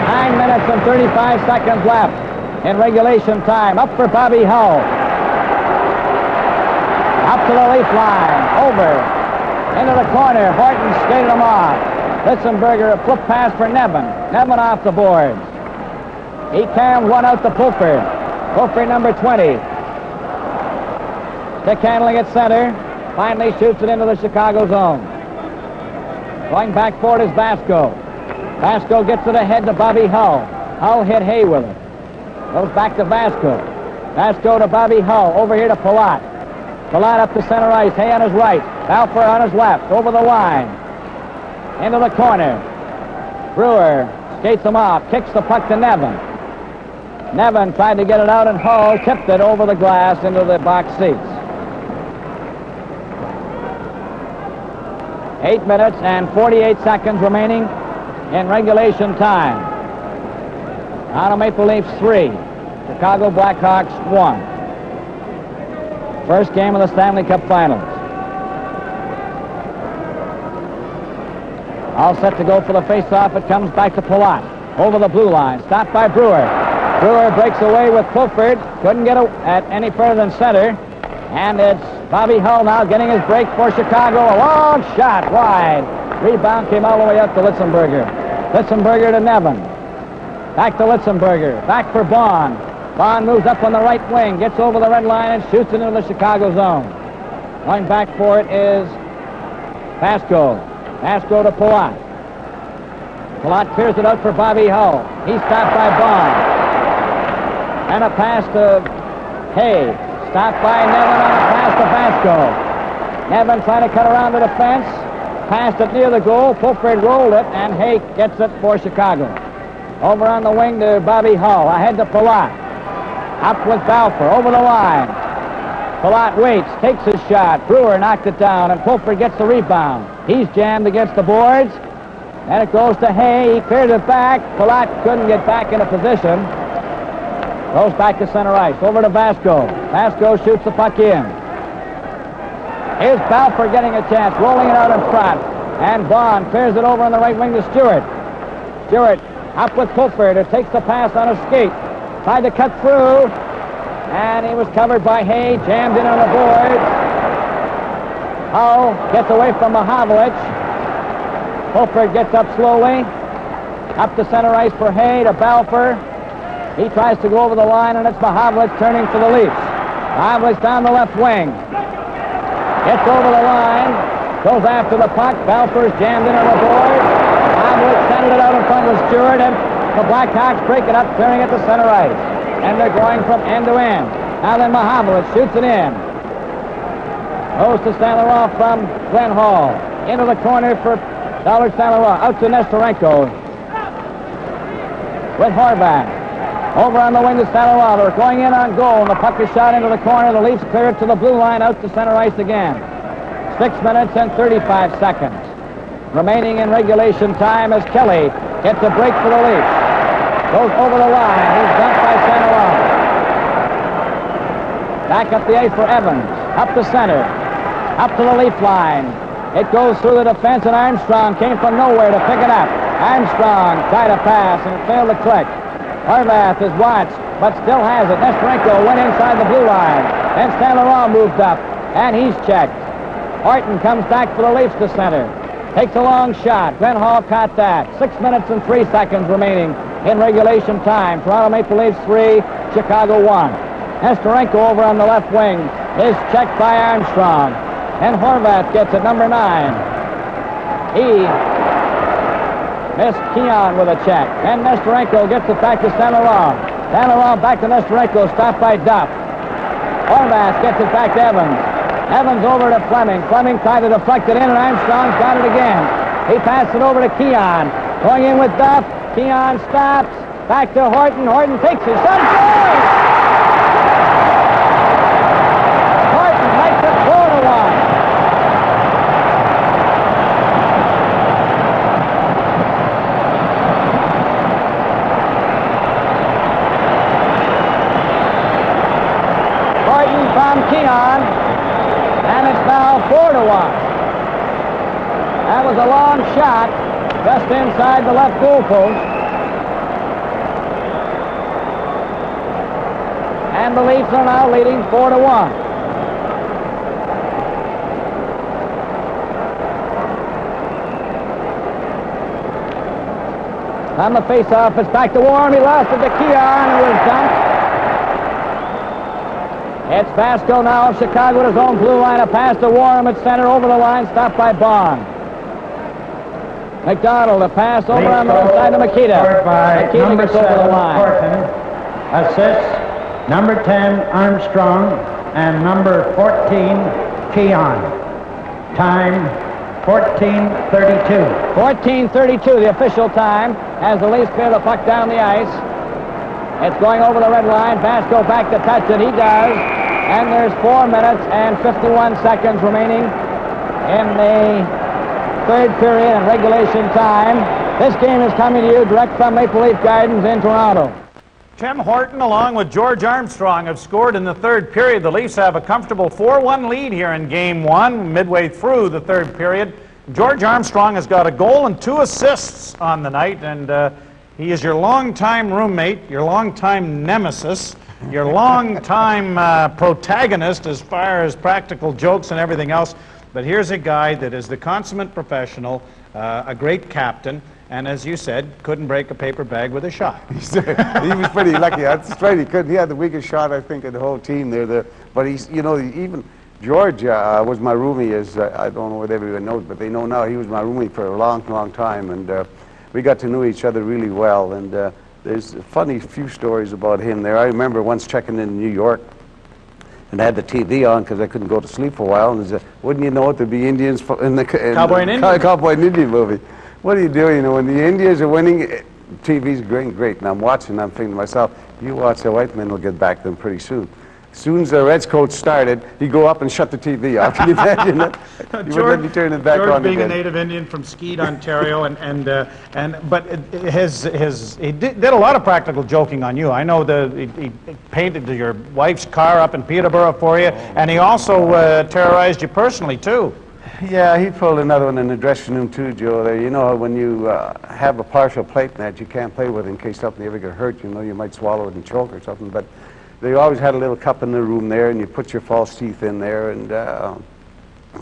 9 minutes and 35 seconds left in regulation time. Up for Bobby Hull. Up to the leaf line. Over. Into the corner. Horton skated him off. Litzenberger, a flip pass for Nevin. Nevin off the boards. He cammed one out to Pulford. Pulford, number 20. Stick handling at center. Finally shoots it into the Chicago zone. Going back for it is Vasco. Vasco gets it ahead to Bobby Hull. Hull hit Hay with it. Goes back to Vasco. Vasco to Bobby Hull. Over here to Palat. Palat up to center ice. Hay on his right. Balfour on his left. Over the line. Into the corner. Brewer skates him off. Kicks the puck to Nevin. Nevin tried to get it out, and Hull tipped it over the glass into the box seats. 8 minutes and 48 seconds remaining in regulation time. Toronto Maple Leafs 3, Chicago Blackhawks 1. First game of the Stanley Cup Finals. All set to go for the face-off. It comes back to Palat. Over the blue line. Stopped by Brewer. Brewer breaks away with Pulford. Couldn't get at any further than center. And it's Bobby Hull now getting his break for Chicago. A long shot wide. Rebound came all the way up to Litzenberger. Litzenberger to Nevin. Back to Litzenberger. Back for Bond. Bond moves up on the right wing, gets over the red line, and shoots it into the Chicago zone. Going back for it is Vasco. Vasco to Palat. Palat clears it out for Bobby Hull. He's stopped by Bond. And a pass to Hay. Stopped by Nevin on a pass to Vasco. Nevin trying to cut around the defense. Passed it near the goal. Fulford rolled it, and Hay gets it for Chicago. Over on the wing to Bobby Hull. Ahead to Palat. Up with Balfour. Over the line. Palat waits. Takes his shot. Brewer knocked it down, and Fulford gets the rebound. He's jammed against the boards. And it goes to Hay. He cleared it back. Palat couldn't get back into position. Goes back to center ice. Over to Vasco. Vasco shoots the puck in. Here's Balfour getting a chance. Rolling it out in front. And Bond clears it over on the right wing to Stewart. Stewart up with Fulford. It takes the pass on a skate. Tried to cut through. And he was covered by Hay. Jammed in on the board. Hull gets away from Mahavlich. Fulford gets up slowly. Up to center ice for Hay to Balfour. He tries to go over the line, and it's Mahavlich turning for the Leafs. Mahavlich down the left wing. Gets over the line. Goes after the puck. Balfour's jammed in on the board. Mahavlich sending it out in front of Stewart, and the Blackhawks break it up, clearing it to center ice. And they're going from end to end. Now then Mahavlich shoots it in. Goes to Stanley from Glenn Hall. Into the corner for Dollar Stanley. Out to Nestorenko. With Horvath. Over on the wing to Stanley. They're going in on goal, and the puck is shot into the corner. The Leafs clear it to the blue line, out to center ice again. 6 minutes and 35 seconds. Remaining in regulation time as Kelly gets a break for the Leafs. Goes over the line. He's dumped by Stanley. Back up the ice for Evans. Up the center. Up to the Leaf line. It goes through the defense, and Armstrong came from nowhere to pick it up. Armstrong tried to pass, and it failed to click. Horvath is watched, but still has it. Nestorenko went inside the blue line. Then Stanley moved up, and he's checked. Horton comes back for the Leafs to center. Takes a long shot. Glenn Hall caught that. 6 minutes and 3 seconds remaining in regulation time. Toronto Maple Leafs 3, Chicago 1. Nestorenko over on the left wing is checked by Armstrong. And Horvath gets it, number 9. He missed Keon with a check. And Nestorenko gets it back to Stanley. Stanley back to Nestorenko, stopped by Duff. Horvath gets it back to Evans. Evans over to Fleming. Fleming tried to deflect it in, and Armstrong's got it again. He passed it over to Keon. Going in with Duff. Keon stops. Back to Horton. Horton takes his shot. Scores! Horton makes it 4-1. From Keon, and it's now 4-1. That was a long shot just inside the left goal post. And the Leafs are now leading 4-1. On the face-off, it's back to Warren. He lost it to Keon, who was dumped. It's Vasco now of Chicago at his own blue line. A pass to Warren at center, over the line, stopped by Bond. McDonald, a pass over on the other side to Makita. Makita gets over the line. Horton. Assists, number 10, Armstrong, and number 14, Keon. Time, 14:32. 14:32, the official time, as the Leafs clear the puck down the ice. It's going over the red line. Vasco back to touch it. He does. And there's 4 minutes and 51 seconds remaining in the third period in regulation time. This game is coming to you direct from Maple Leaf Gardens in Toronto. Tim Horton along with George Armstrong have scored in the third period. The Leafs have a comfortable 4-1 lead here in Game 1, midway through the third period. George Armstrong has got a goal and 2 assists on the night, and he is your longtime roommate, your longtime nemesis, your longtime protagonist as far as practical jokes and everything else. But here's a guy that is the consummate professional, a great captain, and as you said, couldn't break a paper bag with a shot. He was pretty lucky. That's right. He couldn't. He had the weakest shot, I think, of the whole team there. But he's, you know, even George was my roomie. As I don't know what everyone knows, but they know now he was my roomie for a long, long time, and we got to know each other really well. And there's a funny few stories about him there. I remember once checking in New York, and I had the TV on because I couldn't go to sleep for a while. And he said, "Wouldn't you know it, there'd be Indians in the Cowboy and Indian. Cowboy and Indian movie." What do you do? You know, when the Indians are winning, TV's great. And I'm watching, I'm thinking to myself, you watch, the white men will get back to them pretty soon. As soon as the Reds coach started, he'd go up and shut the TV off. Can you imagine that? You wouldn't let me turn it back George on being again. a native Indian from Skeet, Ontario, but he did a lot of practical joking on you. I know he painted your wife's car up in Peterborough for you, and he also terrorized you personally too. Yeah, he pulled another one in the dressing room too, Joe. There, you know, when you have a partial plate net, you can't play with it in case something ever get hurt. You know, you might swallow it and choke or something. But they always had a little cup in the room there, and you put your false teeth in there, and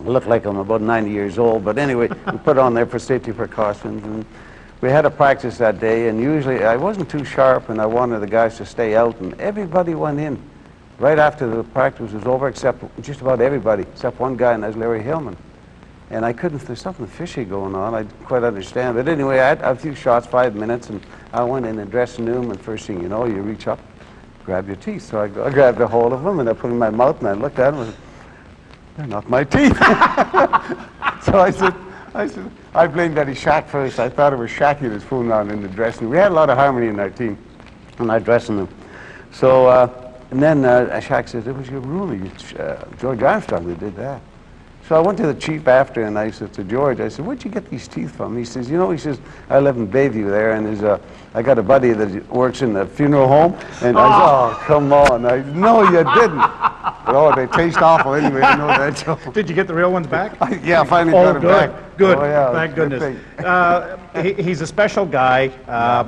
looked like I'm about 90 years old. But anyway, we put it on there for safety precautions. And we had a practice that day, and usually I wasn't too sharp, and I wanted the guys to stay out, and everybody went in right after the practice was over, except just about everybody, except one guy, and that's Larry Hillman. And I couldn't, there's something fishy going on. I didn't quite understand. But anyway, I had a few shots, 5 minutes, and I went in the dressing room, and first thing you know, you reach up, grab your teeth. So I grabbed a hold of them, and I put them in my mouth, and I looked at them, and they're not my teeth. So I said, I blamed Eddie Shack first. I thought it was Shacky that was fooling around in the dressing room. We had a lot of harmony in our team, in our dressing room. So, and then Shack says, it was your roomie, George Armstrong, that did that. So I went to the chief after, and I said to George, I said, where'd you get these teeth from? He says, you know, he says, I live in Bayview there, and I got a buddy that works in the funeral home. And I said, oh, come on. No, you didn't. But, oh, they taste awful anyway, I know that. So. Did you get the real ones back? Yeah, I finally got them back. Good, oh, yeah, thank goodness. He's a special guy,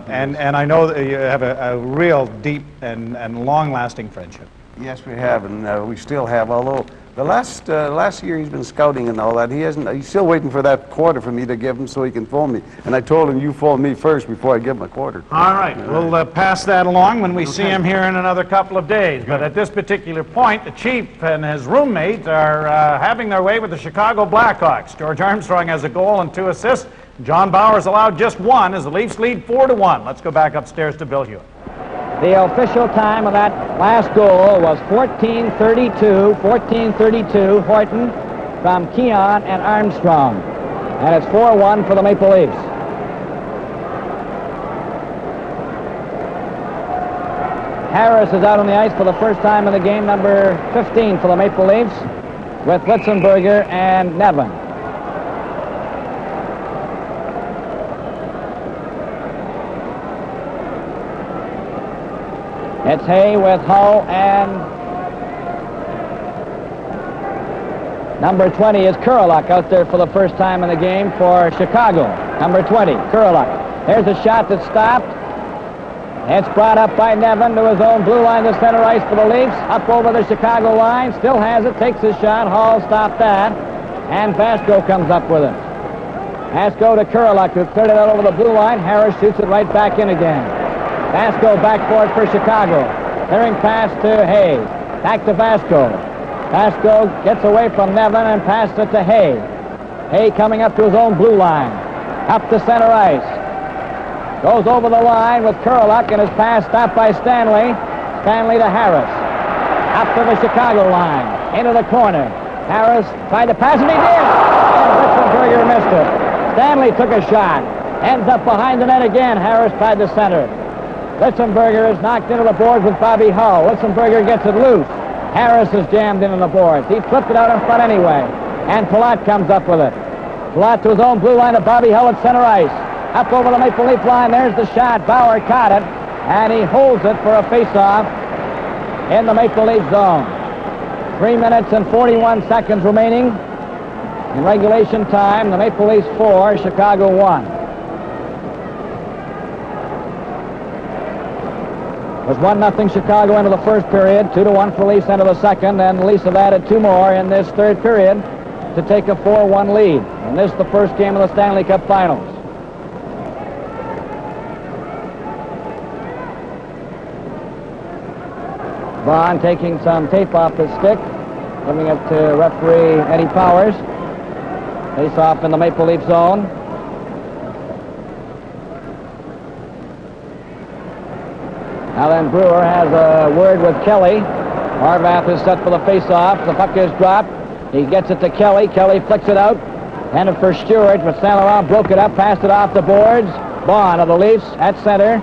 and I know that you have a real deep and long-lasting friendship. Yes, we have, and we still have, although the last year he's been scouting and all that. He's still waiting for that quarter for me to give him so he can phone me. And I told him, you phone me first before I give him a quarter. All right, we'll pass that along when we see him here in another couple of days. But at this particular point, the chief and his roommate are having their way with the Chicago Blackhawks. George Armstrong has a goal and 2 assists. John Bauer's allowed just 1 as the Leafs lead 4-1. Let's go back upstairs to Bill Hewitt. The official time of that last goal was 14:32, Horton from Keon and Armstrong. And it's 4-1 for the Maple Leafs. Harris is out on the ice for the first time in the game, number 15 for the Maple Leafs, with Litzenberger and Nevin. It's Hay with Hull, and number 20 is Kureluk out there for the first time in the game for Chicago. Number 20, Kureluk. There's a shot that's stopped. It's brought up by Nevin to his own blue line to center ice for the Leafs. Up over the Chicago line, still has it, takes his shot. Hall stopped that, and Vasco comes up with it. Vasco to Kureluk, who cleared it out over the blue line. Harris shoots it right back in again. Vasco back for it for Chicago. Clearing pass to Hay. Back to Vasco. Vasco gets away from Nevin and passes it to Hay. Hay coming up to his own blue line. Up to center ice. Goes over the line with Kureluk, and his pass stopped by Stanley. Stanley to Harris. Up to the Chicago line. Into the corner. Harris tried to pass, and he did! And Litzenberger missed it. Stanley took a shot. Ends up behind the net again. Harris tried to center. Litzenberger is knocked into the boards with Bobby Hull. Litzenberger gets it loose. Harris is jammed into the boards. He flipped it out in front anyway. And Palat comes up with it. Palat to his own blue line to Bobby Hull at center ice. Up over the Maple Leaf line. There's the shot. Bauer caught it. And he holds it for a face-off in the Maple Leaf zone. 3 minutes and 41 seconds remaining in regulation time. The Maple Leafs 4, Chicago 1. It was 1-0 Chicago into the first period, 2-1 for Leafs into the second, and the Leafs have added 2 more in this third period to take a 4-1 lead. And this is the first game of the Stanley Cup Finals. Bond taking some tape off his stick, giving it to referee Eddie Powers. Face off in the Maple Leaf zone. Now then, Brewer has a word with Kelly. Horvath is set for the face-off. The puck is dropped. He gets it to Kelly. Kelly flicks it out. Handed for Stewart, but St. Laurent broke it up, passed it off the boards. Bond of the Leafs at center.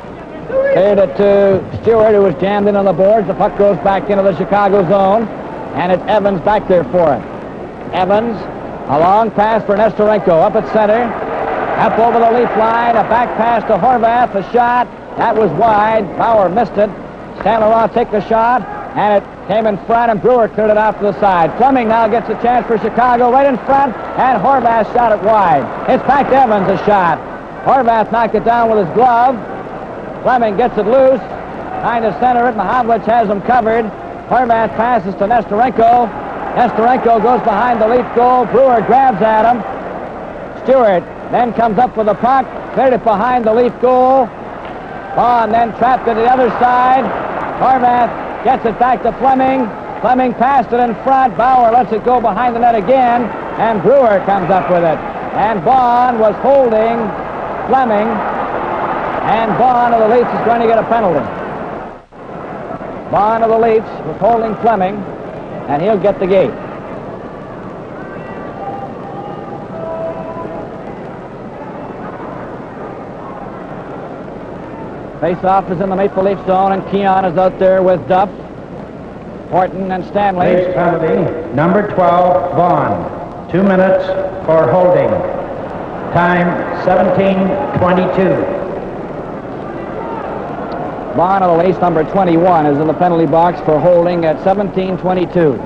Cleared it to Stewart, who was jammed in on the boards. The puck goes back into the Chicago zone, and it's Evans back there for it. Evans, a long pass for Nestorenko up at center. Up over the Leaf line, a back pass to Horvath, a shot. That was wide. Bauer missed it. St. Laurent take the shot, and it came in front, and Brewer cleared it out to the side. Fleming now gets a chance for Chicago right in front, and Horvath shot it wide. It's back to Evans, a shot. Horvath knocked it down with his glove. Fleming gets it loose, trying to center it. Mahavlich has him covered. Horvath passes to Nestorenko. Nestorenko goes behind the Leaf goal. Brewer grabs at him. Stewart then comes up with the puck, cleared it behind the Leaf goal. Bond then trapped to the other side. Horvath gets it back to Fleming. Fleming passed it in front. Bauer lets it go behind the net again, and Brewer comes up with it. And Bond was holding Fleming, and Bond of the Leafs is going to get a penalty. Bond of the Leafs was holding Fleming, and he'll get the gate. Face-off is in the Maple Leaf zone, and Keon is out there with Duff, Horton, and Stanley. Leafs penalty, number 12, Vaughn. 2 minutes for holding. Time 17:22. Vaughn of the Leafs, number 21, is in the penalty box for holding at 17:22.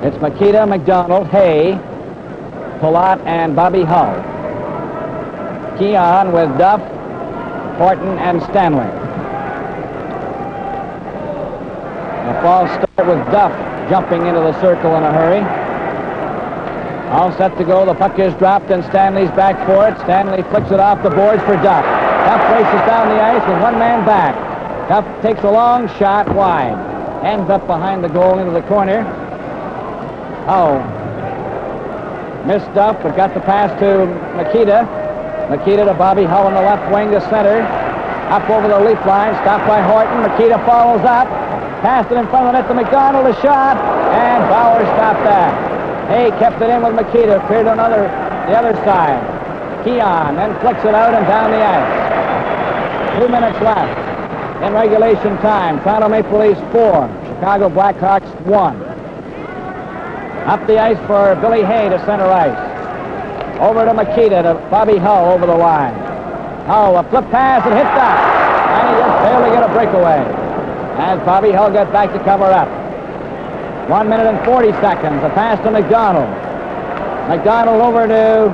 It's Makita, McDonald, Hay, Palat, and Bobby Hull. Keon with Duff, Horton, and Stanley. The false start with Duff jumping into the circle in a hurry. All set to go. The puck is dropped, and Stanley's back for it. Stanley flicks it off the boards for Duff. Duff races down the ice with one man back. Duff takes a long shot wide. Ends up behind the goal into the corner. Oh. Missed Duff, but got the pass to Makita. Makita to Bobby Hull on the left wing to center. Up over the Leaf line, stopped by Horton. Makita follows up. Passed it in front of the net to McDonald, a shot, and Bauer stopped that. Hay kept it in with Makita, cleared the other side. Keon then flicks it out and down the ice. 2 minutes left in regulation time. Toronto Maple Leafs 4, Chicago Blackhawks 1. Up the ice for Billy Hay to center ice. Over to Makita, to Bobby Hull over the line. Hull, a flip pass and hit that. And he just failed to get a breakaway. As Bobby Hull gets back to cover up. 1 minute and 40 seconds. A pass to McDonald. McDonald over to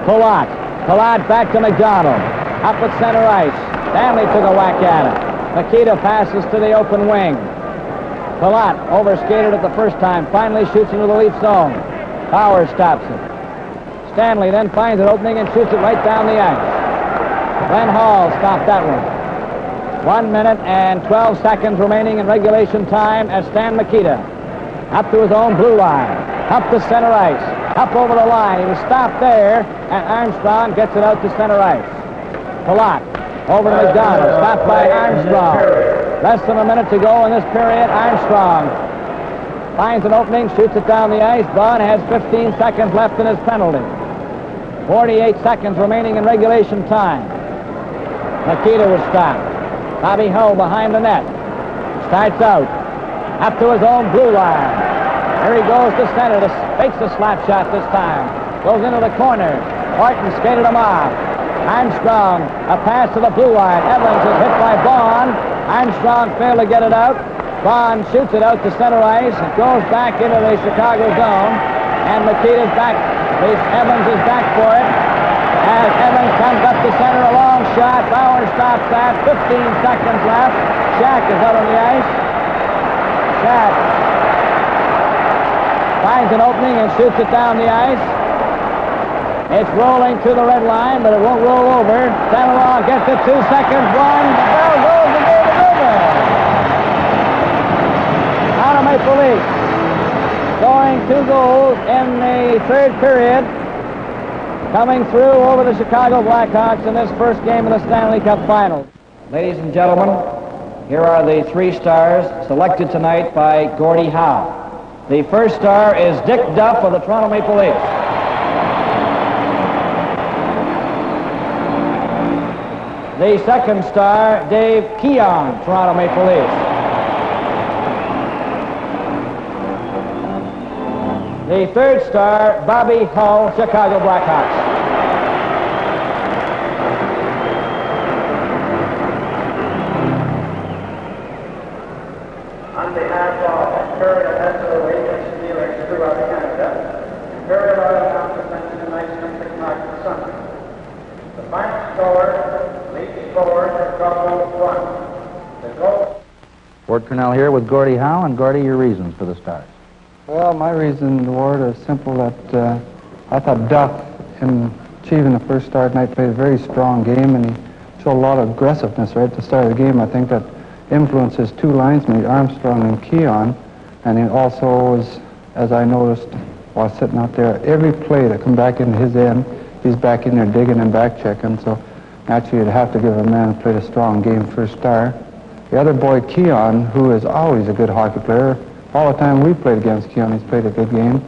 Palat. Palat back to McDonald. Up at center ice. Stanley took a whack at it. Makita passes to the open wing. Palat overskated it the first time. Finally shoots into the Leaf zone. Bauer stops it. Stanley then finds an opening and shoots it right down the ice. Glenn Hall stopped that one. 1 minute and 12 seconds remaining in regulation time as Stan Makita up to his own blue line, up to center ice, up over the line. He was stopped there, and Armstrong gets it out to center ice. Palat over to McDonald, stopped by Armstrong. Less than a minute to go in this period. Armstrong finds an opening, shoots it down the ice. Bond has 15 seconds left in his penalty. 48 seconds remaining in regulation time. Makita was stopped. Bobby Hull behind the net. Starts out. Up to his own blue line. Here he goes to center. Fakes the slap shot this time. Goes into the corner. Horton skated him off. Armstrong, a pass to the blue line. Evans is hit by Bond. Armstrong failed to get it out. Bond shoots it out to center ice. It goes back into the Chicago zone. And Makita's back. Evans is back for it. As Evans comes up to center, a long shot. Bauer stops that. 15 seconds left. Shack is out on the ice. Shack finds an opening and shoots it down the ice. It's rolling to the red line, but it won't roll over. Stanley gets it, 2 seconds, one. The bell goes, the game is over. Toronto Maple Leafs scoring 2 goals in the third period, coming through over the Chicago Blackhawks in this first game of the Stanley Cup Finals. Ladies and gentlemen, here are the 3 stars selected tonight by Gordie Howe. The first star is Dick Duff of the Toronto Maple Leafs. The second star, Dave Keon, Toronto Maple Leafs. The third star, Bobby Hull, Chicago Blackhawks. On behalf of Imperial Metro Agents dealers throughout Canada, Imperial Oil compliments tonight's complete market summary. The final score, Leafs 4, Chicago 1. The goal. Ward Cornell here with Gordie Howe, and Gordie, your reasons for the stars. Well, my reason, Ward, is simple that I thought Duff, in achieving the first star tonight, played a very strong game, and he showed a lot of aggressiveness right at the start of the game. I think that influences 2 linesmen, Armstrong and Keon, and he also was, as I noticed while sitting out there, every play that come back into his end, he's back in there digging and back checking, so naturally you'd have to give a man who played a strong game first star. The other boy, Keon, who is always a good hockey player, all the time we played against Keon, he's played a good game.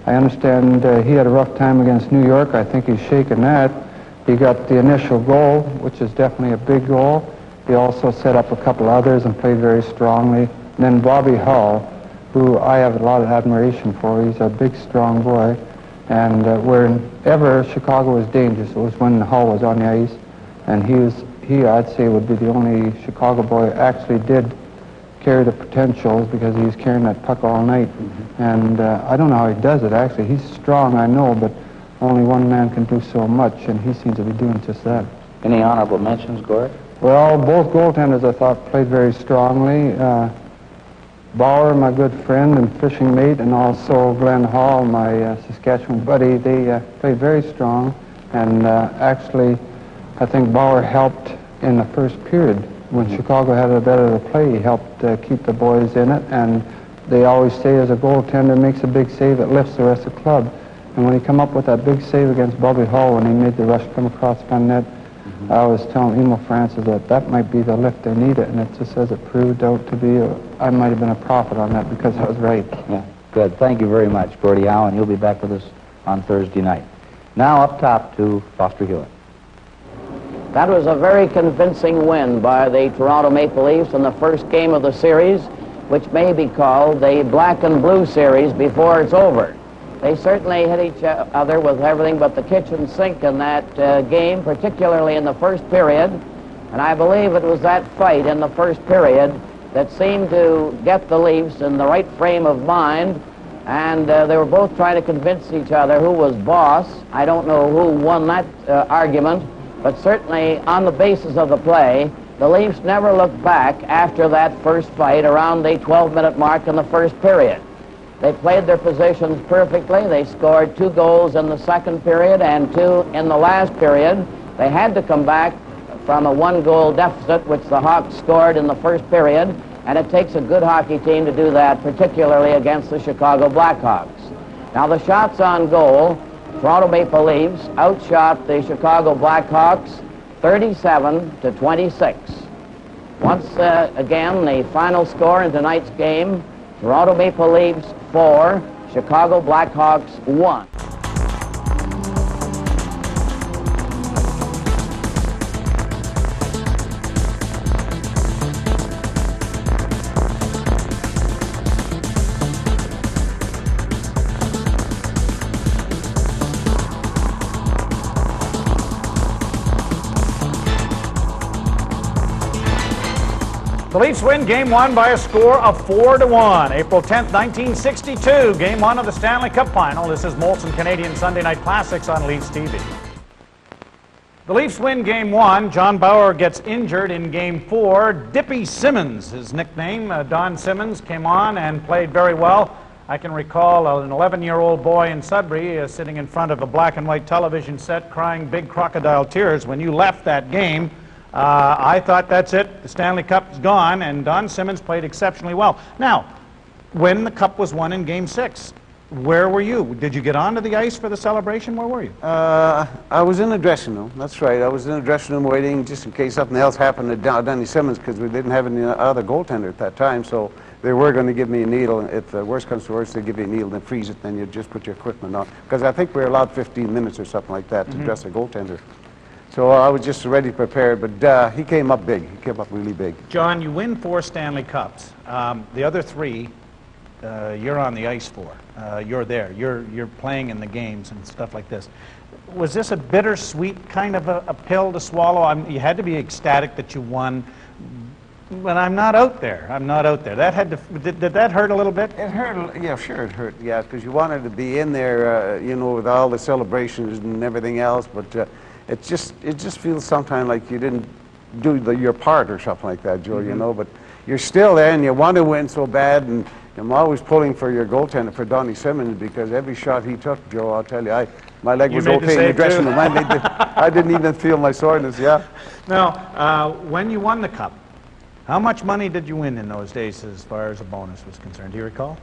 I understand he had a rough time against New York. I think he's shaken that. He got the initial goal, which is definitely a big goal. He also set up a couple others and played very strongly. And then Bobby Hull, who I have a lot of admiration for. He's a big, strong boy. And wherever Chicago was dangerous, it was when Hull was on the ice. And he, I'd say, would be the only Chicago boy actually did carry the potentials, because he was carrying that puck all night. And I don't know how he does it, actually. He's strong, I know, but only one man can do so much, and he seems to be doing just that. Any honorable mentions, Gord? Well, both goaltenders, I thought, played very strongly. Bauer, my good friend and fishing mate, and also Glenn Hall, my Saskatchewan buddy, they played very strong. And actually, I think Bauer helped in the first period. When Chicago had a better play, he helped keep the boys in it, and they always say as a goaltender makes a big save, it lifts the rest of the club. And when he come up with that big save against Bobby Hull when he made the rush come across front net, I was telling Emil Francis that might be the lift they needed, and it just as it proved out to be, I might have been a prophet on that because I was right. Yeah, good. Thank you very much, Gordie Howe, and you'll be back with us on Thursday night. Now up top to Foster Hewitt. That was a very convincing win by the Toronto Maple Leafs in the first game of the series, which may be called the black and blue series before it's over. They certainly hit each other with everything but the kitchen sink in that game, particularly in the first period. And I believe it was that fight in the first period that seemed to get the Leafs in the right frame of mind. And they were both trying to convince each other who was boss. I don't know who won that argument. But certainly, on the basis of the play, the Leafs never looked back after that first fight around the 12-minute mark in the first period. They played their positions perfectly. They scored 2 goals in the second period and 2 in the last period. They had to come back from a 1-goal deficit, which the Hawks scored in the first period, and it takes a good hockey team to do that, particularly against the Chicago Blackhawks. Now, the shots on goal, Toronto Maple Leafs outshot the Chicago Blackhawks 37-26. Once again, the final score in tonight's game, Toronto Maple Leafs 4, Chicago Blackhawks 1. The Leafs win Game 1 by a score of 4-1. April 10th, 1962, Game 1 of the Stanley Cup Final. This is Molson Canadian Sunday Night Classics on Leafs TV. The Leafs win Game 1. John Bauer gets injured in Game 4. Dippy Simmons, his nickname, Don Simmons, came on and played very well. I can recall an 11-year-old boy in Sudbury sitting in front of a black and white television set crying big crocodile tears when you left that game. I thought, that's it, the Stanley Cup's gone, and Don Simmons played exceptionally well. Now, when the Cup was won in Game 6, where were you? Did you get onto the ice for the celebration? Where were you? I was in the dressing room. That's right. I was in the dressing room waiting just in case something else happened to Donnie Simmons, because we didn't have any other goaltender at that time. So they were going to give me a needle. If the worst comes to worst, they give you a needle, then freeze it, then you just put your equipment on. Because I think we were allowed 15 minutes or something like that to dress a goaltender. So I was just ready prepared, but he came up big. He came up really big. John, you win 4 Stanley Cups. The other 3, you're on the ice for. You're there. You're playing in the games and stuff like this. Was this a bittersweet kind of a pill to swallow? You had to be ecstatic that you won, but I'm not out there. I'm not out there. That had to. Did that hurt a little bit? It hurt. Yeah, sure, it hurt. Yeah, because you wanted to be in there, you know, with all the celebrations and everything else. But it just feels sometimes like you didn't do your part or something like that, Joe. You know, but you're still there and you want to win so bad. And I'm always pulling for your goaltender, for Donnie Simmons, because every shot he took, Joe, I'll tell you, my leg was okay in the dressing room. I didn't even feel my soreness, yeah. Now, when you won the Cup, how much money did you win in those days as far as a bonus was concerned? Do you recall?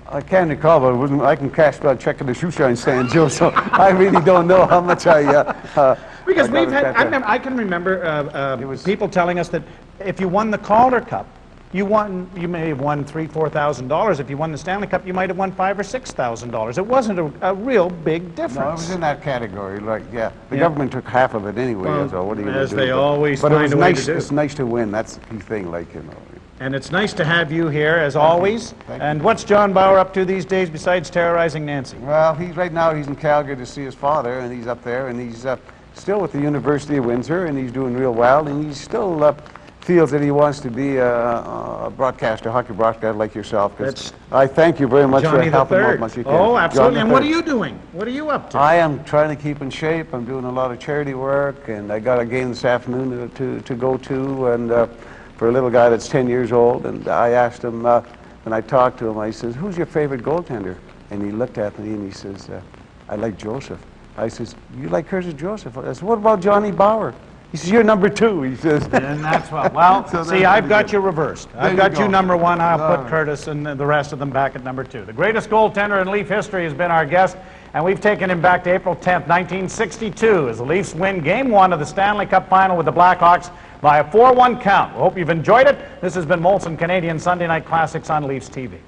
I can't recall, but I can cash my check in the shoe shine stand, Joe, so I really don't know how much because we've had, I can remember people telling us that if you won the Calder Cup, you may have won $3,000–4,000. If you won the Stanley Cup, you might have won $5,000 or $6,000. It wasn't a real big difference. No, it was in that category. Like, yeah, the government took half of it anyway. Well, so what are you as gonna do? they always but find it was a way nice. to do. It's nice to win. That's the key thing. Like, you know. And it's nice to have you here, as always. Thank and you. What's John Bauer up to these days besides terrorizing Nancy? Well, right now he's in Calgary to see his father, and he's up there, and he's still with the University of Windsor, and he's doing real well, and he's still feels that he wants to be a broadcaster, hockey broadcaster like yourself. That's I thank you very much for Johnny helping III. out much you can. Oh, absolutely. John And what are III. you doing? What are you up to? I am trying to keep in shape. I'm doing a lot of charity work, and I got a game this afternoon to go to, and for a little guy that's 10 years old. And I asked him, when I talked to him, I says, "Who's your favorite goaltender?" And he looked at me and he says, "I like Joseph." I says, "You like Curtis Joseph?" I said, "What about Johnny Bauer?" He says, "You're number 2." He says. And that's well. So See, I've got you reversed. I've got you number 1. I'll All put right. Curtis and the rest of them back at number 2. The greatest goaltender in Leaf history has been our guest, and we've taken him back to April 10th, 1962, as the Leafs win Game 1 of the Stanley Cup Final with the Blackhawks by a 4-1 count. We hope you've enjoyed it. This has been Molson Canadian Sunday Night Classics on Leafs TV.